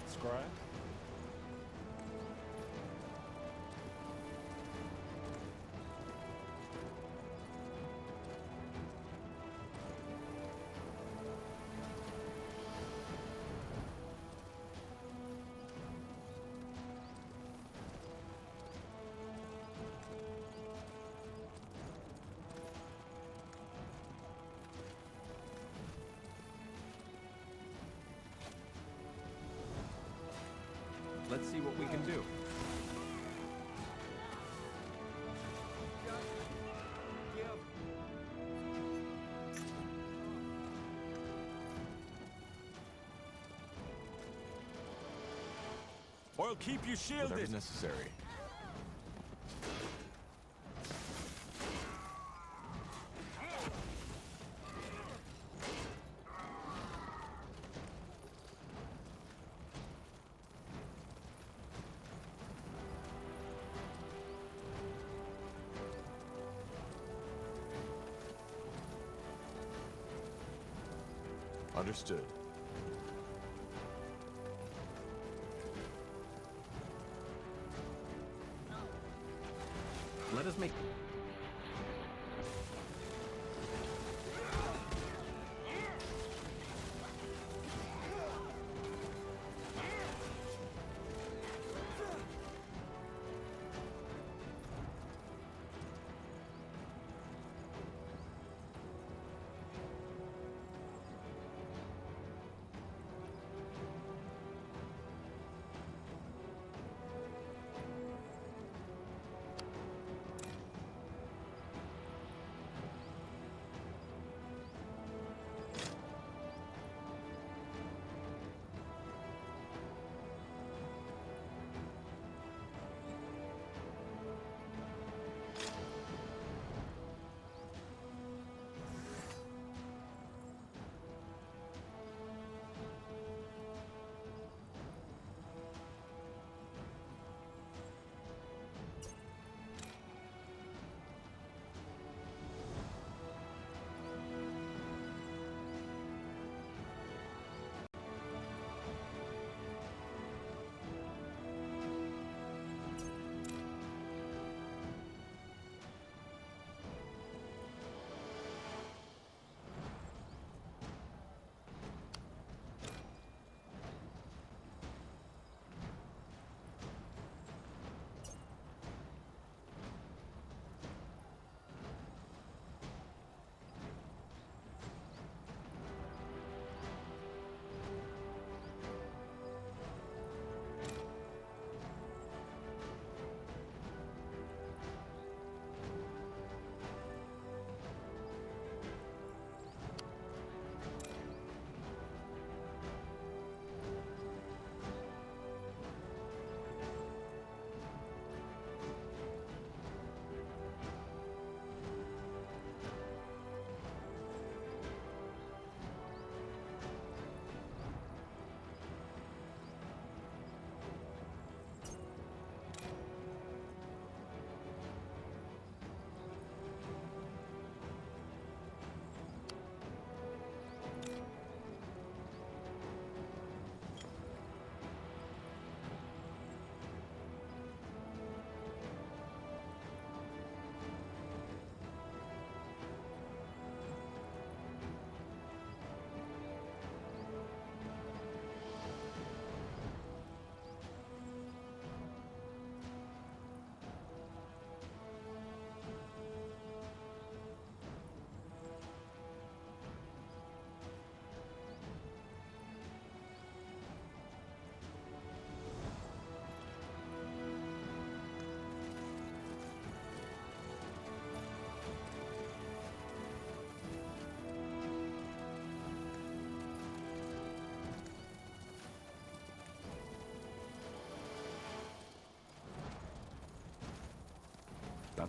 Scribe? Let's see what we can do. I'll keep you shielded. Whatever's necessary. Understood. Let us make...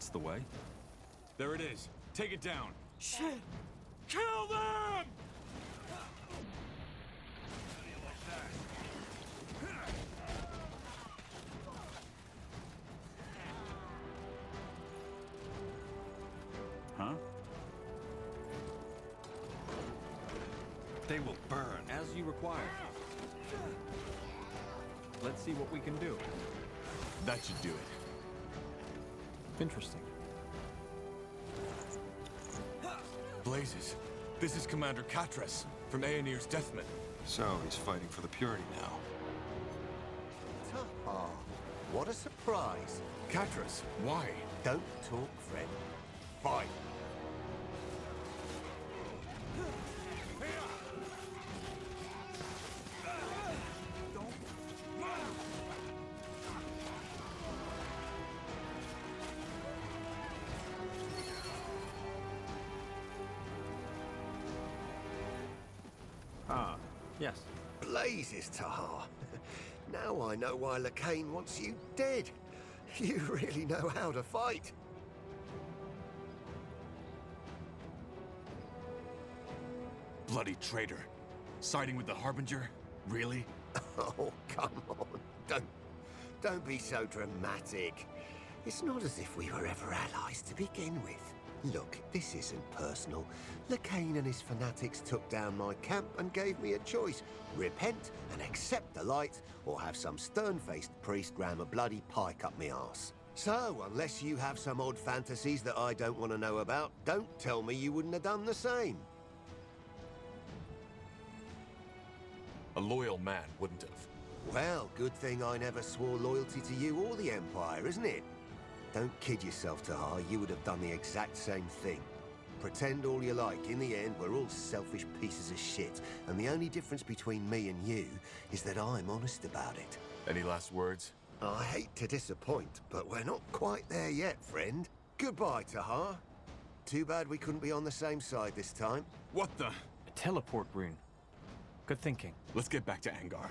That's the way. There it is. Take it down. Shit! Kill them! Huh? They will burn. As you require. Let's see what we can do. That should do it. Interesting. Blazes. This is Commander Katras from Aenir's Deathmen. So he's fighting for the Purity now. Ah, what a surprise. Katras, why? Don't talk, friend. Fight. Ah, yes. Blazes, Tahar. Now I know why Lacane wants you dead. You really know how to fight. Bloody traitor. Siding with the Harbinger? Really? Oh, come on. Don't be so dramatic. It's not as if we were ever allies to begin with. Look, this isn't personal. Lacane and his fanatics took down my camp and gave me a choice. Repent and accept the light, or have some stern-faced priest ram a bloody pike up me arse. So, unless you have some odd fantasies that I don't want to know about, don't tell me you wouldn't have done the same. A loyal man wouldn't have. Well, good thing I never swore loyalty to you or the Empire, isn't it? Don't kid yourself, Tahar. You would have done the exact same thing. Pretend all you like. In the end, we're all selfish pieces of shit. And the only difference between me and you is that I'm honest about it. Any last words? I hate to disappoint, but we're not quite there yet, friend. Goodbye, Tahar. Too bad we couldn't be on the same side this time. What the? A teleport rune. Good thinking. Let's get back to Angar.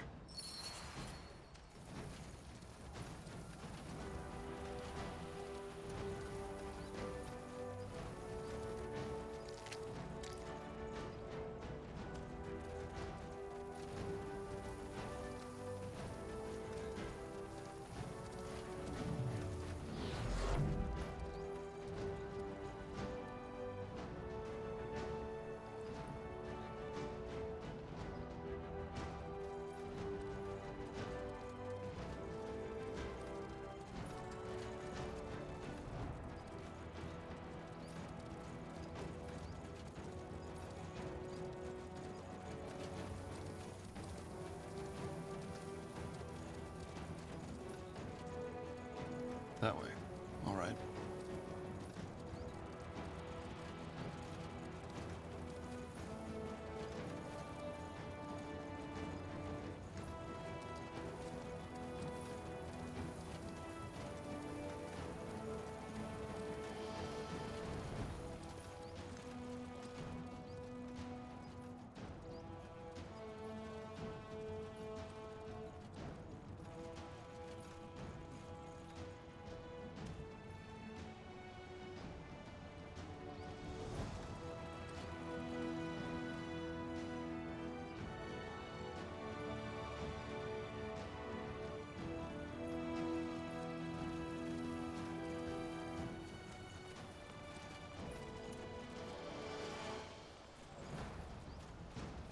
That way. All right.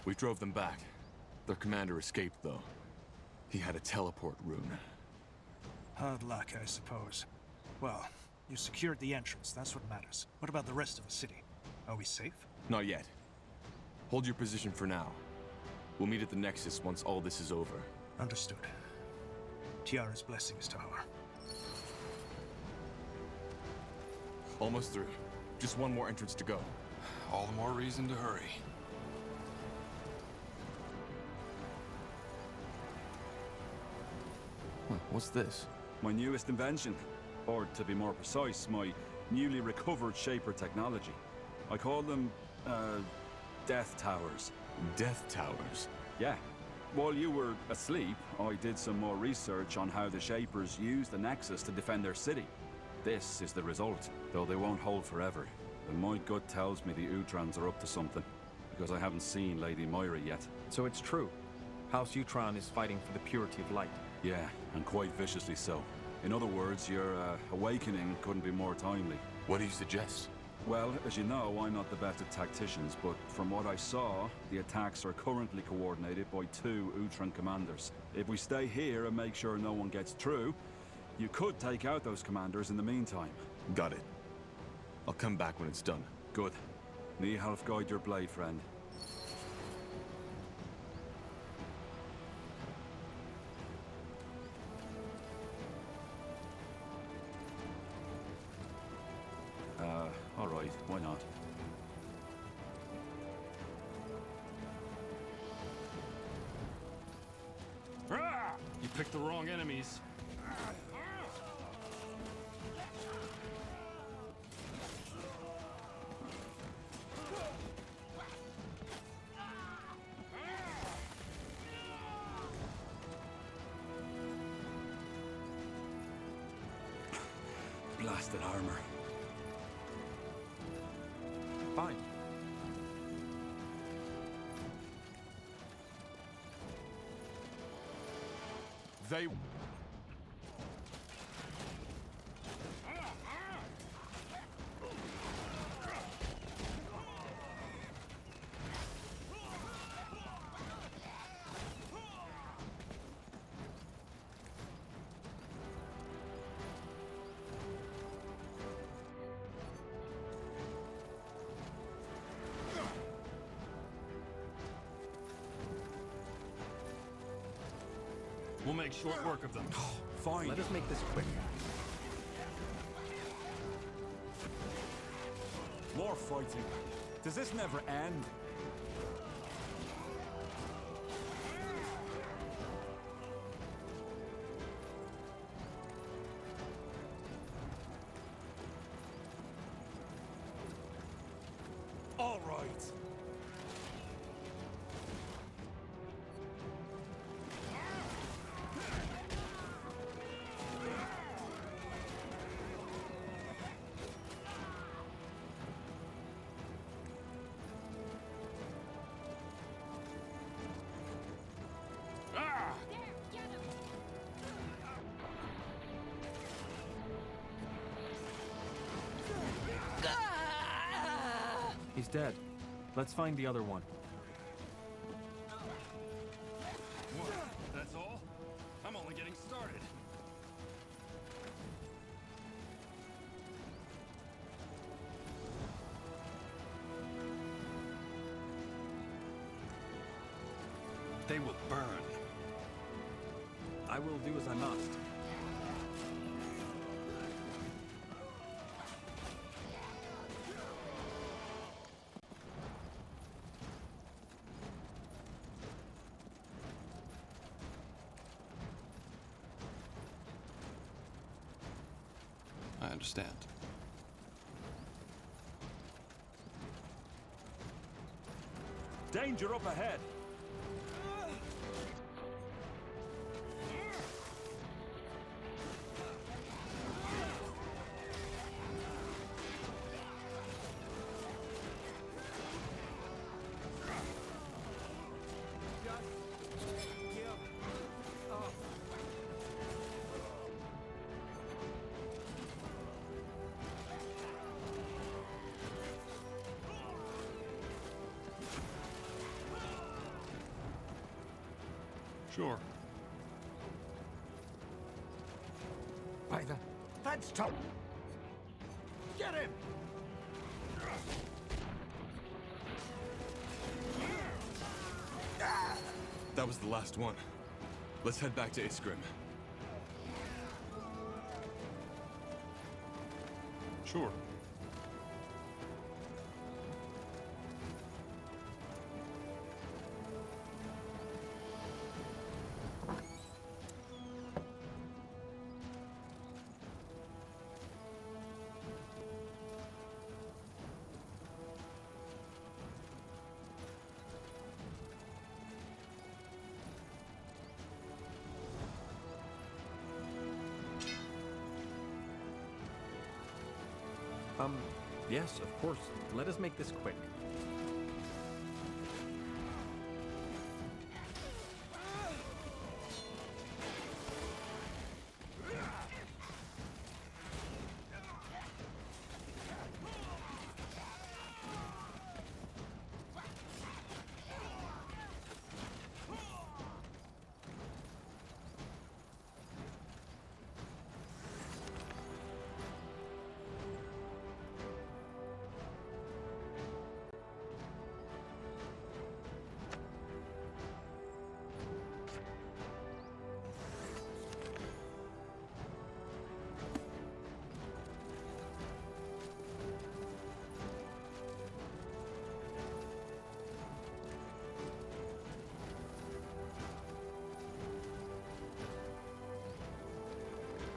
We drove them back. Their commander escaped, though. He had a teleport rune. Hard luck, I suppose. Well, you secured the entrance, that's what matters. What about the rest of the city? Are we safe? Not yet. Hold your position for now. We'll meet at the Nexus once all this is over. Understood. Tiara's blessings, Tahar. Almost through. Just one more entrance to go. All the more reason to hurry. What's this? My newest invention. Or, to be more precise, my newly recovered Shaper technology. I call them, Death Towers. Death Towers? Yeah. While you were asleep, I did some more research on how the Shapers used the Nexus to defend their city. This is the result, though they won't hold forever. And my gut tells me the Utrans are up to something, because I haven't seen Lady Moira yet. So it's true. House Utran is fighting for the purity of light. Yeah, and quite viciously so. In other words, your awakening couldn't be more timely. What do you suggest? Well, as you know, I'm not the best at tacticians, but from what I saw, the attacks are currently coordinated by 2 Utran commanders. If we stay here and make sure no one gets through, you could take out those commanders in the meantime. Got it. I'll come back when it's done. Good. Nihalf, guide your blade, friend. All right, why not? You picked the wrong enemies. Blasted armor. Fine. They... We'll make short work of them. Fine. Let us make this quick. More fighting. Does this never end? All right. He's dead. Let's find the other one. What? That's all? I'm only getting started. They will burn. I will do as I must. I understand. Danger up ahead! Sure. By the... That's top. Get him! That was the last one. Let's head back to Iskrim. Sure. Yes, of course. Let us make this quick.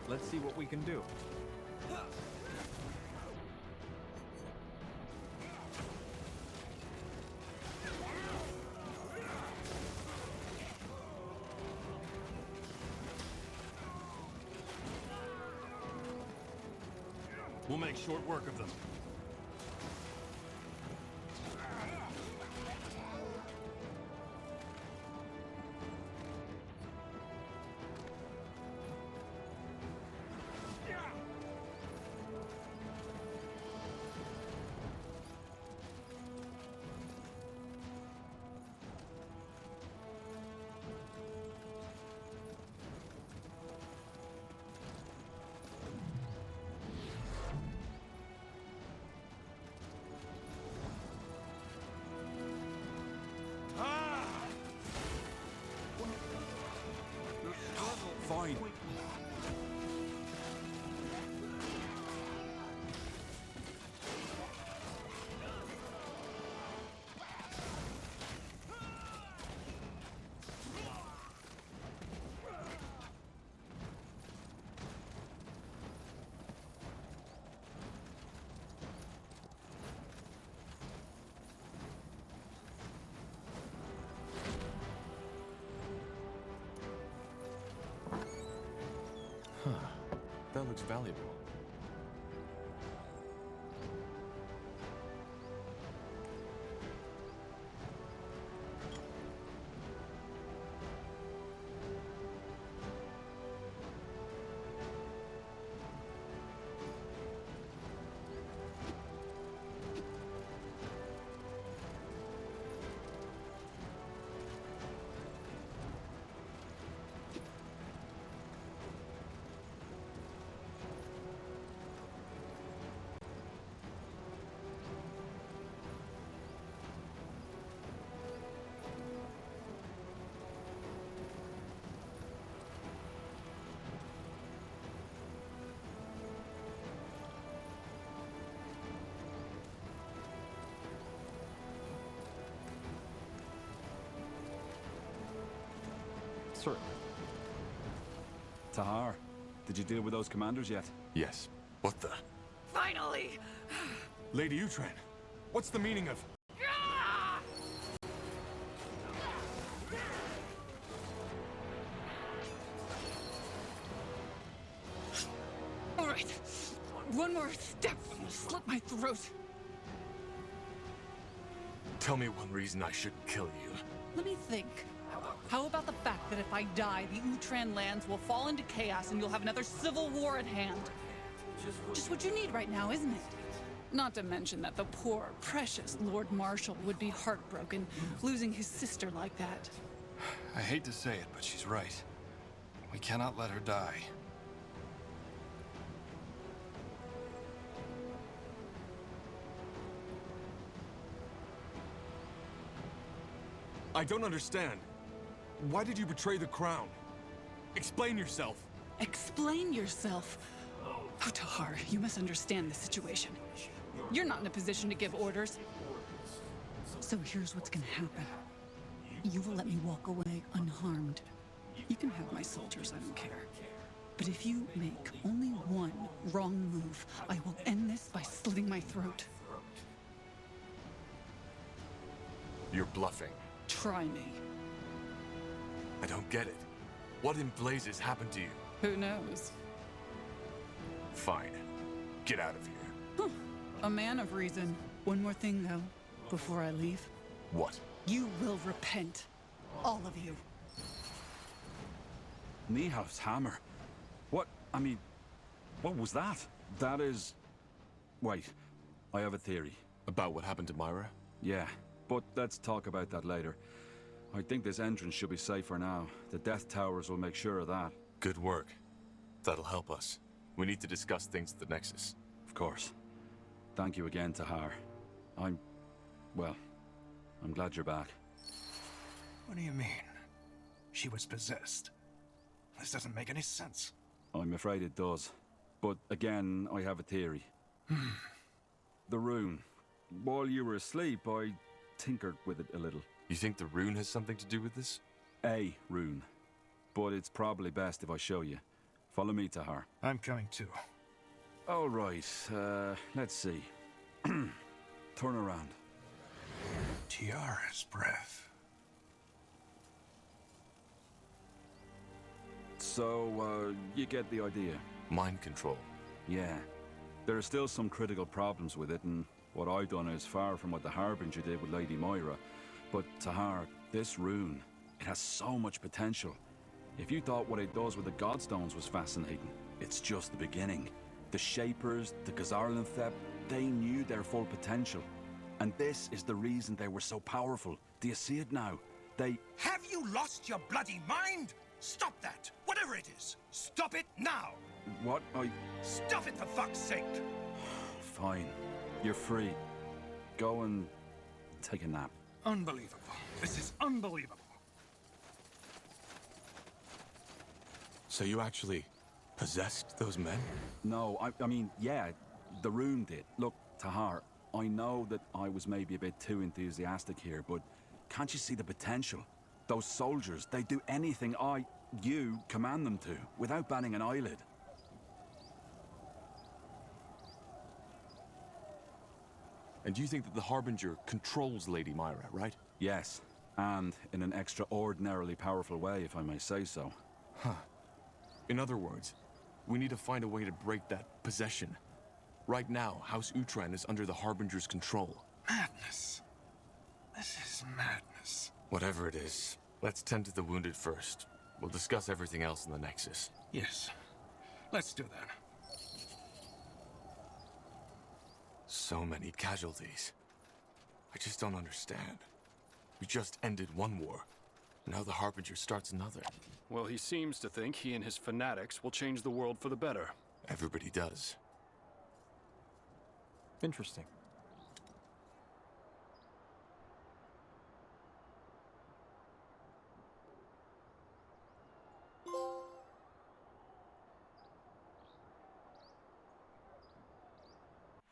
Let's see what we can do. We'll make short work of them. Fine. Huh. That looks valuable. Certainly. Tahar, did you deal with those commanders yet? Yes. What the? Finally! Lady Utran, what's the meaning of... All right. One more step and I'll slit my throat. Tell me one reason I shouldn't kill you. Let me think. How about the fact that if I die, the Utran lands will fall into chaos and you'll have another civil war at hand? Just what you need right now, isn't it? Not to mention that the poor, precious Lord Marshal would be heartbroken, losing his sister like that. I hate to say it, but she's right. We cannot let her die. I don't understand. Why did you betray the crown? Explain yourself. Explain yourself? Oh, Tahar, you must understand the situation. You're not in a position to give orders. So here's what's gonna happen. You will let me walk away unharmed. You can have my soldiers, I don't care. But if you make only one wrong move, I will end this by slitting my throat. You're bluffing. Try me. I don't get it. What in blazes happened to you? Who knows? Fine. Get out of here. A man of reason. One more thing, though, before I leave. What? You will repent. All of you. Niehaus hammer? What? I mean, what was that? That is... Wait, I have a theory. About what happened to Myra? Yeah, but let's talk about that later. I think this entrance should be safe for now. The Death Towers will make sure of that. Good work. That'll help us. We need to discuss things at the Nexus. Of course. Thank you again, Tahar. Well, I'm glad you're back. What do you mean? She was possessed. This doesn't make any sense. I'm afraid it does. But again, I have a theory. The rune. While you were asleep, I tinkered with it a little. You think the rune has something to do with this? A rune. But it's probably best if I show you. Follow me, Tahar. I'm coming too. All right, let's see. Turn around. Tiara's breath. So, you get the idea. Mind control. Yeah. There are still some critical problems with it, and what I've done is far from what the Harbinger did with Lady Moira. But, Tahar, this rune, it has so much potential. If you thought what it does with the Godstones was fascinating, it's just the beginning. The Shapers, the Gazarlanthep, they knew their full potential. And this is the reason they were so powerful. Do you see it now? They... Have you lost your bloody mind? Stop that! Whatever it is! Stop it now! What? Stop it, for fuck's sake! Fine. You're free. Go and take a nap. Unbelievable. This is unbelievable. So you actually possessed those men? No, I mean, yeah, the rune did. Look, Tahar, I know that I was maybe a bit too enthusiastic here, but can't you see the potential? Those soldiers, they do anything you command them to, without batting an eyelid. And you think that the Harbinger controls Lady Myra, right? Yes, and in an extraordinarily powerful way, if I may say so. Huh. In other words, we need to find a way to break that possession. Right now, House Utran is under the Harbinger's control. Madness. This is madness. Whatever it is, let's tend to the wounded first. We'll discuss everything else in the Nexus. Yes. Let's do that. So many casualties. I just don't understand. We just ended one war. Now the Harbinger starts another. Well, he seems to think he and his fanatics will change the world for the better. Everybody does. Interesting.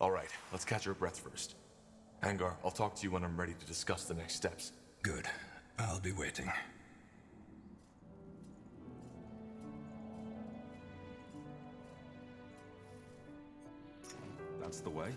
All right, let's catch our breath first. Angar, I'll talk to you when I'm ready to discuss the next steps. Good. I'll be waiting. That's the way.